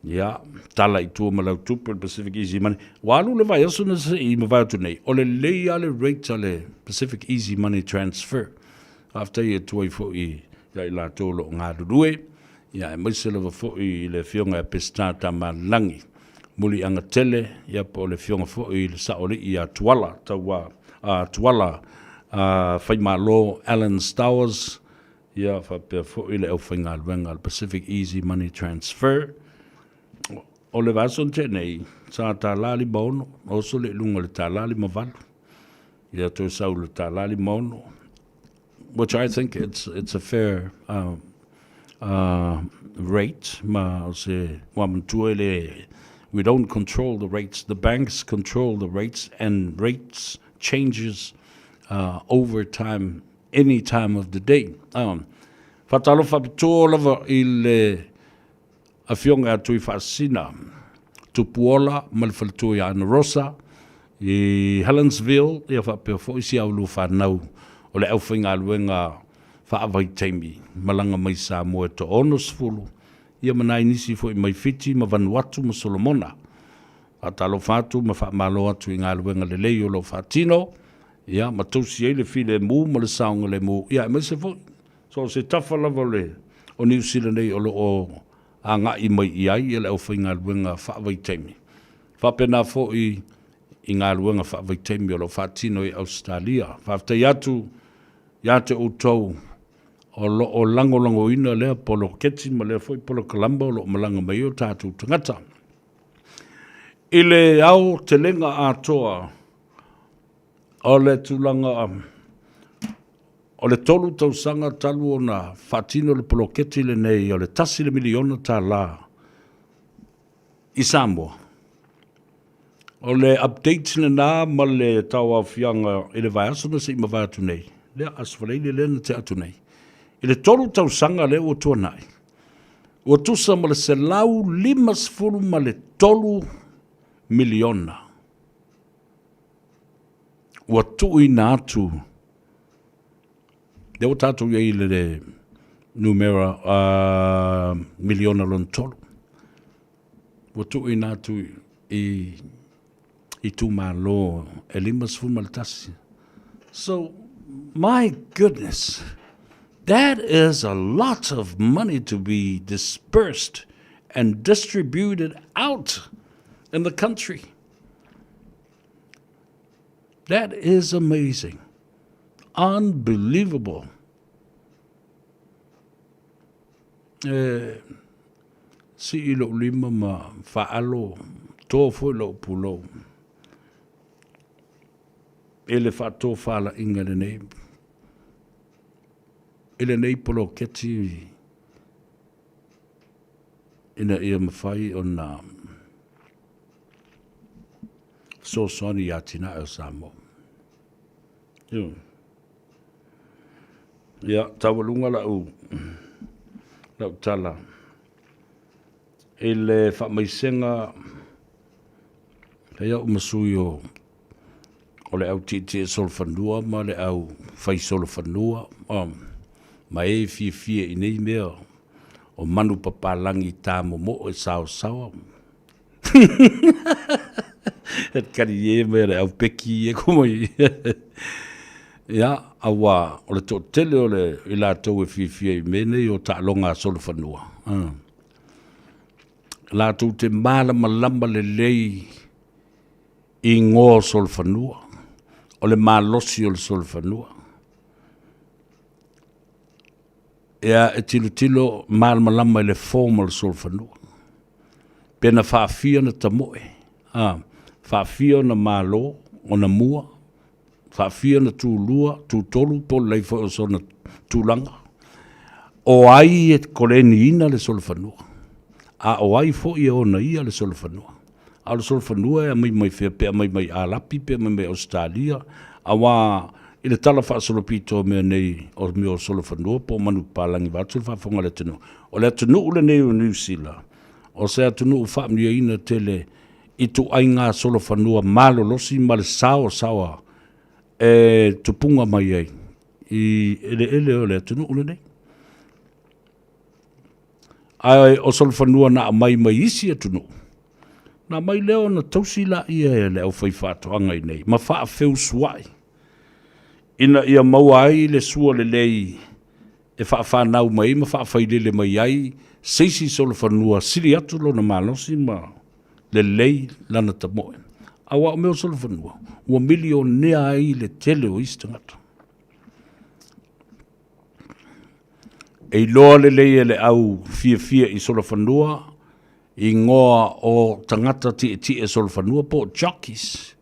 Ia, tala i tua ma lau tupu le Pacific Easy Money. Walu le vai asu na se i ma vai atu nei. O le lei ale rate le Pacific Easy Money Transfer. After i tua i fo i la tolo ngā rurue. Ia, e maise lava fo i le fionga e pestata ma langi. Muli anga tele, ia po le fionga fo i le saoli i a tuala. Taua tuala. Whai malo Alan Stowers, ia whapea fo i le au whainga luenga le Pacific Easy Money Transfer. O le vason te nei, sa tā lali maono, oso le lunga le tā lali mavalu. Ia tō sau le tā lali maono, which I think it's a fair rate. Ma se wamantua le, we don't control the rates, the banks control the rates, and rates changes over time, any time of the day. Fatalo fapito lava il a fionga atu I whaasina. Tupuola, malfaltu I Ana Rosa, I Helensville, ia whapea fo isi au lu whanau, o le au whainga luenga whaavai teimi, malanga mai Samoa to onos fulu, ia manai nisi fo I mai fiti, ma Vanuatu, ma Solomona. A talo whatu, ma whaamalo atu I ngā luenga le lei o lo whatino, ia, ma tausi ei le file mu, ma le saunga le mu, ia, e mai se fo. So se tafa lava le, o New Zealand nei o lo o a ngā I mai I ai, e le au whainga luenga whaavai teimi. Whapena fo I ngā luenga whaavai teimi o lo whatino I Australia. Whaftai atu, ia te utau, o lango ina lea polo keti, ma lea fo I polo kalamba, o lo malanga mai o tātou tangata. I le au te lenga atoa, o le tulanga o le tolu tau sanga talu o na whatino le poloketi le nei o le tasi le miliona tā la I Samoa. O le updates na nā ma le tau au fianga I le vai asana se I ma vai atu nei. Lea aswalei le lena te atu nei. I le tolu tau sanga le o tua nai. O tusa ma le se lau 5 ma le tolu miliona. Ua tui nā atu. Leo tātou iei le numera miliona lon tolu. Ua tui nā atu I tū mālo e 5 ma le tasi. So, my goodness, that is a lot of money to be dispersed and distributed out in the country. That is amazing. Unbelievable. Si ilo lima ma faalo tofo lo pulo. Ele fa tofala inga le nei. Ele nei polo keti ina ia mawhai o na so soni atina o Samoa. Ya, tawalunga lau tala. Ele whamaisenga hea umasui o le au titi sol whanua, ma le au whai sol whanua. Ma e fie i nei mea o manu papalangi tā momo e sao sawa. Et kari e mea le au peki e kumoi. Ya, awa, o le tō tele o le i la tau e fie i mene o ta longa sol whanua. La tau te malama le lei i ngō sol whanua. O le malosi o le sol whanua. Ea e tilo malama le formal sol whanua. Pena whaafia na tamoe. Whaafia na malo o na mua. Whaafia na tūlua, tūtolu, po leifo o so na tūlanga. O ai e koleni ina le sol whanua. A o ai fo i o na ia le sol whanua. A le sol whanua e mai whea pea mai alapi, pea mai Australia. A wā i le tala whaasolo pito mea nei o mea o sol whanua, po manu pālangi wātu whaafonga le tunu. O le atunu ule nei o New Zealand. O se atunu u whaamnia ina tele i tu ai ngā sol whanua malo losi ma le sawa. E tupunga mai ai. I ele o le atunu ule nei. Ai o sol whanua na mai isi atunu. Na mai leo na tausi la ia e leo whai whātoanga i nei. Ma wha wheu suai. Ina ia maua ai le sua le lei. E wha whanau mai, ma wha whailele mai ai. Seisi sol whanua siri atu lo na malosi ma le lei lana tamoe. Awa o meo sol whanua. Ua milionea ai le tele o istangata. E loa le lei e le au fia i sol whanua. I ngoa o tangata ti e sol whanua po jockeys.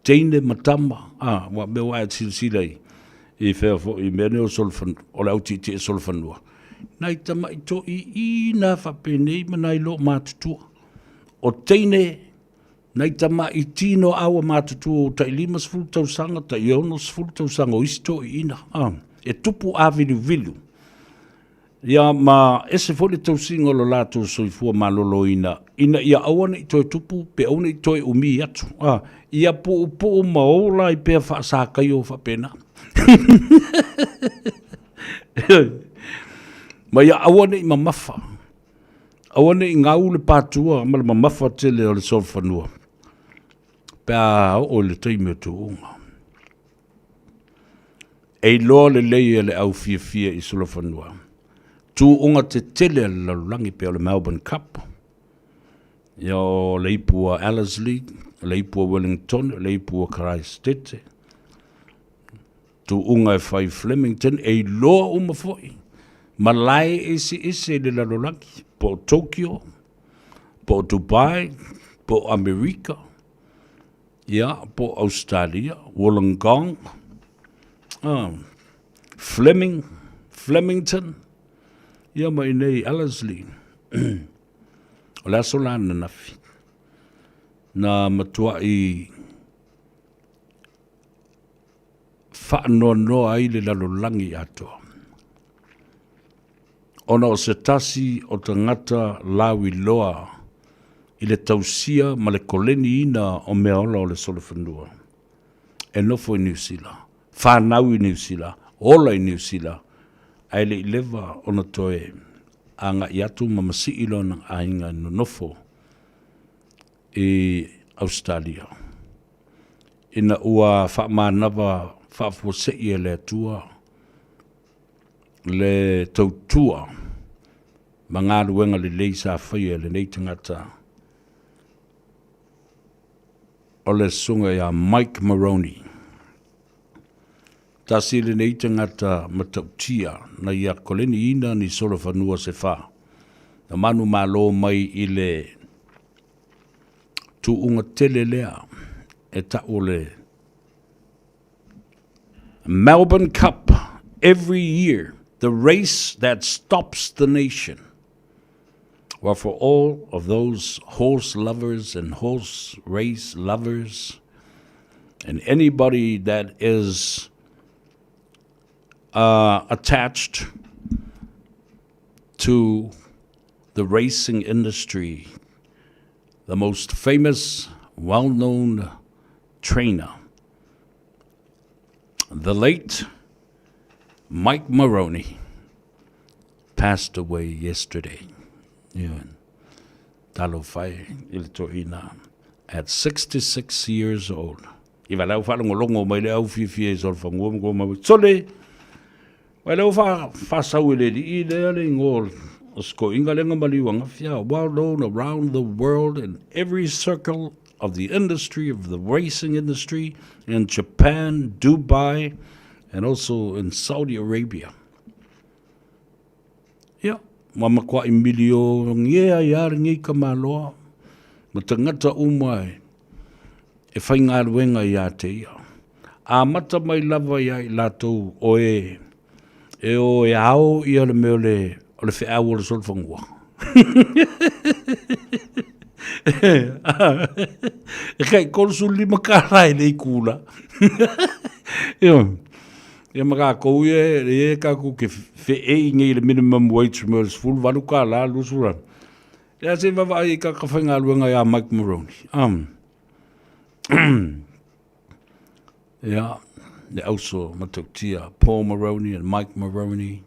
Teine matama. Wa meo ai silsilei. I whea fo i mene o sol whanua. O le au ti e sol whanua. Nai tama i to i nā whapenei ma nai lo mātutua. O teine, nai tama i tino awa mātutua o tai lima sfulu tausanga, tai iono sfulu tausanga o isto i ina. E tupu avilu vilu. Ia ma ese fole tausinga lo lato soifua malolo ina. Ina ia awana i toi tupu, pe auna i toi umi atu. Ia po maola i pea whaasakai o whapena. Ma ia awane i mamafa. Awane i ngau le pātua, ma le mamafa tele o le sol whanua. Pea o le teime o tuunga. E loa le leia le au fia i sol whanua. Tuunga te tele le lalulangi pea o le Melbourne Cup. Ia o le ipua Ellerslie, le ipua Wellington, le ipua Christchurch. Tuunga e whai Flemington, e loa umafoi. Malai ese le lalulangi, po Tokyo, po Dubai, po Amerika, ia, po Australia, Wollongong, Flemington, ia mai nei Ellerslie. O le aso lana nafi. Na matua i whaanoa ai le lalulangi atoa. Ona o se tasi o tangata lawi loa i le tausia ma le koleni ina o mea ola o le solo whanua. E nofo i New Zealand. Whanau i New Zealand. Ola i New Zealand. Ai le ilewa ona toe anga i atu ma masi ilo na ainga no nofo i Australia. Ina ua whaamanawa whaafosei e le atua le tautua ma ngā ruenga le lei sa whaia le nei tangata o le sunga ia Mike Maroney. Ta si le nei tangata matautia na ia koleni ina ni solo whanua se wha. Na manu malo mai i le tuunga tele lea e ta o le Melbourne Cup every year. The race that stops the nation. Well, for all of those horse lovers and horse race lovers, And anybody that is attached to the racing industry, the most famous, well-known trainer, the late Mike Maroney, passed away yesterday. Talo fai il toina at 66 years old. Iwa lau whalongolongo mai le au fifi e sol whanguam ko mau. Sole, wai lau whasau ele li I lea le ngol. Osko inga lenga maliwanga fia, well known around the world in every circle of the industry, of the racing industry, in Japan, Dubai, and also in Saudi Arabia. Yeah, mama kwa imilio ngea yar ngi kamaloa. Matangata umai e whainga ruenga ia te ia. A mata mai lava ia I latou o e o e ao ia le meo le o le whea ua le solwhangua. E kai korsu lima karai le ikula. Ia maka kou e kaku ke whee ngi le minimum wage meo le sfulu walu ka la lusura. Ia se wawa I ka whainga ruenga ia Mike Maroney. Yeah, they also Matoktia, Paul Maroney and Mike Maroney.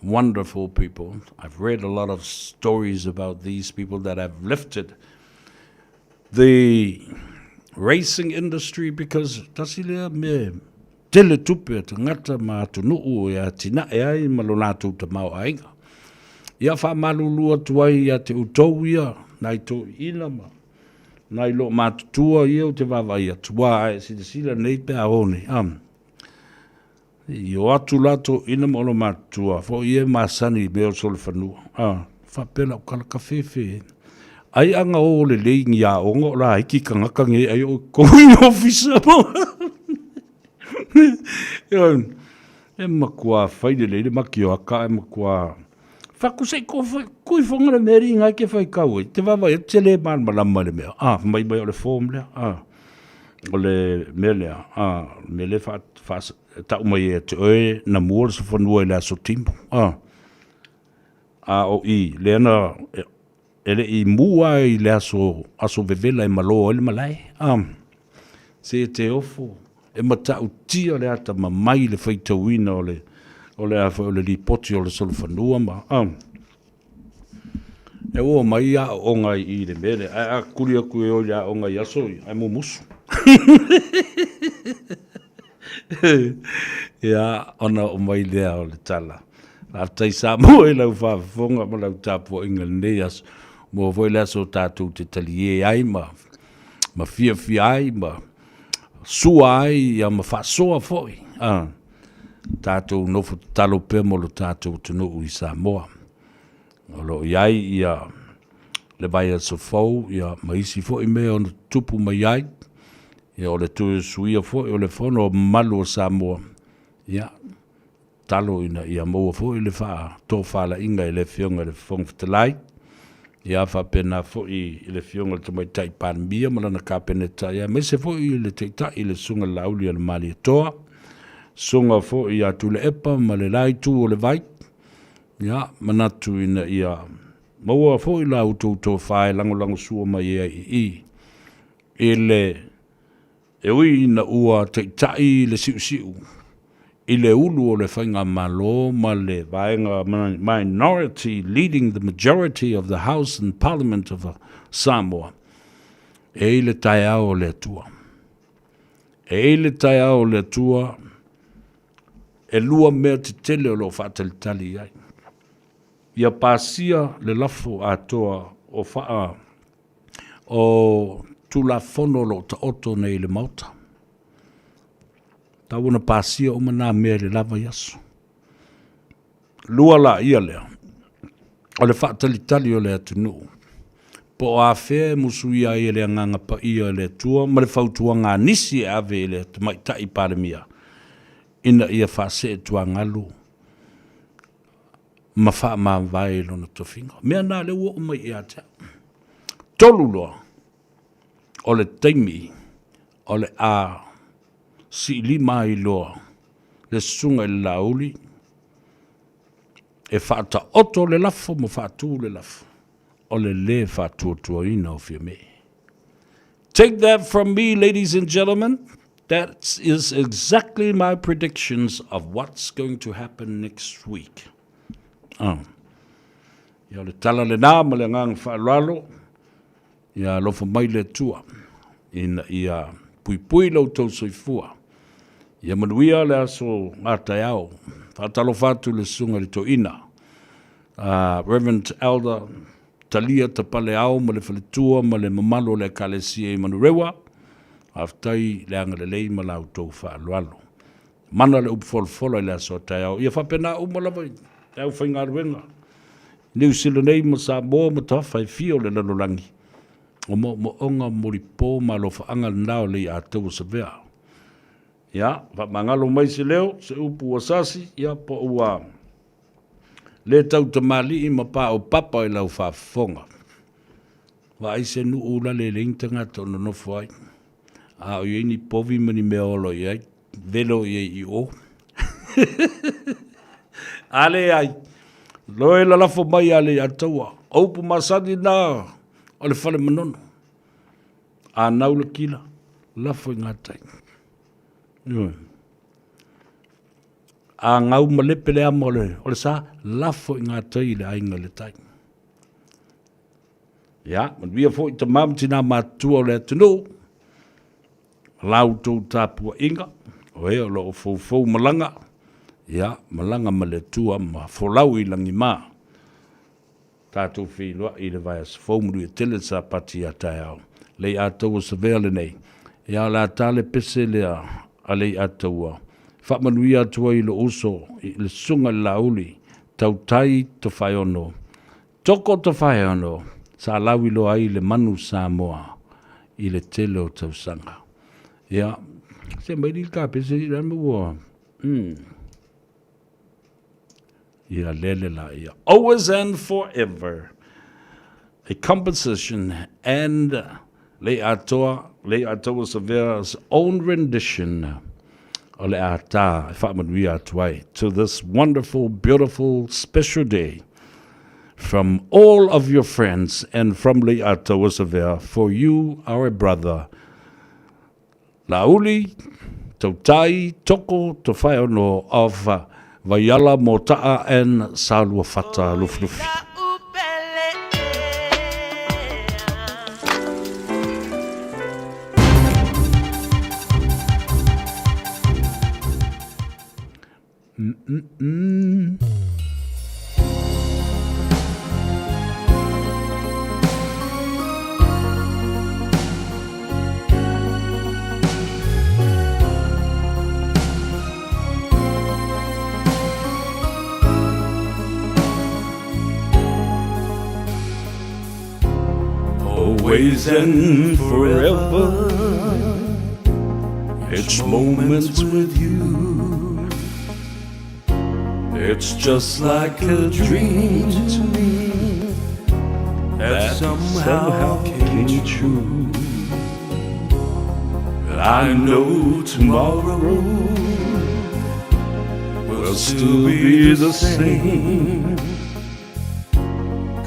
Wonderful people. I've read a lot of stories about these people that have lifted the racing industry because tasilea me tele tupe ngata ma tunu ya tina ai malonatu te mau ainga. Ia fa malulu atuai ia te utou ia nai to inama. Nai lo matutua ia o te vavai atua e sila nei pe aone. I o atu lato ina molo matutua. Fo ie masani meo sol whanua. Whapela o kala kawhewhe. Ai anga o le leingi a ongo la hiki ka ngaka nge ai o koi ofisa mo. E makua whaile leile maki o aka e makua... Whakusei kui whongara meri ngai ke whai kaui. Te wawa e te le man malama le mea. Mai o le form lea. O le mea lea. Me le tau mai e te oe na mua le sa whanua e lea so timpo. O I lea na ele I mua I lea so aso vevela e malo ele malai. Se te ofo. E matau tia lea ta mamai le whaitawina o le afa o le lipoti o le solo whanua ma. E o mai a onga I le mere. A kuria kue o le a onga I aso ai mo musu. Ia, ona o mai lea o le tala. La tai sa mo e lau whawhonga ma lau tapu o inga neas. Mo voi lea so tātou te tali e ai ma fia ai ma sua ai ia ma whasoa foi. Tātou nofu talo pe mo lo tātou tunu I Samoa. O lo iai ia le vai so fau ia maisi foi me on tupu mai ai. Ia o le tu suia foi o le fono malu o Samoa. Ia talo ina ia mo foi le fa to fala inga le fionga le fong ftelai. Ia fa pena foi le fionga le mai tai pan bia mala na kapeneta ia me se foi le teita ile sunga lauli le mali toa. Sunga fo ia tu le epa ma le lai tu o le vai. Ia manatu ina ia maua fo ila utou to fai lango sua mai I. Ele e ui ina ua teitai le siu. I le ulu o le whainga malo ma le vaenga minority leading the majority of the House and Parliament of Samoa. E le tai au le tua. E le tai au le tua. E lua mea te tele o lo whaatalitali ai. Ia pasia le lafo atoa o whaa o tula fono lo ta oto nei le mauta. Tawana pasia o mana mea le lava yasu. Lua la ia lea. O le whaatalitali o le atunu. Po a whea musu ia e le anganga pa ia le tua. Ma le whautua ngā nisi e ave le tamaitai paramia. Ina ia whase e tua ngalu. Ma wha ma vai lona tofinga. Mea nā le ua umai ia te. Tolu loa. O le teimi. o le a si lima i loa le sunga i lauli e whaata oto le lafo mo whaatu le lafo o le whaatuatua ina o fia me. Take that from me, ladies and gentlemen. That is exactly my predictions of what's going to happen next week. Ia le tala le nā ma le ngang whaalalo, ia lofa mai le tua, ia pui lau tau soifua. Ia manuia le aso ngātai au, whaatalo whātu le sunga le to ina. Reverend Elder Talia Tapale au ma le whaletua ma le mamalo le kalesia i manurewa, aftai le anga le lei ma lau tau whaalualo. Mana le upfolfola le aso tai au, ia whapena umalawai, au whaingaruenga. New Zealand mo Samoa mo tawhai fio le lalolangi. O mo onga moripo ma lo whaanga nao le a tau sa vea. Ia, whamangalo mai se leo, se upu wasasi, ia po ua le tau tamali i ma pa o papa i lau whafonga. Wa ai se nu ula le leintanga tono no fwai. A o iei ni povi mani mea olo iei, velo iei i o. Ale ai. Loe la lafo mai ale ataua. Aupu masani na o le whale manono. A naula kila. Lafo i ngatai. A ngau malepe le ama o le sa. Lafo i ngatai le ainga le tai. Ya, man via fo i tamam tina matua o le atunu. Lau tau tapua inga. O ea lo o fau malanga. Ya, malanga maletua ma folau i langi mā. Tātou whiloa i le vai as fōmuru i tele sa pati a tai au. Lei ātou o savele nei. Ia la tale pese lea a lei ātou. Whakmanui atua i le uso, i le sunga lauli, tau tai to whaiono. Toko to whaiono, sa lawi lo ai le manu Samoa, i le tele o tau sanga. Ia, se mairi ka pese i rama ua. Ia lele la ia. Always and forever. A composition and le atoa Severa's own rendition o le ata whaamanui atuai to this wonderful, beautiful, special day from all of your friends and from le atoa Severa for you, our brother. Lauli, tautai, toko, to whaiono of Vaiala Mota'a and Salua Fata Luflufi. Always and forever, it's moments with you. It's just like a dream to me that somehow came true. I know tomorrow will still be the same.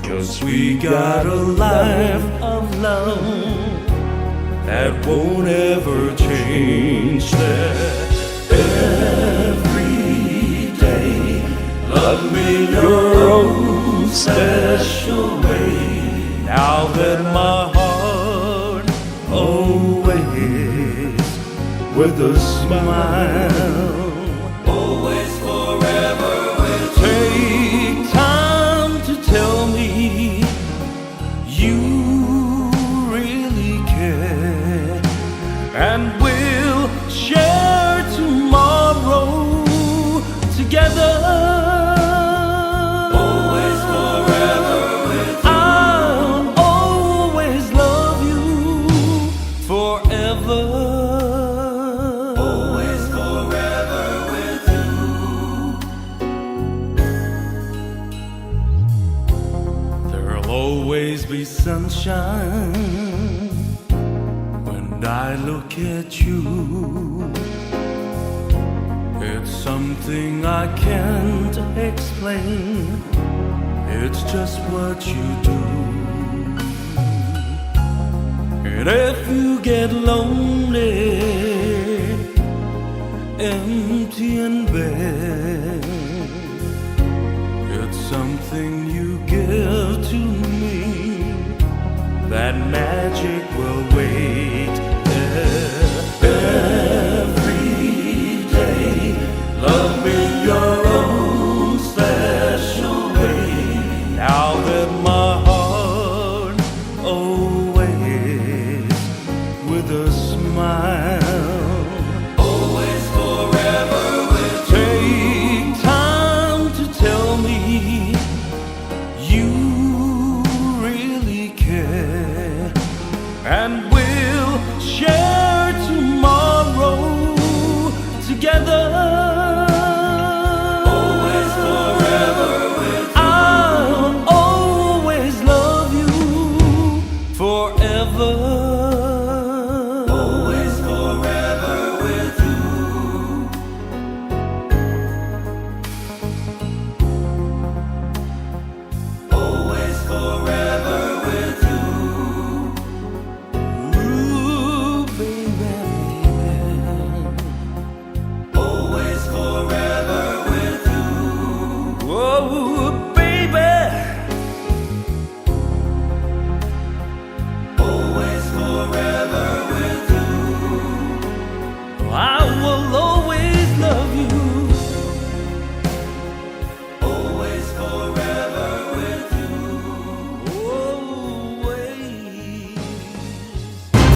'Cause we got a life of love that won't ever change. That every day, love me your own special way. Now that my heart always with a smile, always forever will take time to tell me you really care, and we'll share tomorrow together. Always forever with you. I'll always love you forever. Always forever with you. There'll always be sunshine when When I look at you, it's something I can't explain. It's just what you do. And if you get lonely,